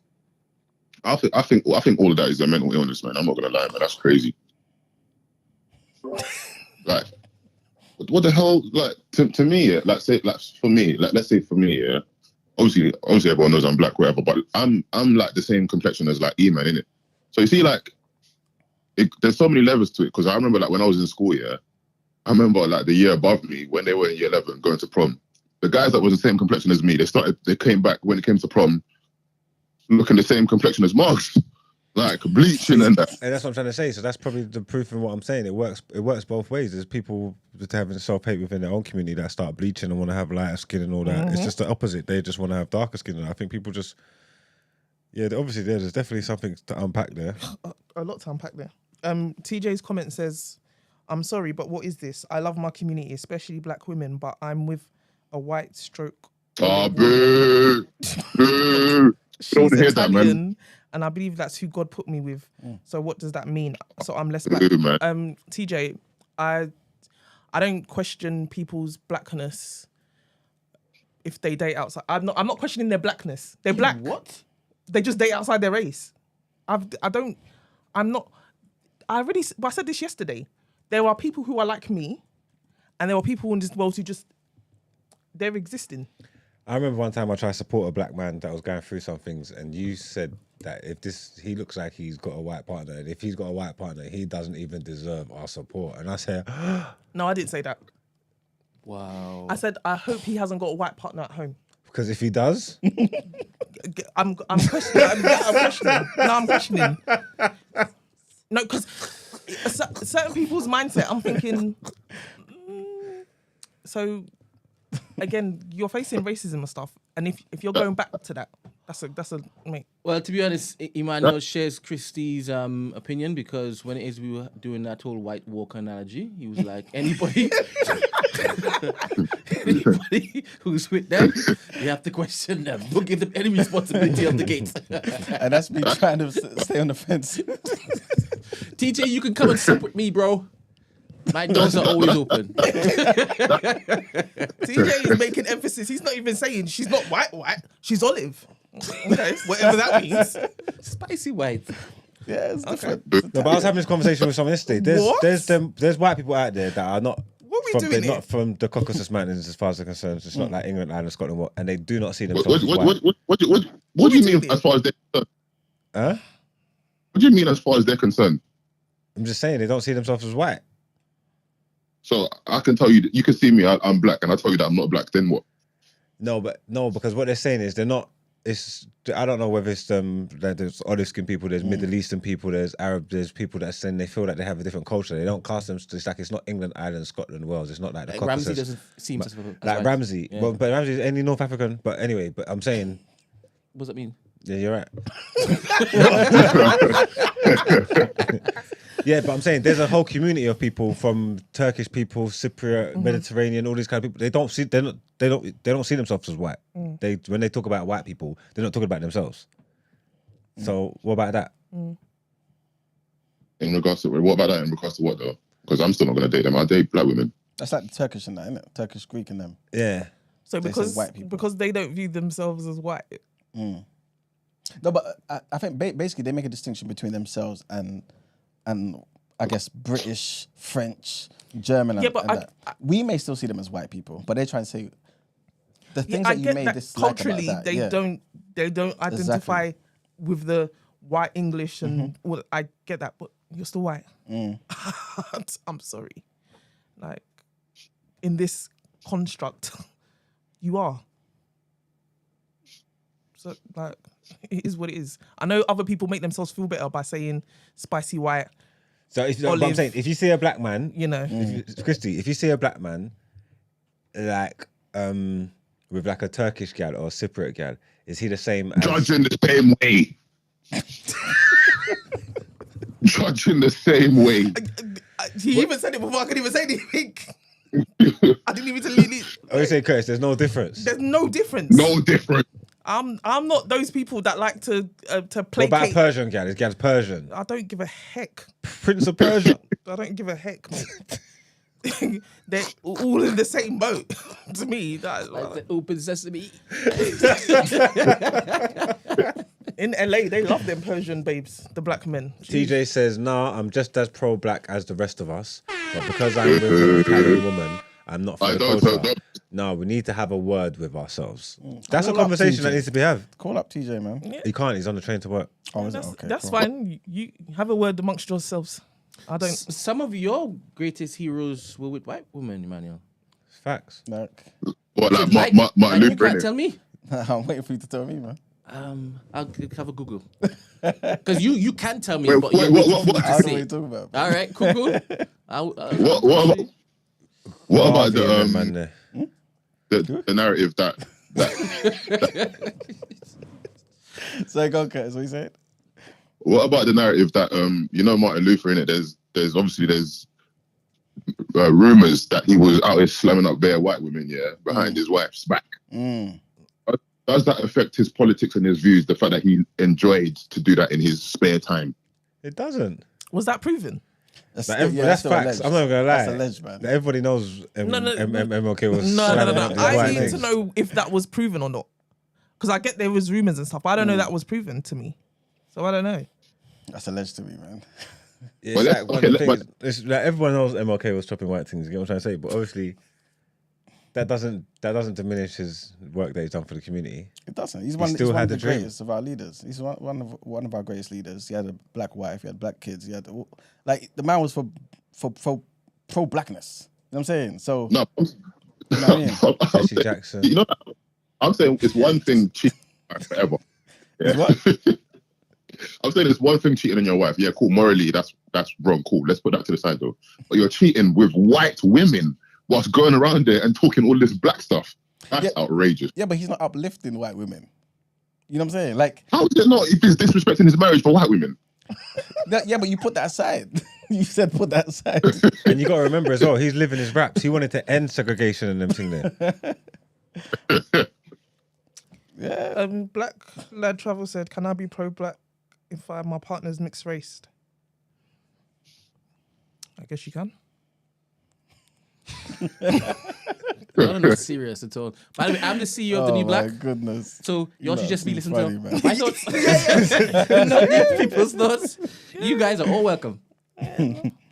I think all of that is a mental illness, man. I'm not gonna lie, man. That's crazy. Like, what the hell? Like to me, yeah, let's say for me, yeah. Obviously, everyone knows I'm black, whatever. But I'm like the same complexion as like E-man, innit? So you see, like, there's so many levels to it. Because I remember, like, when I was in school, yeah, I remember like the year above me when they were in year 11 going to prom. The guys that was the same complexion as me, they came back when it came to prom, looking the same complexion as Marks, like bleaching and that. And that's what I'm trying to say. So that's probably the proof in what I'm saying. It works both ways. There's people that having self-hate within their own community that start bleaching and want to have lighter skin and all that. Mm-hmm. It's just the opposite. They just want to have darker skin. And I think people just, yeah, obviously there's definitely something to unpack there. A lot to unpack there. TJ's comment says, I'm sorry, but what is this? I love my community, especially black women, but I'm with a white stroke. Oh, boo! Boo! She's Italian, and I believe that's who God put me with. So what does that mean? So I'm less black. TJ, I don't question people's blackness if they date outside. I'm not questioning their blackness. They're black. What? They just date outside their race. I said this yesterday. There are people who are like me, and there are people in this world who they're existing. I remember one time I tried to support a black man that was going through some things, and you said that he looks like he's got a white partner, and if he's got a white partner, he doesn't even deserve our support. And I said, no, I didn't say that. Wow. I said, I hope he hasn't got a white partner at home. Because if he does, I'm questioning. I'm questioning. No, because certain people's mindset, I'm thinking. So, again, you're facing racism and stuff, and if you're going back to that, that's a mate. Well, to be honest, Emmanuel shares Christie's opinion because when we were doing that whole White Walker analogy, he was like, anybody who's with them, you have to question them. Don't give them any responsibility of the gate. And that's me trying to stay on the fence. TJ, you can come and sip with me, bro. My doors are always open. TJ is making emphasis. He's not even saying she's not white. She's olive. Okay, whatever that means. Spicy white. Yeah, it's different. No, but I was having this conversation with someone yesterday. What? There's white people out there that are not. What are we from, doing they're here? not from the Caucasus Mountains as far as they're concerned. It's not like England, Ireland, Scotland, and they do not see themselves as white. What do you mean as far as they're concerned? Huh? What do you mean as far as they're concerned? I'm just saying they don't see themselves as white. So I can tell you, you can see me, I'm black, and I tell you that I'm not black. Then what? No, because what they're saying is they're not. It's I don't know whether it's there's olive skin people, there's Middle Eastern people, there's Arab, there's people that are saying they feel that they have a different culture. They don't class them. It's like it's not England, Ireland, Scotland, Wales. It's not like the Like Caucasus. Ramsey doesn't seem as like white. Ramsey. Yeah. Well, but Ramsey is any North African. But anyway, but I'm saying. What does that mean? Yeah, you're right. Yeah, but I'm saying there's a whole community of people from Turkish people, Cypriot, Mediterranean, all these kind of people. They don't see see themselves as white. They when they talk about white people, they're not talking about themselves. So what about that? In regards to what about that? In regards to what though? Because I'm still not going to date them. I date black women. That's like the Turkish and that, isn't it? Turkish, Greek, and them. Yeah. So They say because white people. because they don't view themselves as white. No, but I think basically they make a distinction between themselves and I guess British, French, German. Yeah, and, but and that. We may still see them as white people, but they're trying to say the things I that you get may that dislike culturally about that. they don't identify with the white English and all. I get that, but you're still white. I'm sorry. Like in this construct, you are. So like it is what it is. I know other people make themselves feel better by saying spicy white. So what I'm saying, if you see a black man, you know, Christy, if you see a black man like with like a Turkish gal or a Cypriot gal, is he the same as Judging the same way. Judging the same way. He even said it before I could even say anything. I didn't even tell you. Oh, you say Curtis, there's no difference. There's no difference. No difference. I'm not those people that like to What placate. about Persian gal? Is gal Persian? I don't give a heck. Prince of Persia. I don't give a heck, mate. They're all in the same boat. To me, that's Like the open sesame. in LA, they love them Persian babes, the black men. TJ says, "Nah, I'm just as pro-black as the rest of us, but because I'm with an Italian woman, I'm not for the culture. No, we need to have a word with ourselves. That's a Call up conversation TJ. that needs to be had. Call up TJ, man. He can't. He's on the train to work. Oh, is it? Okay, That's cool. fine. You have a word amongst yourselves. I don't. Some of your greatest heroes were with white women, Emmanuel. Facts. Like, What, like Like, Martin you Luther? can't tell me. I'm waiting for you to tell me, man. I'll have a Google. Because you can tell me, Wait, but wait, you're what- waiting what- for me what- to I don't know say. what you're talking about. All right, cool. What about Harvey and them the man there. the narrative that So go, Curtis. What you saying? what about the narrative that Martin Luther in it? There's rumors that he was out here slamming up bare white women, behind his wife's back. Does that affect his politics and his views? The fact that he enjoyed to do that in his spare time. It doesn't. Was that proven? That's, Like, still- that's still facts. alleged. I'm not gonna lie. That's alleged, man. Everybody knows MLK was No. slamming up these I white need things. to know if that was proven or not. Because I get there was rumors and stuff, but I don't know that was proven to me. So I don't know. That's alleged to me, man. It's Well, like let's- one okay, of the let- things. It's like everyone knows MLK was chopping white things. You get what I'm trying to say? But obviously, that doesn't diminish his work that he's done for the community. It doesn't. He's He one, still he's one had of the the dream. greatest of our leaders. He's one of our greatest leaders. He had a black wife. He had black kids. He had like the man was for pro blackness. You know what I'm saying? So No, you know what I mean? I'm Jesse saying- Jackson. I'm saying it's one thing cheating forever. Yeah. It's what? I'm saying it's one thing cheating on your wife. Yeah, cool. Morally, that's wrong. Cool. Let's put that to the side though. But you're cheating with white women whilst going around there and talking all this black stuff. That's outrageous. Yeah, but he's not uplifting white women. You know what I'm saying? Like, How is it not if he's disrespecting his marriage for white women? yeah, but you put that aside. You said put that aside. And you got to remember as well, he's living his raps. He wanted to end segregation and them thing there. Yeah. Black Lad Travel said, "Can I be pro-black if my partner's mixed race?" I guess you can. You're not serious at all. By the way, I'm the CEO of the New Black. Oh my goodness. So y'all should just be listening funny, to man. my thoughts. Not these people's thoughts. You guys are all welcome.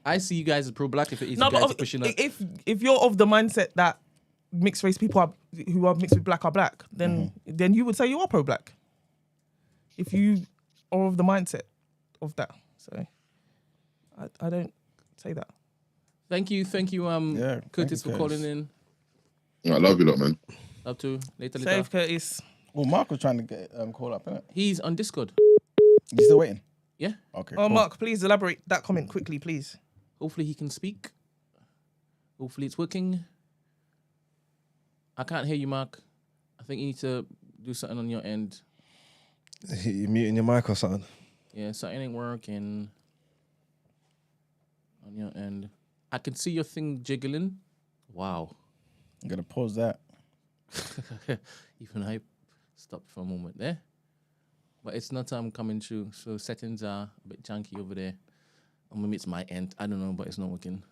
I see you guys as pro-black if it is No, you guys but pushing up. if you're of the mindset that mixed race people who are mixed with black are black, then you would say you are pro-black. If you are of the mindset of that, so I don't say that. Thank you, Curtis, for calling in. I love you lot, man. Up to later. Save Curtis. Well, Mark was trying to get call up, innit? He's on Discord. You still waiting? Yeah. Okay. Oh, cool. Mark, please elaborate that comment quickly, please. Hopefully he can speak. Hopefully it's working. I can't hear you, Mark. I think you need to do something on your end. You're muting your mic or something. Yeah, something ain't working on your end. I can see your thing jiggling. Wow. I'm gonna pause that. Even I stopped for a moment there. But it's not coming through. So settings are a bit janky over there. Or maybe it's my end. I don't know, but it's not working.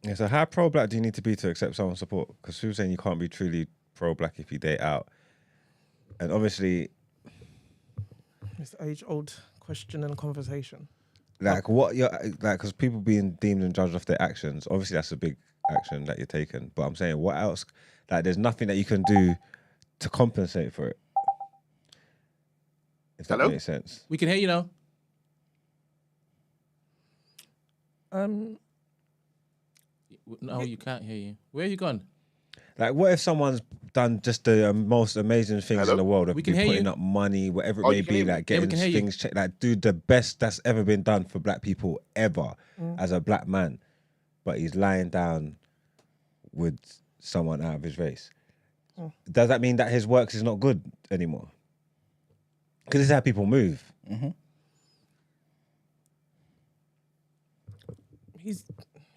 Yeah, so how pro-black do you need to be to accept someone's support? Because she was saying you can't be truly pro-black if you date out. And obviously... It's the age-old question and conversation. Like, what you're... Like, because people being deemed and judged off their actions, obviously that's a big action that you're taking. But I'm saying, what else? Like, there's nothing that you can do to compensate for it. If that makes sense. We can hear you now. No, you can't hear you. Where are you gone? Like, what if someone's done just the most amazing things in the world? We can Be hear putting you. up money, whatever it may be, like Yeah, we getting can hear you. things checked. Like, do the best that's ever been done for black people ever as a black man, but he's lying down with someone out of his race. Does that mean that his works is not good anymore? Because this is how people move.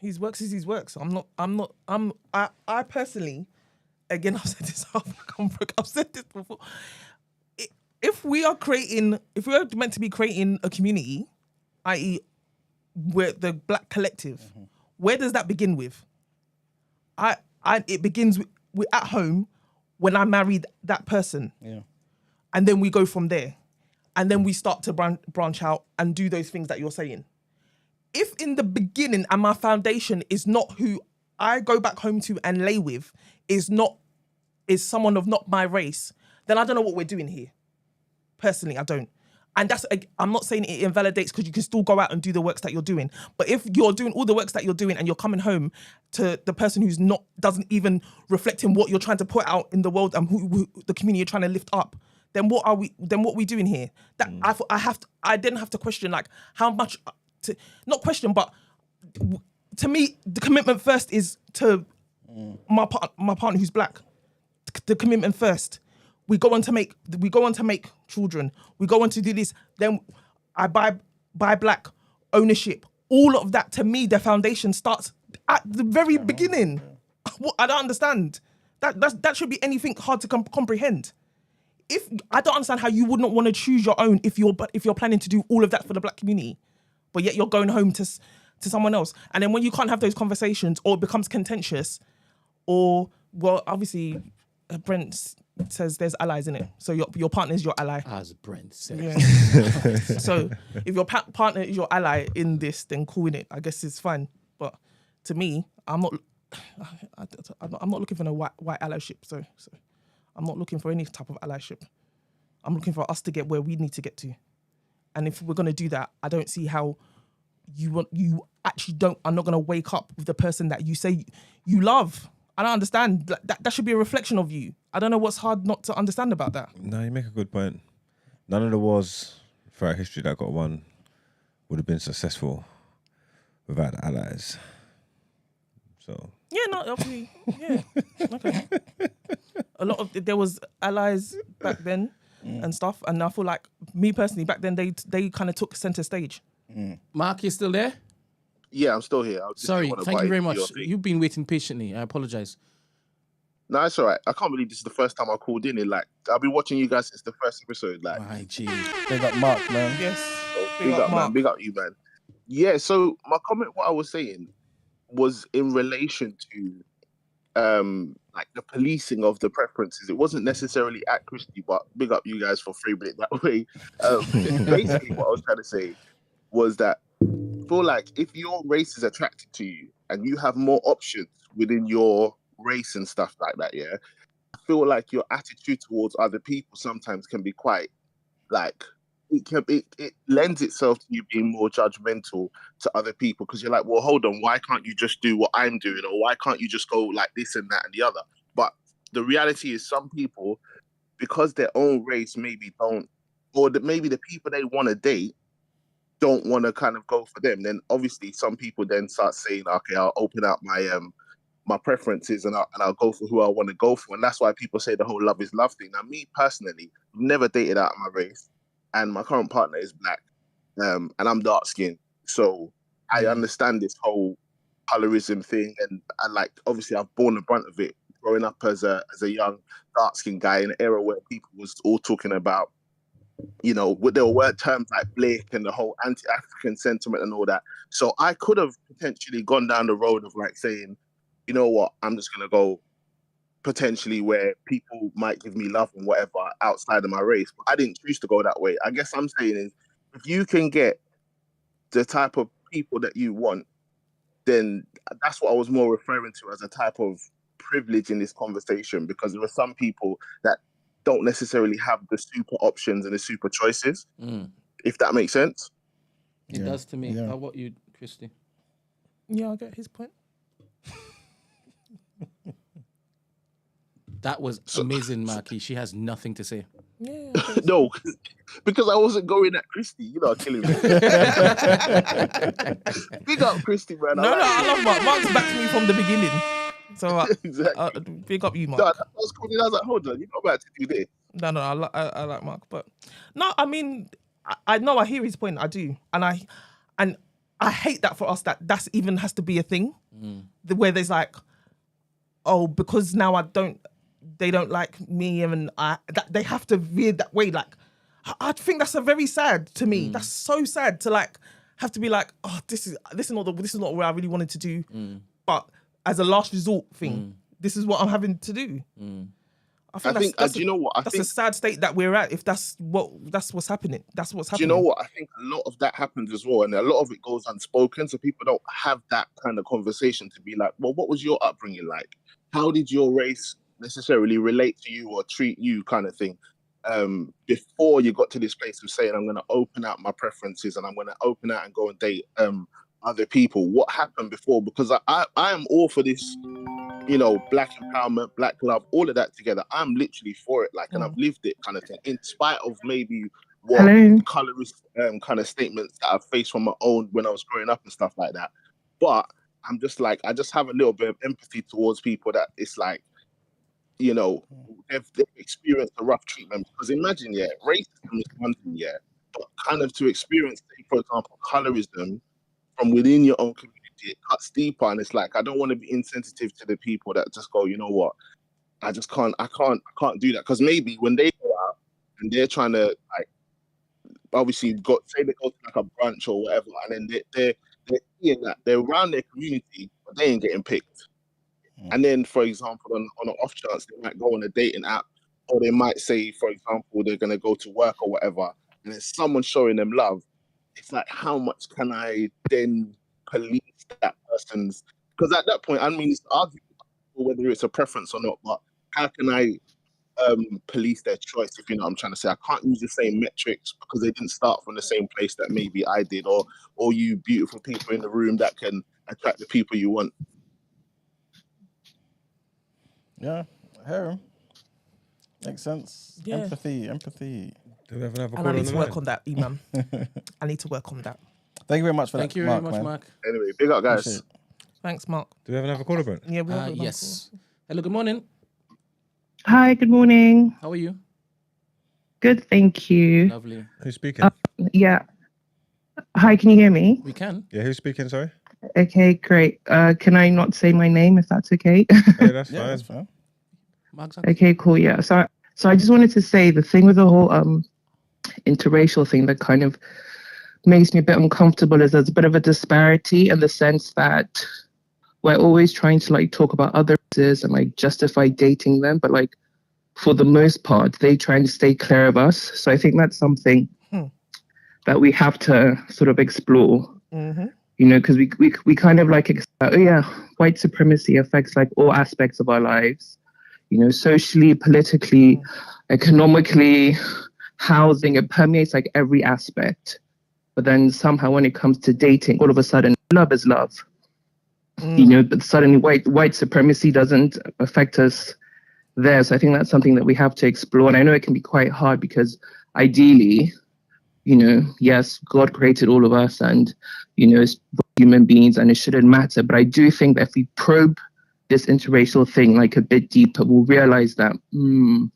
His works is his works. I personally, again, I've said this I've said this before. If we are meant to be creating a community, i.e. we're the black collective, where does that begin with? It begins with at home when I married that person. Yeah. And then we go from there. And then we start to branch out and do those things that you're saying. If in the beginning and my foundation is not who I go back home to and lay with, is someone of not my race, then I don't know what we're doing here. Personally, I don't. And I'm not saying it invalidates because you can still go out and do the works that you're doing. But if you're doing all the works that you're doing and you're coming home to the person who's doesn't even reflect in what you're trying to put out in the world and who the community you're trying to lift up, then what are we doing here? That I then have to question, like, how much not question, but to me the commitment first is to my partner who's black. The commitment first. We go on to make children. We go on to do this. Then I buy black ownership. All of that, to me, the foundation starts at the very beginning. I don't understand. That should be anything hard to comprehend. I don't understand how you would not want to choose your own if you're planning to do all of that for the black community, but yet you're going home to someone else. And then when you can't have those conversations, or it becomes contentious, or, well, obviously, Brent says there's allies in it. So your partner is your ally. As Brent says. Yeah. So if your partner is your ally in this, then cool in it. I guess it's fine. But to me, I'm not looking for no white allyship. So I'm not looking for any type of allyship. I'm looking for us to get where we need to get to. And if we're gonna do that, I don't see how you actually are not gonna wake up with the person that you say you love. I don't understand. That should be a reflection of you. I don't know what's hard not to understand about that. No, you make a good point. None of the wars throughout history that got won would have been successful without the allies. So yeah, no, obviously, yeah, okay. There was allies back then and stuff, and I feel like me personally back then they kind of took center stage. Mark, you still there? Yeah, I'm still here. Sorry, thank you very much. You've been waiting patiently. I apologize. No, it's all right. I can't believe this is the first time I called in. Like, I've been watching you guys since the first episode. Like, my G. Big up Mark, man. Yes. Big up, man. Big up you, man. Yeah, so my comment, what I was saying, was in relation to like the policing of the preferences. It wasn't necessarily at Christie, but big up you guys for framing it that way. Basically, what I was trying to say was that I feel like if your race is attracted to you and you have more options within your race and stuff like that, yeah, I feel like your attitude towards other people sometimes can be quite like it lends itself to you being more judgmental to other people because you're like, well, hold on, why can't you just do what I'm doing, or why can't you just go like this and that and the other? But the reality is, some people, because their own race maybe don't, or maybe the people they want to date don't want to kind of go for them, then obviously some people then start saying, okay, I'll open up my preferences and I'll go for who I want to go for. And that's why people say the whole love is love thing. Now, me personally, I've never dated out of my race, and my current partner is black, and I'm dark skinned. So I understand this whole colorism thing, and like obviously I've borne the brunt of it growing up as a young dark skinned guy in an era where people was all talking about, you know, there were terms like Blake and the whole anti-African sentiment and all that. So I could have potentially gone down the road of like saying, you know what, I'm just going to go potentially where people might give me love and whatever outside of my race. But I didn't choose to go that way. I guess I'm saying is, if you can get the type of people that you want, then that's what I was more referring to as a type of privilege in this conversation, because there are some people that don't necessarily have the super options and the super choices, if that makes sense. It does to me. How about you, Christy? Yeah, I get his point. That was amazing, Marky. She has nothing to say. Yeah. No, because I wasn't going at Christy. You know, killing me. Big up Christy, man. No, I love Mark. Mark's back to me from the beginning. So exactly. Big up you, Mark. No, I was cool. I was like, hold on, you're not about to do this. No, I like Mark, but no, I mean, I know I hear his point. I do, and I hate that for us. That's even has to be a thing, where there's like, oh, because now they don't like me, and that they have to veer that way. Like, I think that's a very sad to me. That's so sad to like have to be like, oh, this is not what I really wanted to do, but as a last resort thing, this is what I'm having to do. I think that's do you know what? I think a sad state that we're at. If that's what's happening. That's what's happening. Do you know what? I think a lot of that happens as well, and a lot of it goes unspoken. So people don't have that kind of conversation to be like, well, what was your upbringing like? How did your race necessarily relate to you or treat you, kind of thing? Before you got to this place of saying, I'm going to open out my preferences and I'm going to open out and go and date other people. What happened before? Because I am all for this, you know, black empowerment, black love, all of that together. I'm literally for it, like, and I've lived it, kind of thing, in spite of maybe what colorist kind of statements that I've faced from my own when I was growing up and stuff like that. But I'm just like, I just have a little bit of empathy towards people that it's like, you know, they've experienced a rough treatment. Because imagine, racism is one thing, but kind of to experience, for example, colorism from within your own community, it cuts deeper, and it's like, I don't want to be insensitive to the people that just go, you know what, I can't do that. Because maybe when they go out and they're trying to, like, obviously say they go to like a brunch or whatever, and then they're seeing that they're around their community, but they ain't getting picked. And then, for example, on an off chance, they might go on a dating app, or they might say, for example, they're going to go to work or whatever, and there's someone showing them love. It's like, how much can I then police that person's? Because at that point, I mean, it's arguable whether it's a preference or not, but how can I police their choice, if you know what I'm trying to say? I can't use the same metrics because they didn't start from the same place that maybe I did, or you beautiful people in the room that can attract the people you want. Yeah, I hear him. Makes sense. Yeah. Empathy. Do we have another And I need to work on that, Imam. I need to work on that. Thank you very much for that. Thank you very much, Mark. Anyway, big up, guys. Thanks, Mark. Do we have another caller, Brent? Yeah, we have another yes. Hello, good morning. Hi, good morning. How are you? Good, thank you. Lovely. Who's speaking? Yeah. Hi, can you hear me? We can. Yeah, who's speaking, sorry? Okay, great. Can I not say my name if that's okay? Hey, that's fine. That's fine. Okay, cool. Yeah. So I just wanted to say the thing with the whole interracial thing that kind of makes me a bit uncomfortable is there's a bit of a disparity in the sense that we're always trying to like talk about other races and like justify dating them, but like for the most part, they try and stay clear of us. So I think that's something that we have to sort of explore. You know, because we kind of like, oh yeah, white supremacy affects like all aspects of our lives, you know, socially, politically, economically, housing, it permeates like every aspect. But then somehow when it comes to dating, all of a sudden, love is love. You know, but suddenly white supremacy doesn't affect us there. So I think that's something that we have to explore. And I know it can be quite hard because ideally, you know, yes, God created all of us and, you know, it's human beings and it shouldn't matter. But I do think that if we probe this interracial thing like a bit deeper, we'll realize that, you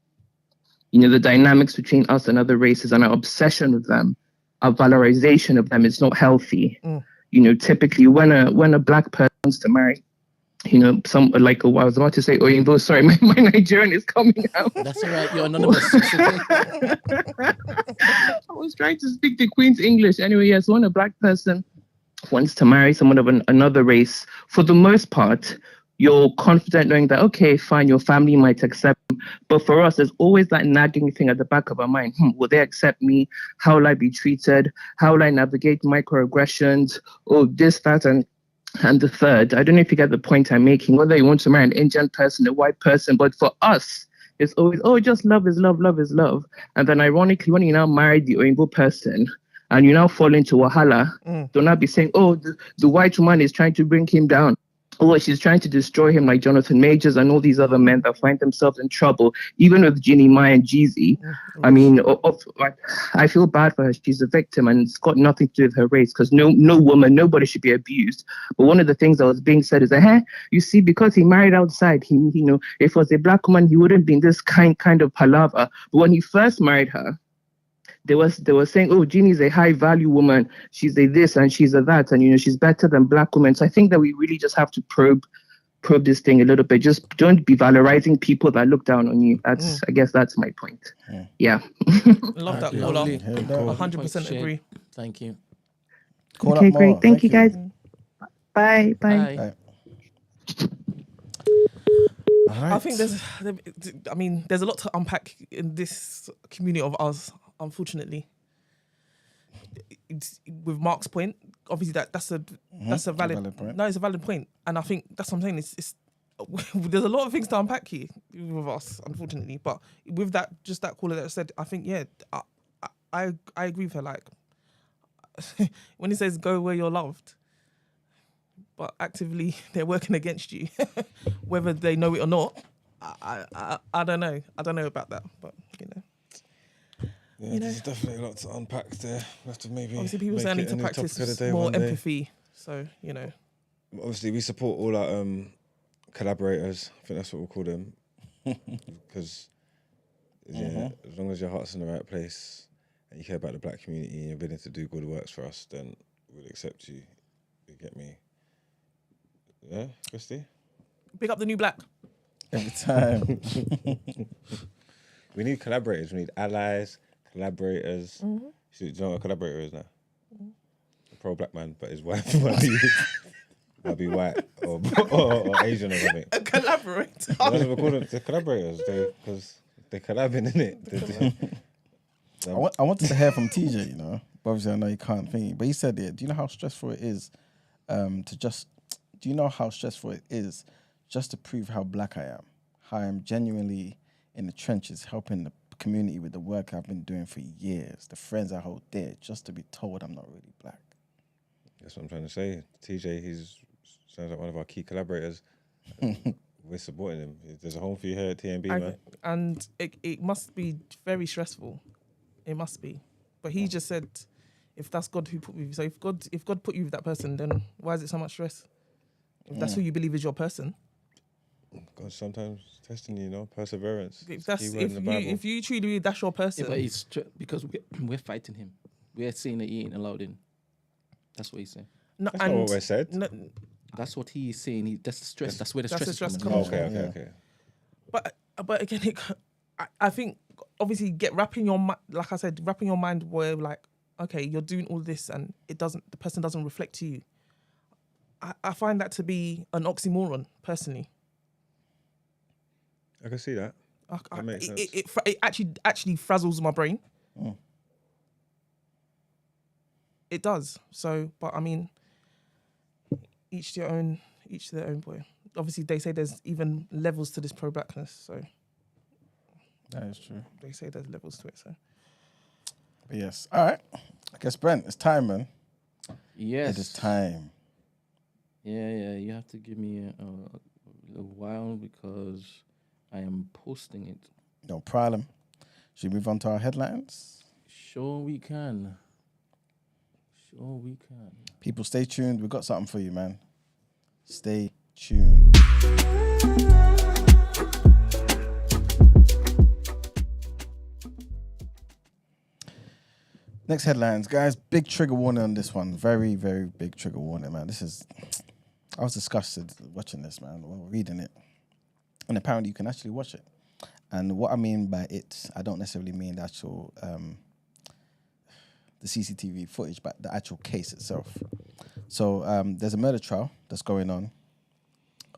know, the dynamics between us and other races and our obsession with them, our valorization of them is not healthy. You know, typically when a black person wants to marry, you know, some like I was about to say Oyinbo. Sorry, my Nigerian is coming out. That's all right. You're anonymous. I was trying to speak the Queen's English. Anyway, yes, when a black person wants to marry someone of another race, for the most part, you're confident knowing that, okay, fine, your family might accept them. But for us, there's always that nagging thing at the back of our mind. Will they accept me? How will I be treated? How will I navigate microaggressions? Oh, this, that, and the third. I don't know if you get the point I'm making, whether you want to marry an Indian person, a white person, but for us, it's always, oh, just love is love, love is love. And then ironically, when you now marry the Oyinbo person and you now fall into wahala, do not be saying, oh, the white woman is trying to bring him down. Oh, she's trying to destroy him like Jonathan Majors and all these other men that find themselves in trouble, even with Ginny Mai and Jeezy. I mean, I feel bad for her. She's a victim and it's got nothing to do with her race because no woman, nobody should be abused. But one of the things that was being said is that, hey, you see, because he married outside, he, you know, if it was a black woman, he wouldn't be in this kind of palaver. But when he first married her, they were saying, oh, Jeannie's a high value woman. She's a this and she's a that. And, you know, she's better than black women. So I think that we really just have to probe this thing a little bit. Just don't be valorizing people that look down on you. I guess that's my point. Yeah. Love that call up. 100% agree. Thank you. Okay, great. Thank you, guys. Bye. Bye. I think there's a lot to unpack in this community of ours, unfortunately. With Mark's point, obviously that's a valid point. No, it's a valid point, and I think that's what I'm saying. It's there's a lot of things to unpack here with us, unfortunately. But with that, just that caller that said, I think I agree with her. Like when he says go where you're loved, but actively they're working against you, whether they know it or not. I don't know. I don't know about that, but you know. Yeah, there's definitely a lot to unpack there. We have to maybe obviously people say I need to practice more empathy. So, you know. Obviously we support all our collaborators. I think that's what we'll call them. Because as long as your heart's in the right place and you care about the black community and you're willing to do good works for us, then we'll accept you. You get me? Yeah, Christy? Pick up the new black. Every time. We need collaborators. We need allies, collaborators. Do you know what a collaborator is now? A pro-black man, but his wife might be white or Asian or something. A collaborator. That's what we call them. They're collaborators because they're collabing, innit? I wanted to hear from TJ, you know. Obviously, I know you can't think, but he said it. Do you know how stressful it is do you know how stressful it is just to prove how black I am? How I am genuinely in the trenches, helping the community with the work I've been doing for years, the friends I hold dear, just to be told I'm not really black. That's what I'm trying to say. TJ, sounds like one of our key collaborators. We're supporting him. There's a home for you here at TNB, man. And it must be very stressful. It must be. But he just said, if that's God who put you, so if God put you with that person, then why is it so much stress? If that's who you believe is your person. God sometimes testing you, know, perseverance. If you truly believe that's your person. Yeah, but it's because we're fighting him. We're saying that he ain't allowed in. That's what he's saying. No, that's not what we said. No, that's what he is saying. That's the stress. That's where the stress comes from. Okay. But again, I think obviously wrapping your mind where like, okay, you're doing all this and the person doesn't reflect to you. I find that to be an oxymoron, personally. I can see that. That makes sense. It actually frazzles my brain. Oh. It does. So, but I mean, each to their own boy. Obviously, they say there's even levels to this pro-blackness. So that is true. They say there's levels to it. So, but yes. All right. I guess Brent, it's time, man. Yes, it is time. Yeah. You have to give me a while because I am posting it. No problem. Should we move on to our headlines? Sure we can. People, stay tuned. We've got something for you, man. Stay tuned. Next headlines, guys. Big trigger warning on this one. Very, very big trigger warning, man. I was disgusted watching this, man, while reading it. And apparently you can actually watch it. And what I mean by it, I don't necessarily mean the actual the CCTV footage, but the actual case itself. So there's a murder trial that's going on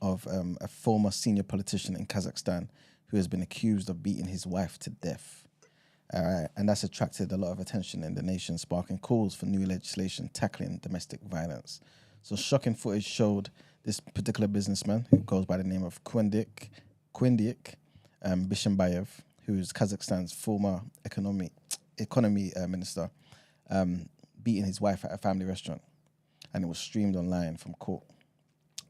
of a former senior politician in Kazakhstan who has been accused of beating his wife to death. And that's attracted a lot of attention in the nation, sparking calls for new legislation tackling domestic violence. So shocking footage showed this particular businessman who goes by the name of Quindik Bishimbayev, who is Kazakhstan's former economy minister, beating his wife at a family restaurant, and it was streamed online from court.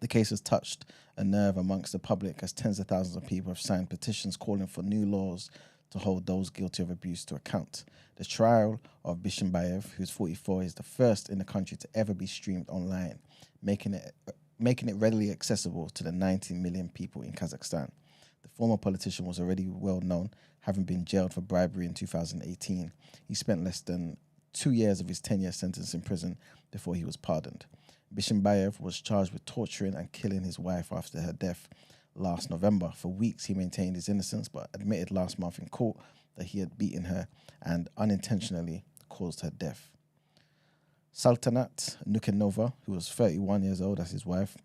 The case has touched a nerve amongst the public as tens of thousands of people have signed petitions calling for new laws to hold those guilty of abuse to account. The trial of Bishimbayev, who's 44, is the first in the country to ever be streamed online, making it readily accessible to the 90 million people in Kazakhstan. The former politician was already well known, having been jailed for bribery in 2018. He spent less than 2 years of his 10-year sentence in prison before he was pardoned. Bishimbayev was charged with torturing and killing his wife after her death last November. For weeks, he maintained his innocence, but admitted last month in court that he had beaten her and unintentionally caused her death. Saltanat Nukenova, who was 31 years old as his wife,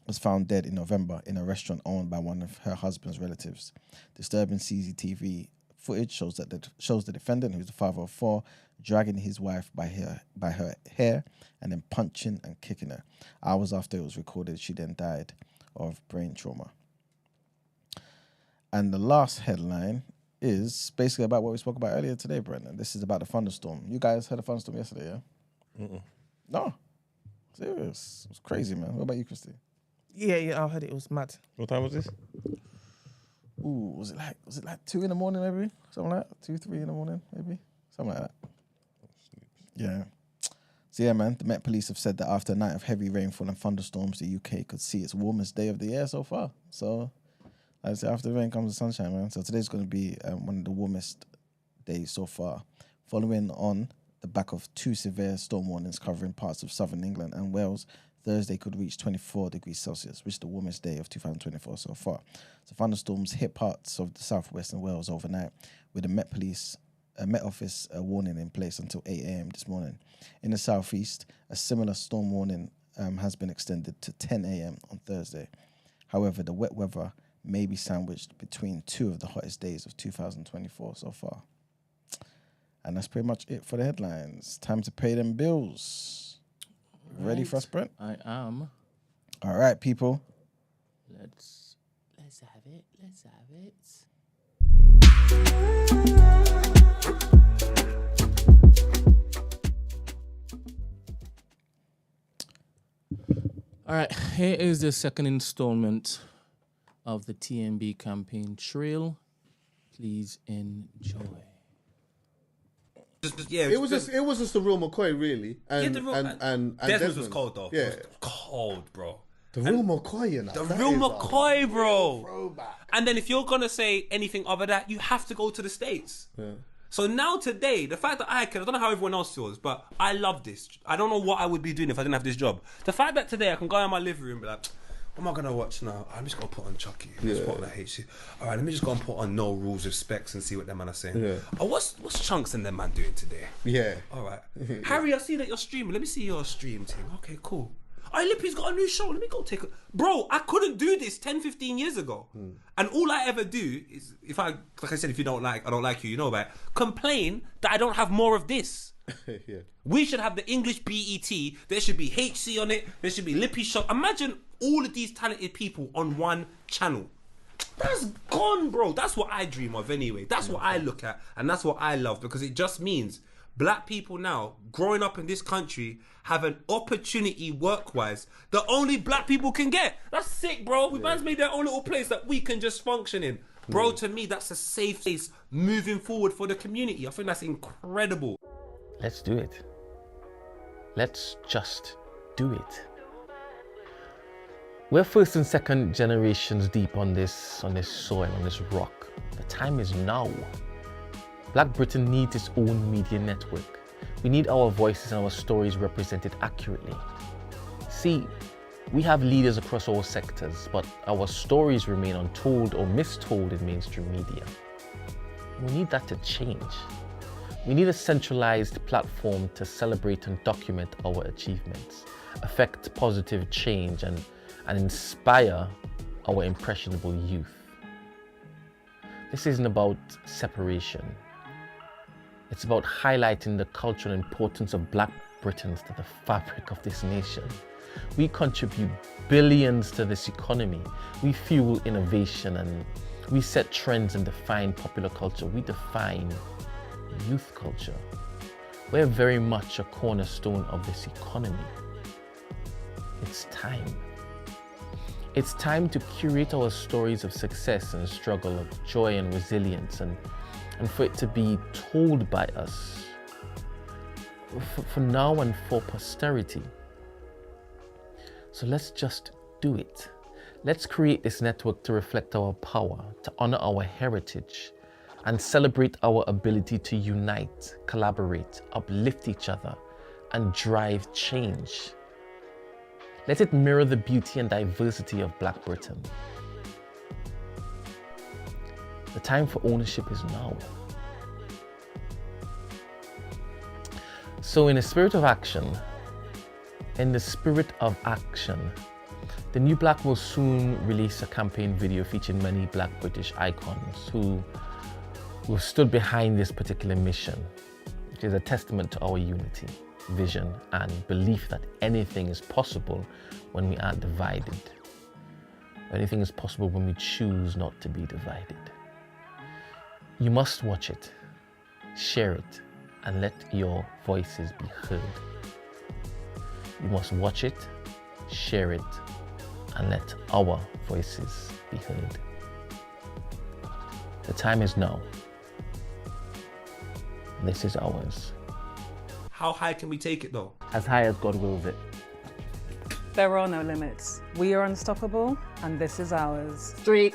was found dead in November in a restaurant owned by one of her husband's relatives. Disturbing CCTV footage shows the defendant, who's the father of four, dragging his wife by her hair and then punching and kicking her. Hours after it was recorded, she then died of brain trauma. And the last headline is basically about what we spoke about earlier today, Brent. This is about the thunderstorm. You guys heard of thunderstorm yesterday, yeah? No. Serious. It was crazy, man. What about you, Christy? Yeah, I heard it. It was mad. What time was this? Ooh, was it like 2 a.m, maybe? Something like that? 2, 3 a.m, maybe? Something like that. Yeah. So yeah, man, the Met Police have said that after a night of heavy rainfall and thunderstorms, the UK could see its warmest day of the year so far. So, like I say, after the rain comes the sunshine, man. So today's going to be one of the warmest days so far, following on the back of 2 severe storm warnings covering parts of southern England and Wales. Thursday could reach 24 degrees Celsius, which is the warmest day of 2024 so far. So thunderstorms hit parts of the southwest and Wales overnight, with the Met Office warning in place until 8 a.m. this morning. In the southeast, a similar storm warning has been extended to 10 a.m. on Thursday. However, the wet weather may be sandwiched between 2 of the hottest days of 2024 so far. And that's pretty much it for the headlines. Time to pay them bills. Ready for us, Brent? I am. All right, people. Let's have it. Let's have it. All right, here is the second installment of the TMB campaign trail. Please enjoy. It was just the real McCoy, really. And, and Desmond was cold though. Yeah, cold, bro. The real McCoy, you know. The real McCoy, bro. And then if you're gonna say anything other than that, you have to go to the States. Yeah. So now today, the fact that I don't know how everyone else feels, but I love this. I don't know what I would be doing if I didn't have this job. The fact that today I can go in my living room and be like, what am I going to watch now? I'm just going to put on Chucky. Let's put on that HC. All right, let me just go and put on No Rules with Specs and see what them man are saying. Yeah. Oh, what's Chunks and them man doing today? Yeah. All right. Harry, I see that you're streaming. Let me see your stream thing. Okay, cool. Oh, Lippy's got a new show. Let me go take it. Bro, I couldn't do this 10, 15 years ago. And all I ever do is, if I said, if you don't like, I don't like you, you know about it, complain that I don't have more of this. Yeah. We should have the English BET. There should be HC on it. There should be Lippy show. Imagine all of these talented people on one channel. That's gone, bro. That's what I dream of anyway. That's what I look at, and that's what I love, because it just means black people now, growing up in this country, have an opportunity work-wise that only black people can get. That's sick, bro. We man's made their own little place that we can just function in. Bro, to me, that's a safe place moving forward for the community. I think that's incredible. Let's do it. Let's just do it. We're first and second generations deep on this soil, on this rock. The time is now. Black Britain needs its own media network. We need our voices and our stories represented accurately. See, we have leaders across all sectors, but our stories remain untold or mistold in mainstream media. We need that to change. We need a centralized platform to celebrate and document our achievements, affect positive change, and inspire our impressionable youth. This isn't about separation. It's about highlighting the cultural importance of Black Britons to the fabric of this nation. We contribute billions to this economy. We fuel innovation, and we set trends and define popular culture. We define youth culture. We're very much a cornerstone of this economy. It's time. It's time to curate our stories of success and struggle, of joy and resilience, and for it to be told by us for now and for posterity. So let's just do it. Let's create this network to reflect our power, to honor our heritage, and celebrate our ability to unite, collaborate, uplift each other, and drive change. Let it mirror the beauty and diversity of Black Britain. The time for ownership is now. So in the spirit of action, the New Black will soon release a campaign video featuring many Black British icons who stood behind this particular mission, which is a testament to our unity, vision, and belief that anything is possible when we aren't divided. Anything is possible when we choose not to be divided. You must watch it, share it, and let your voices be heard. You must watch it, share it, and let our voices be heard. The time is now. This is ours. How high can we take it though? As high as God wills it. There are no limits. We are unstoppable, and this is ours. Street.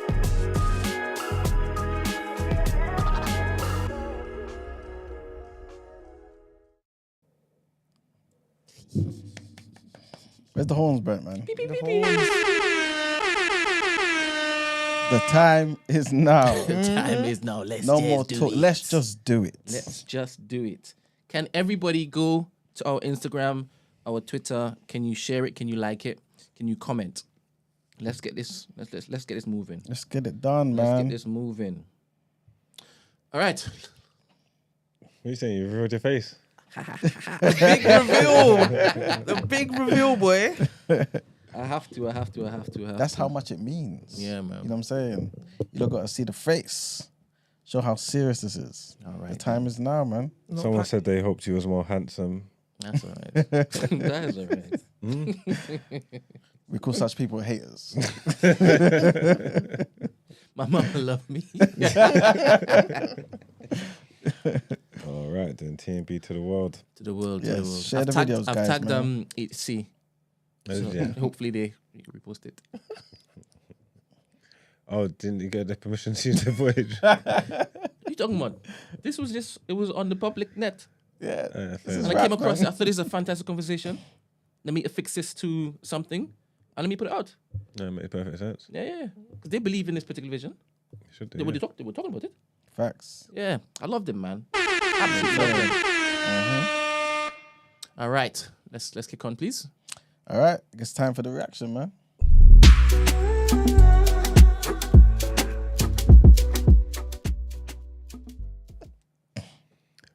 Where's the horns, Brent, man? Beep, beep, beep, beep. The time is now. The time is now. Let's no just more do talk. it. Let's just do it. Let's just do it. Can everybody go to our Instagram, our Twitter? Can you share it? Can you like it? Can you comment? Let's get this. Let's get this moving. Let's get it done, man. Let's get this moving. All right. What are you saying? You revealed your face? The big reveal. The big reveal, boy. I have to. That's how much it means. Yeah, man. You know what I'm saying? You don't got to see the face. Show how serious this is. All right. The time is now, man. Someone said they hoped you was more handsome. That's all right. That is all right. We call such people haters. My mama love me. All right, then TNB to the world. To the world. Yes, to the world. share the videos, I've guys, tagged man. HC. So Yeah. hopefully they repost it. Oh, didn't you get the permission to use the footage? What are you talking about? This was just, it was on the public net. Yeah. And I came across it. I thought this is a fantastic conversation. Let me affix this to something and let me put it out. No, it makes perfect sense. Yeah. Because they believe in this particular vision. Should do, They were talking about it. Facts. Yeah. I love them, man. Absolutely love them. All right. Let's kick on, please. All right, it's time for the reaction, man.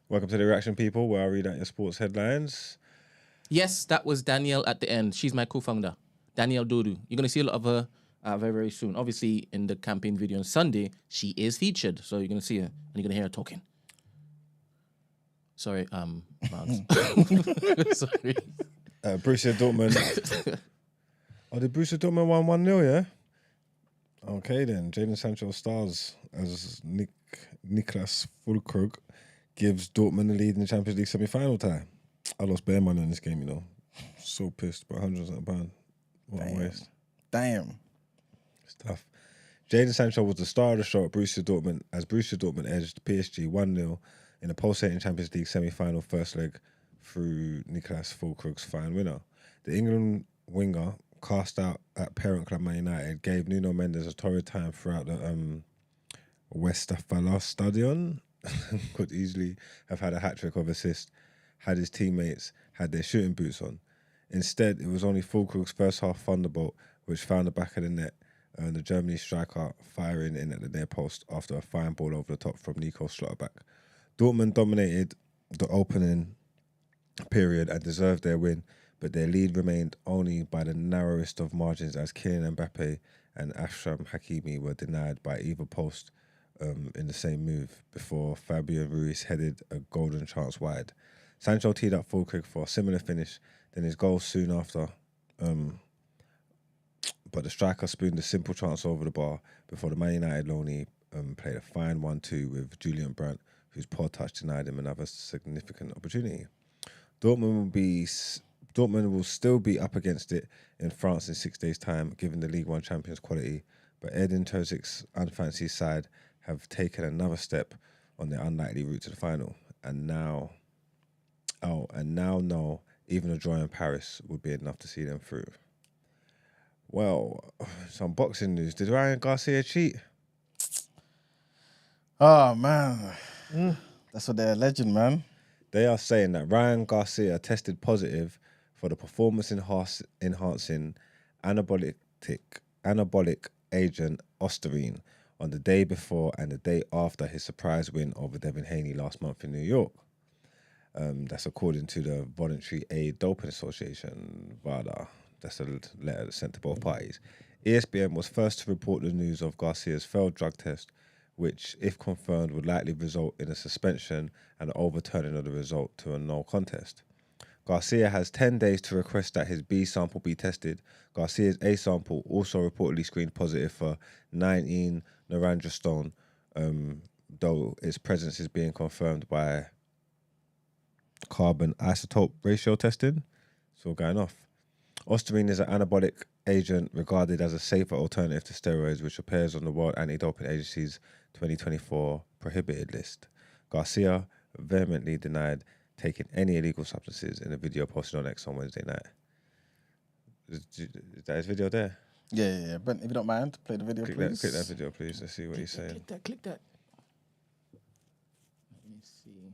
Welcome to the reaction, people, where I read out your sports headlines. Yes, that was Danielle at the end. She's my co-founder, Danielle Dodu. You're going to see a lot of her very, very soon. Obviously, in the campaign video on Sunday, she is featured. So you're going to see her and you're going to hear her talking. Sorry, Marks. Sorry. Borussia Dortmund. Did Borussia Dortmund won 1-0, yeah? Okay, then. Jadon Sancho stars as Niclas Fullkrug gives Dortmund the lead in the Champions League semi-final tie. I lost bare money on this game, you know. So pissed, but hundreds of pounds. What a waste. Damn. It's tough. Jadon Sancho was the star of the show at Borussia Dortmund as Borussia Dortmund edged PSG 1-0 in the pulsating Champions League semi-final first leg through Niclas Fullkrug's fine winner. The England winger, cast out at parent club Man United, gave Nuno Mendes a torrid time throughout the Westfalen Stadion. Could easily have had a hat-trick of assists had his teammates had their shooting boots on. Instead, it was only Fullkrug's first half thunderbolt which found the back of the net and the Germany striker firing in at the near post after a fine ball over the top from Nico Schlotterbeck. Dortmund dominated the opening period and deserved their win, but their lead remained only by the narrowest of margins as Kylian Mbappe and Achraf Hakimi were denied by either post in the same move before Fabian Ruiz headed a golden chance wide. Sancho teed up Fullkrug for a similar finish, then his goal soon after, but the striker spooned a simple chance over the bar before the Man United loanee played a fine 1-2 with Julian Brent, whose poor touch denied him another significant opportunity. Dortmund will still be up against it in France in 6 days' time, given the League One champions' quality, but Edin Terzic's unfancied side have taken another step on their unlikely route to the final, and now know even a draw in Paris would be enough to see them through. Well, some boxing news. Did Ryan Garcia cheat? Oh, man. That's what they're alleging, man. They are saying that Ryan Garcia tested positive for the performance-enhancing anabolic agent Osterine on the day before and the day after his surprise win over Devin Haney last month in New York. That's according to the Voluntary Aid Doping Association, VADA. That's a letter sent to both parties. ESPN was first to report the news of Garcia's failed drug test, which, if confirmed, would likely result in a suspension and overturning of the result to a no contest. Garcia has 10 days to request that his B sample be tested. Garcia's A sample also reportedly screened positive for 19-Norandrostone, though its presence is being confirmed by carbon isotope ratio testing. It's all going off. Osterine is an anabolic agent regarded as a safer alternative to steroids, which appears on the World Anti-Doping Agency's 2024 prohibited list. Garcia vehemently denied taking any illegal substances in a video posted on X on Wednesday night. Is that his video there? Yeah. Brent, if you don't mind, play the video, please. Click that video, please. Let's see what he's saying. Click that. Let me see.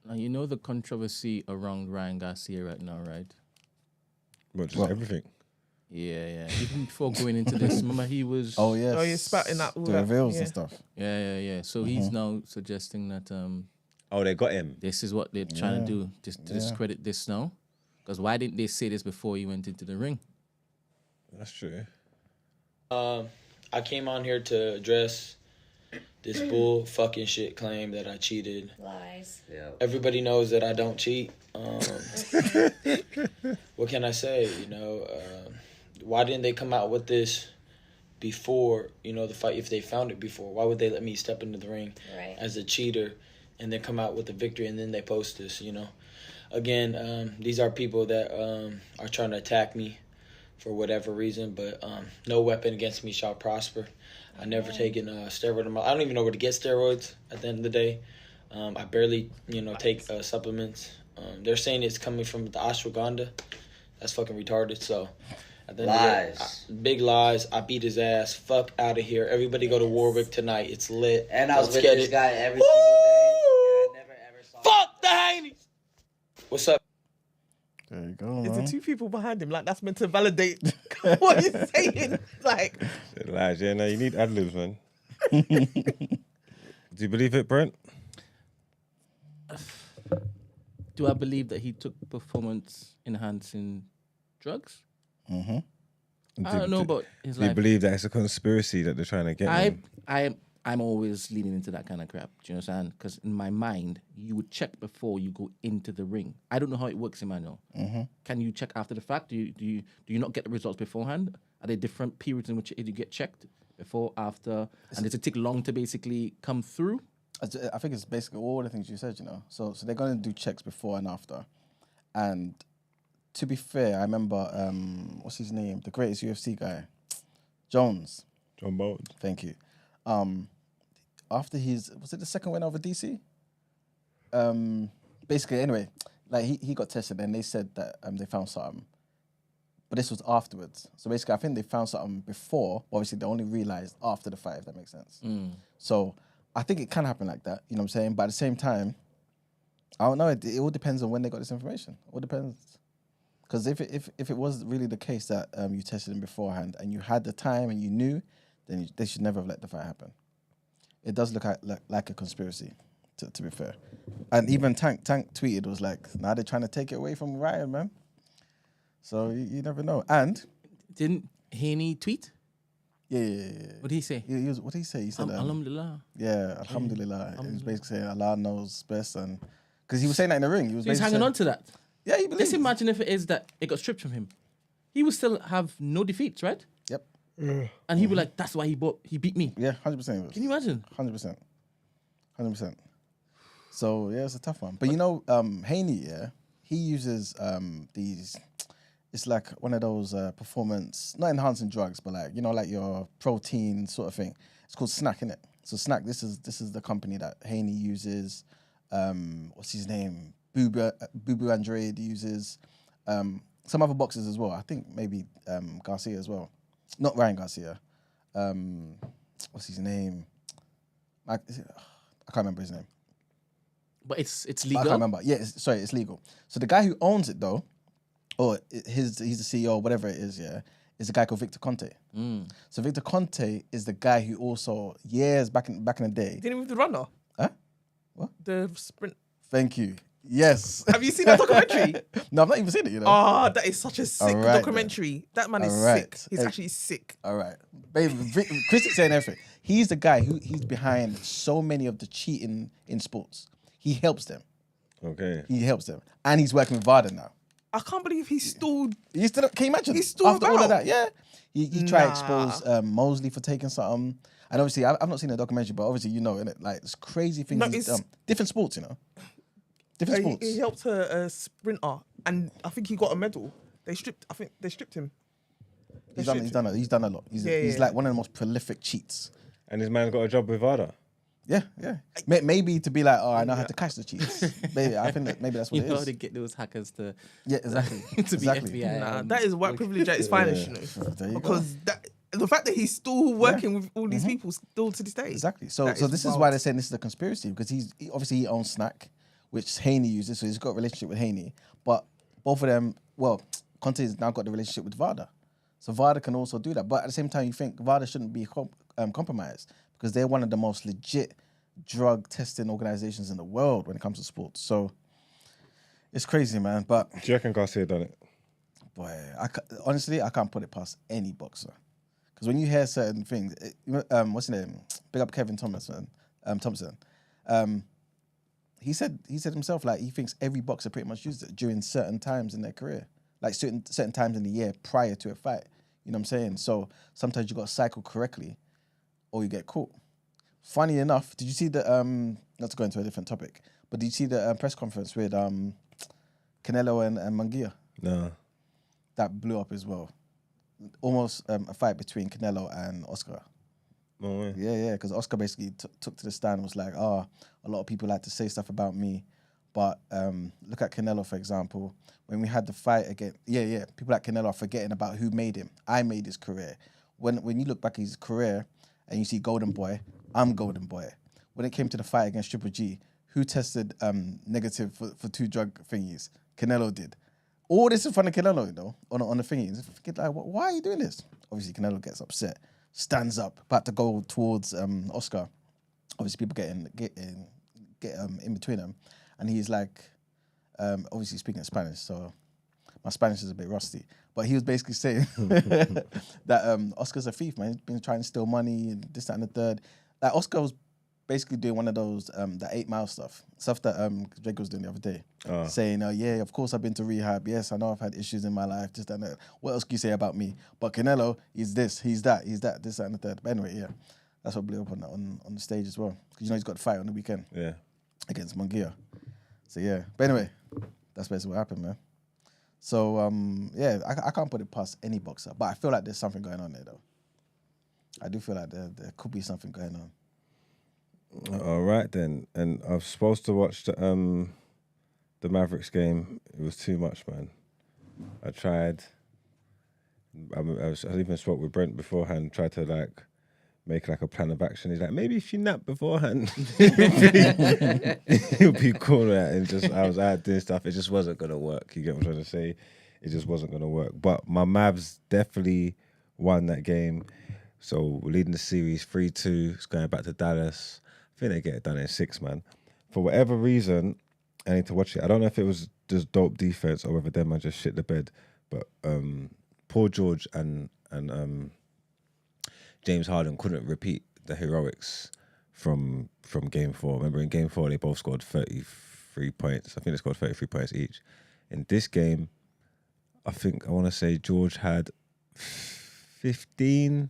Now, you know the controversy around Ryan Garcia right now, right? Well, just everything. Yeah. Even before going into this, remember he was... Oh, yes. Oh, you're spouting that. The reveals and stuff. Yeah. So he's now suggesting that... they got him. This is what they're trying to do, just to discredit this now. Because why didn't they say this before he went into the ring? That's true. I came on here to address this bull fucking shit claim that I cheated. Lies. Yeah. Everybody knows that I don't cheat. What can I say? Why didn't they come out with this before, the fight? If they found it before, why would they let me step into the ring as a cheater and then come out with a victory and then they post this, Again, these are people that are trying to attack me for whatever reason, but no weapon against me shall prosper. I never taken steroid. I don't even know where to get steroids at the end of the day. I barely, take supplements. They're saying it's coming from the ashwagandha. That's fucking retarded. So, at the end of the day, big lies. I beat his ass. Fuck out of here. Everybody go to Warwick tonight. It's lit. And I was with this guy every single day. And I never ever saw. Fuck the Hainies. What's up? There you go. Is Man. the two people behind him like that's meant to validate what he's saying? Like, Lads, yeah, no, you need ad-libs, man. Do you believe it, Brent? Do I believe that he took performance-enhancing drugs? Mm-hmm. I don't know about his Do you life. believe that it's a conspiracy that they're trying to get him? I'm always leaning into that kind of crap. Do you understand? Because in my mind, you would check before you go into the ring. I don't know how it works, Emmanuel. Mm-hmm. Can you check after the fact? Do you not get the results beforehand? Are there different periods in which you get checked before, after, and does it take long to basically come through? I think it's basically all the things you said, you know. So they're going to do checks before and after. And to be fair, I remember, what's his name? The greatest UFC guy, John Bones. Thank you. After was it the second win over DC? Basically, anyway, like he got tested and they said that they found something. But this was afterwards. So basically, I think they found something before. Obviously, they only realized after the fight, if that makes sense. So I think it can happen like that, you know what I'm saying? But at the same time, I don't know. It all depends on when they got this information. It all depends. Because if it was really the case that you tested him beforehand and you had the time and you knew, then they should never have let the fight happen. It does look like a conspiracy, to be fair. And even Tank tweeted, was like, now they're trying to take it away from Ryan, man. So you never know. And didn't Hainault tweet? Yeah. What did he say? What did he say? He said, Alhamdulillah. Yeah, Alhamdulillah. He was basically saying Allah knows best, and because he was saying that in the ring, He's hanging on to that. Yeah, he believes. Just imagine if it is that it got stripped from him. He would still have no defeats, right? Yep. And he'd be like, that's why he beat me. Yeah, 100%. Can you imagine? 100%. So yeah, it's a tough one. But you know, Hainault, yeah, he uses these. It's like one of those performance, not enhancing drugs, but like, you know, like your protein sort of thing. It's called Snack, innit? So Snack, this is the company that Hainault uses. What's his name? Boo Andrade uses. Some other boxers as well. I think maybe Garcia as well. Not Ryan Garcia. What's his name? I can't remember his name. But it's But legal? I can't remember. Yeah, it's legal. So the guy who owns it though, or he's the CEO, whatever it is, yeah, is a guy called Victor Conte. So Victor Conte is the guy who also, years back in the day. Didn't he with the runner? Huh? What? The sprint. Thank you. Yes. Have you seen that documentary? No, I've not even seen it, you know. Oh, that is such a sick Alright, documentary. That man is Alright. sick. He's actually sick. All right. Baby, Chris is saying everything. He's the guy he's behind so many of the cheating in sports. He helps them. Okay. He helps them. And he's working with VADA now. I can't believe he's still... Can you imagine? He's still After all of about. that, yeah. He tried to expose Mosley for taking something. And obviously, I've not seen the documentary, but obviously, you know, innit? Like, it's crazy things No, he's it's- done. Different sports, you know? Different sports. He helped a sprinter, and I think he got a medal. I think they stripped him. He's done a lot. He's Yeah. like one of the most prolific cheats. And this man got a job with VADA. Yeah. Maybe to be like, oh, I know how to catch the cheats. Maybe I think maybe that's what You it know is. how to get those hackers to... Yeah, exactly. to be FBI. Nah, that is white privilege at its finest, you know. Because the fact that he's still working with all these people still to this day. Exactly. So That this is wild. why they're saying this is a conspiracy, because obviously he owns Snack, which Hainault uses, so he's got a relationship with Hainault. But both of them, well, Conte has now got the relationship with VADA. So VADA can also do that. But at the same time, you think VADA shouldn't be compromised, because they're one of the most legit drug testing organizations in the world when it comes to sports. So it's crazy, man. But do you reckon Garcia done it? Boy, honestly, I can't put it past any boxer. Because when you hear certain things, what's his name? Big up Kevin Thompson. He said himself, like, he thinks every boxer pretty much used it during certain times in their career, like certain times in the year prior to a fight. You know what I'm saying? So sometimes you got to cycle correctly, or you get caught. Funny enough, did you see the not to go into a different topic, but did you see the press conference with Canelo and Munguia? No. That blew up as well. Almost a fight between Canelo and Oscar. No way. Yeah, because Oscar basically took to the stand and was like, a lot of people like to say stuff about me, but look at Canelo, for example. When we had the fight again, people like Canelo are forgetting about who made him. I made his career. When you look back at his career and you see Golden Boy, I'm Golden Boy. When it came to the fight against Triple G, who tested negative for 2 drug thingies? Canelo did. All this in front of Canelo, you know, on the thingy. He's thinking, like, why are you doing this? Obviously, Canelo gets upset, stands up, about to go towards Oscar. Obviously, people get in between them, and he's like, obviously speaking Spanish, so my Spanish is a bit rusty. But he was basically saying that Oscar's a thief, man. He's been trying to steal money and this, that, and the third. Like Oscar was basically doing one of those the 8 Mile stuff that Drake was doing the other day, saying, yeah, of course I've been to rehab. Yes, I know I've had issues in my life. Just that. And that. What else can you say about me? But Canelo, he's this, he's that, this, that, and the third. But anyway, yeah, that's what blew up on the stage as well. Because you know he's got the fight on the weekend. Yeah. Against Munguia. So yeah. But anyway, that's basically what happened, man. So yeah, I can't put it past any boxer, but I feel like there's something going on there though. I do feel like there could be something going on. All right then, and I was supposed to watch the Mavericks game. It was too much, man. I tried. I even spoke with Brent beforehand. Tried to like make like a plan of action. He's like, maybe if you nap beforehand, he'll be cool with that. And just I was out doing stuff. It just wasn't gonna work. You get what I'm trying to say? It just wasn't gonna work. But my Mavs definitely won that game. So we're leading the series 3-2. It's going back to Dallas. I think they get it done in 6, man. For whatever reason, I need to watch it. I don't know if it was just dope defense or whether them man just shit the bed. But Paul George and James Harden couldn't repeat the heroics from Game 4. Remember in Game 4 they both scored 33 points. I think they scored 33 points each. In this game, I want to say George had 15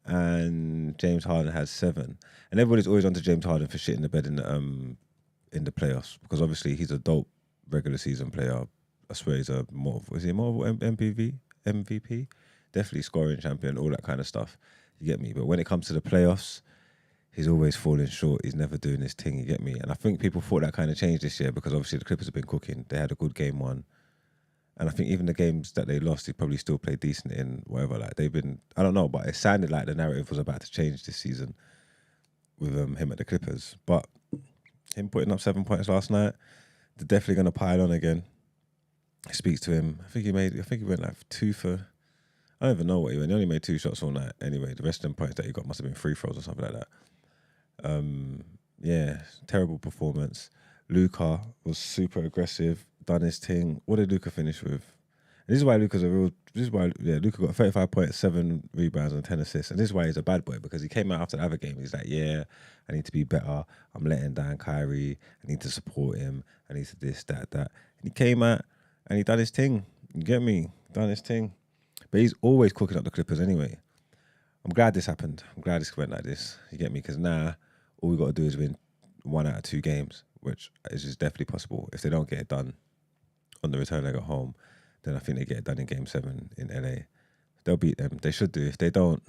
and James Harden had 7. And everybody's always onto James Harden for shitting the bed in the playoffs because obviously he's a dope regular season player. I swear he's a MVP? Definitely scoring champion, all that kind of stuff. You get me? But when it comes to the playoffs, he's always falling short. He's never doing his thing, you get me? And I think people thought that kind of changed this year because obviously the Clippers have been cooking. They had a good game 1. And I think even the games that they lost, he probably still played decent in whatever. Like they've been, I don't know, but it sounded like the narrative was about to change this season with him at the Clippers. But him putting up 7 points last night, they're definitely going to pile on again. He speaks to him. I think he went like 2 for, I don't even know what he went. He only made 2 shots all night anyway. The rest of them points that he got must have been free throws or something like that. Yeah, terrible performance. Luka was super aggressive, done his thing. What did Luka finish with? And this is why Luka got 35 points, 7 rebounds and 10 assists. And this is why he's a bad boy, because he came out after the other game. He's like, yeah, I need to be better. I'm letting down Kyrie. I need to support him. I need to this, that. And he came out and he done his thing. You get me? Done his thing. But he's always cooking up the Clippers anyway. I'm glad this happened. I'm glad this went like this. You get me? Because now all we got to do is win 1 out of 2 games, which is just definitely possible. If they don't get it done on the return leg at home, then I think they get it done in Game 7 in LA. They'll beat them. They should do. If they don't,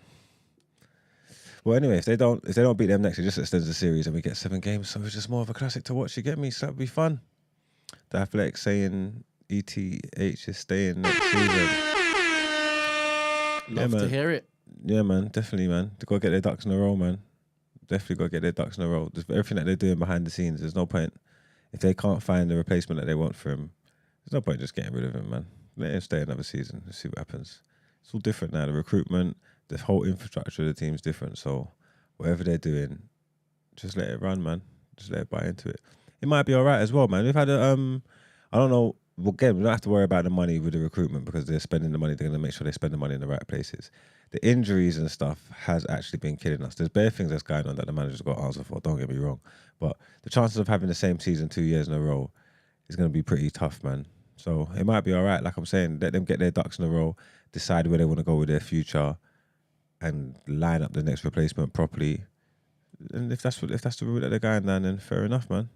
well, anyway, if they don't beat them next, it just extends the series and we get 7 games. So it's just more of a classic to watch. You get me? So that'd be fun. The Athletics saying ETH is staying next season. Love to hear it. Yeah, man, definitely, man. They gotta get their ducks in a row, man. Definitely gotta get their ducks in a row. Just everything that they're doing behind the scenes, there's no point. If they can't find the replacement that they want for him, there's no point just getting rid of him, man. Let him stay another season. Let's see what happens. It's all different now. The recruitment, the whole infrastructure of the team's different. So whatever they're doing, just let it run, man. Just let it buy into it. It might be all right as well, man. We've had I don't know. Well, again, we don't have to worry about the money with the recruitment because they're spending the money. They're going to make sure they spend the money in the right places. The injuries and stuff has actually been killing us. There's bare things that's going on that the manager's got to answer for. Don't get me wrong. But the chances of having the same season 2 years in a row is going to be pretty tough, man. So it might be all right. Like I'm saying, let them get their ducks in a row, decide where they want to go with their future, and line up the next replacement properly. And if that's the route that they're going down, then fair enough, man.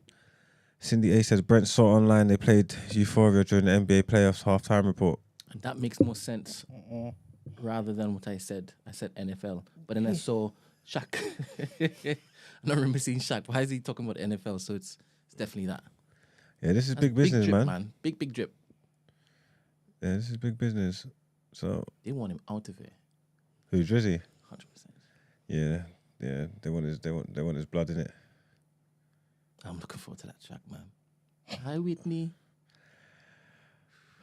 Cindy A says Brent saw online they played Euphoria during the NBA playoffs halftime report. And that makes more sense rather than what I said. I said NFL, but then I saw Shaq. I don't remember seeing Shaq. Why is he talking about NFL? So it's definitely that. Yeah, this is big business, drip, man. Big drip. Yeah, this is big business. So they want him out of it. Who, Drizzy? 100%. Yeah. They want his blood in it. I'm looking forward to that track, man. Hi, Whitney.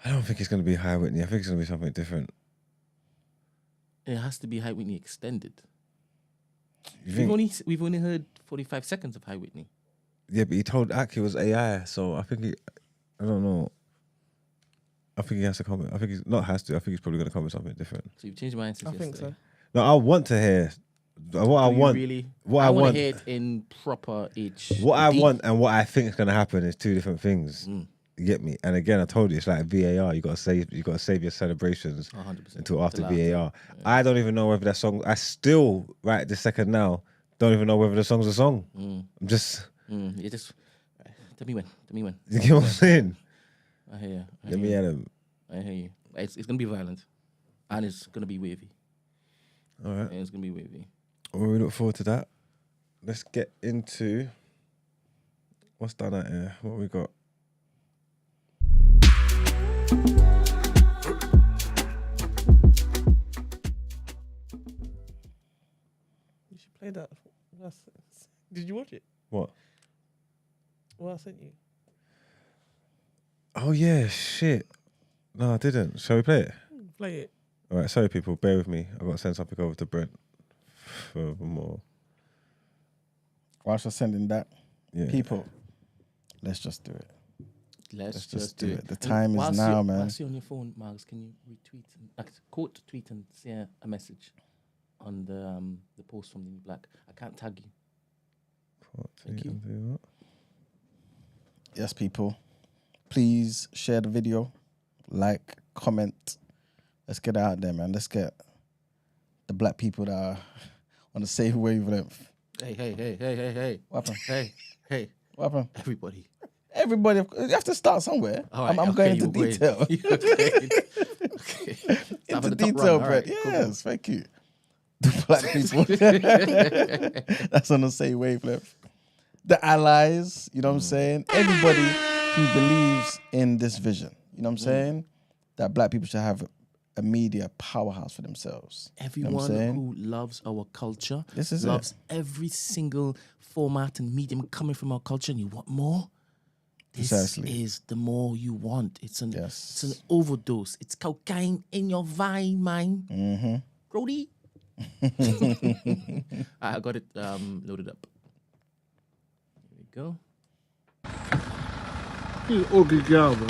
I don't think it's going to be High Whitney. I think it's going to be something different. It has to be High Whitney extended. You think? We've only heard 45 seconds of High Whitney. Yeah, but he told Aki it was AI, so I think I don't know. I think he has to comment. I think he's not has to. I think he's probably going to comment something different. So you've changed your mind since yesterday. I think so. No, I want to hear what I want. Really? What I want want to hear it in proper H. What I want and what I think is going to happen is two different things. You get me? And again, I told you it's like VAR. You got to save your celebrations 100%. until after VAR. Yeah. I don't even know whether that song. I still right this second now don't even know whether the song's a song. I'm just. You just tell me when. You get what I'm saying? I hear you. Let me at him. I hear you. It's gonna be violent, and it's gonna be wavy. All right. It's gonna be wavy. Well, we look forward to that. Let's get into what's done out here. What we got? You should play that. Did you watch it? What? What I sent you. Oh yeah, shit. No, I didn't. Shall we play it? Play it. All right, sorry people, bear with me. I've got to send something over to Brent for more. Whilst you're sending that, people, let's just do it. Let's just do it. The time is now, man. Whilst you're on your phone, Margs, can you retweet, quote, tweet, and share a message on the post from the New Black? I can't tag you. Thank you. Yes, people. Please share the video, like, comment. Let's get it out there, man. Let's get the black people that are on the same wavelength. Hey. What happened? Hey. What happened? Everybody. You have to start somewhere. Right, I'm going into detail. Into detail, Brent. Yes, thank you. The black people. That's on the same wavelength. The allies, you know what I'm saying? Everybody who believes in this vision, you know what I'm saying? That black people should have a media powerhouse for themselves. Everyone who loves our culture, this is loves every single format and medium coming from our culture, and you want more. This is the more you want. It's an overdose. It's cocaine in your vein, man. Brody. I got it loaded up. Here we go. He's an ugly girl, bro.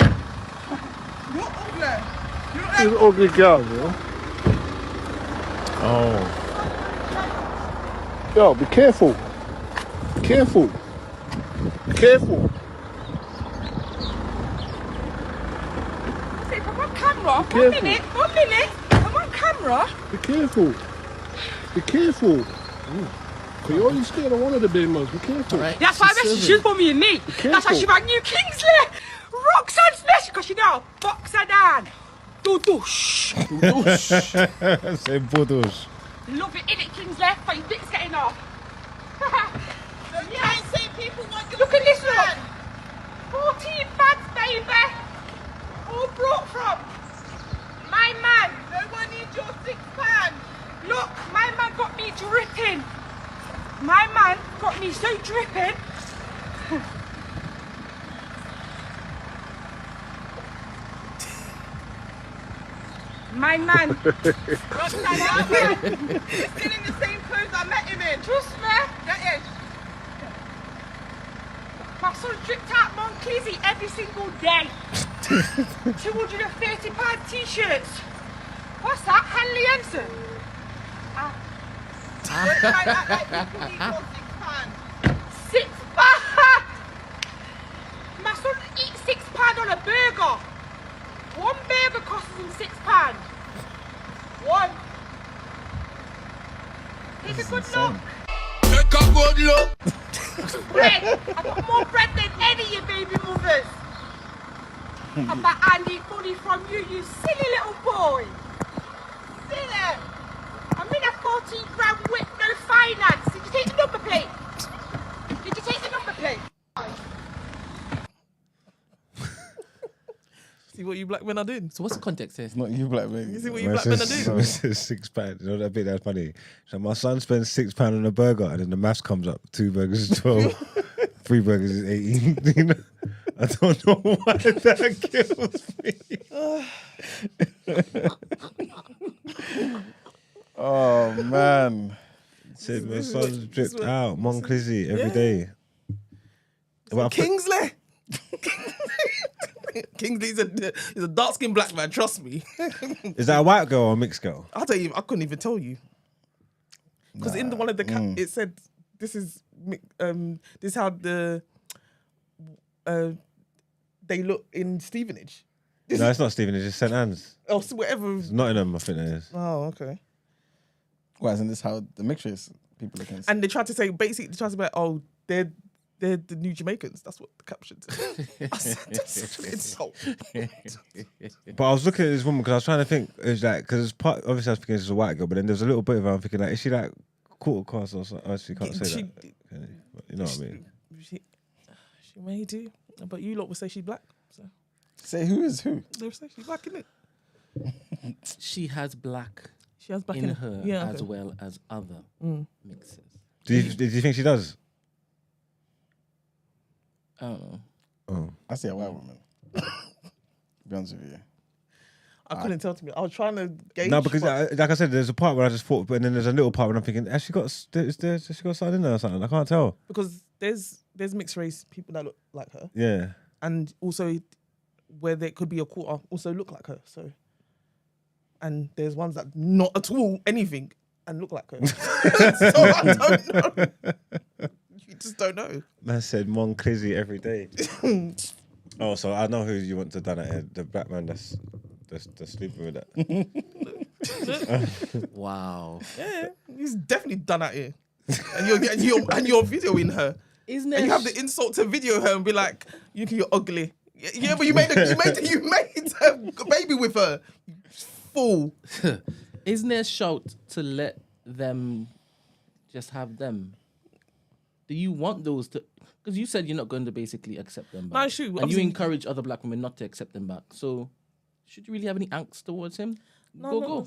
You're ugly. He's an ugly girl, bro. Oh. Yo, be careful. Be careful. Be careful. I'm on camera. 1 minute. I'm on camera. Be careful. Be careful. Because you're only scared of one of the big mums. Be careful. Right. That's why I messaged you for me and me. That's why she rang you Kingsley. Roxanne's message because she know box her down. Doosh. Say budush. Love it, innit, Kingsley? But your dick's getting off. You can't see people want your look at this one. 14 bags, baby. All brought from my man. No one needs your £6. Look, my man got me dripping. My man got me so dripping. My man. Roxanne, he's still in the same clothes I met him in. Trust me. That is. My son dripped out Monclizzy every single day. £230 t-shirts. What's that? Hanley Henson? £6. My son eats £6 on a burger. One burger costs him £6. One. Take a good look. Take a good look. Bread. I got more bread than any of your baby mothers. I need money from you, you silly little boy. Silly. I'm in a 14-grand whip, no finance. Did you take the number plate? Did you take the number plate? See what you black men are doing. So what's the context here? It's not you black men. You see what you black men are doing? It says £6. You know that bit that's funny. So my son spends £6 on a burger, and then the maths comes up: 2 burgers is 12, 3 burgers is 18. You know? I don't know why that kills me. Oh man. Said my son's dripped out. Mon Clizzy every day. Well, Kingsley. Kingsley's a dark skinned black man. Trust me. Is that a white girl or a mixed girl? I'll tell you. I couldn't even tell you because in one of the it said this is how the they look in Stevenage. No, it's not Stevenage. It's St Anne's. Oh, so whatever. It's Nottingham, I think it is. Oh, okay. Well, isn't this how the mixture is? People looking. And they tried to say basically, they tried to be like, oh, they're the new Jamaicans. That's what the caption said. I said, that's such an insult. But I was looking at this woman because I was trying to think. It was like because obviously I was thinking it's a white girl, but then there's a little bit of her. I'm thinking like, is she like quarter caste or something? Oh, she can't say that. You know what I mean? She may do, but you lot would say she's black. So. Say who is who? They would say she's black, innit? She has black. She has black in her as okay. well as other mixes. Did you think she does? I don't know. Oh, I see a white woman. To be honest with you. I couldn't tell to me. I was trying to gauge. No, because like I said, there's a part where I just thought, and then there's a little part where I'm thinking, has she got something in there or something? I can't tell. Because there's mixed race people that look like her. Yeah. And also where there could be a quarter also look like her. So, and there's ones that not at all anything and look like her. So I don't know. You just don't know. Man said Mon Clizzy every day. Oh, so I know who you want to done it. The black man that's sleeping with that. Wow. Yeah, he's definitely done that here. And you're videoing her. Isn't and you have the insult to video her and be like, you're ugly. Yeah, but you made a baby with her. You fool. Isn't there a shout to let them just have them? Do you want those to? Because you said you're not going to basically accept them back. No, shoot. And you encourage other black women not to accept them back. So, should you really have any angst towards him? Go.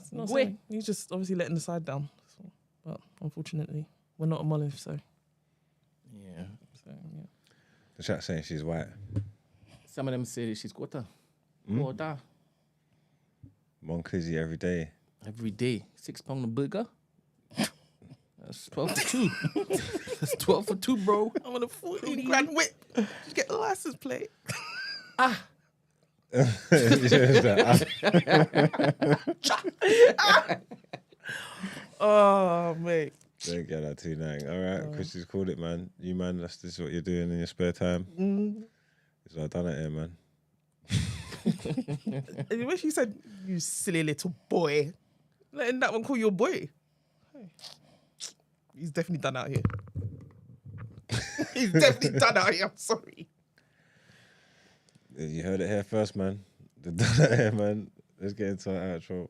He's just obviously letting the side down. So, but unfortunately, we're not a monolith, so. Yeah. So, yeah. The chat's saying she's white. Some of them say that she's quarter. Quarter. Mon Clizzy every day. Every day. £6 a burger. That's 12 for 2. That's 12 for 2, bro. I'm on a 14 grand whip. Just get the license plate. Oh, mate. Don't get that too nang. All right, Chrissy's called it, man. You, man, this is what you're doing in your spare time. So I done it here, man. And when she said, you silly little boy, letting that one call you a boy. Hey. He's definitely done out here. He's definitely done out here. I'm sorry. You heard it here first, man. They're done out here, man. Let's get into our outro.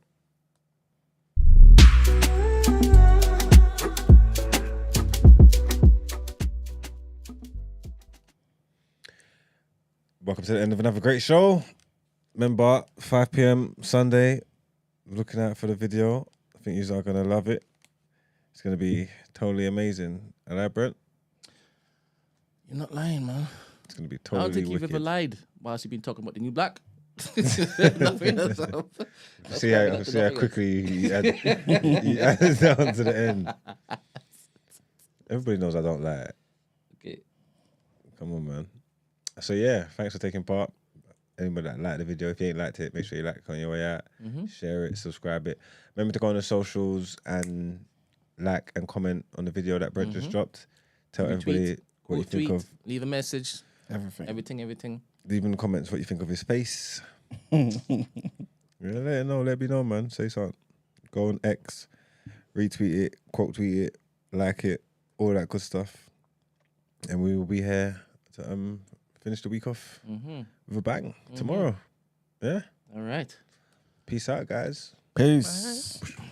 Welcome to the end of another great show. Remember, 5 p.m. Sunday. Looking out for the video. I think you are going to love it. It's going to be totally amazing. Alright, Brent? You're not lying, man. It's going to be I totally don't think wicked. you've ever lied whilst you've been talking about the new black. Nothing else. See how quickly he added down to the end. Everybody knows I don't lie. Okay. Come on, man. So yeah, thanks for taking part. Anybody that liked the video, if you ain't liked it, make sure you like it on your way out. Share it, subscribe it. Remember to go on the socials and like and comment on the video that Brent just dropped. Tell everybody what you think of. Leave a message. Everything. Leave in the comments what you think of his face. Yeah, let me know, man. Say something. Go on X, retweet it, quote tweet it, like it, all that good stuff. And we will be here to finish the week off with a bang tomorrow. Yeah? All right. Peace out, guys. Peace. Bye.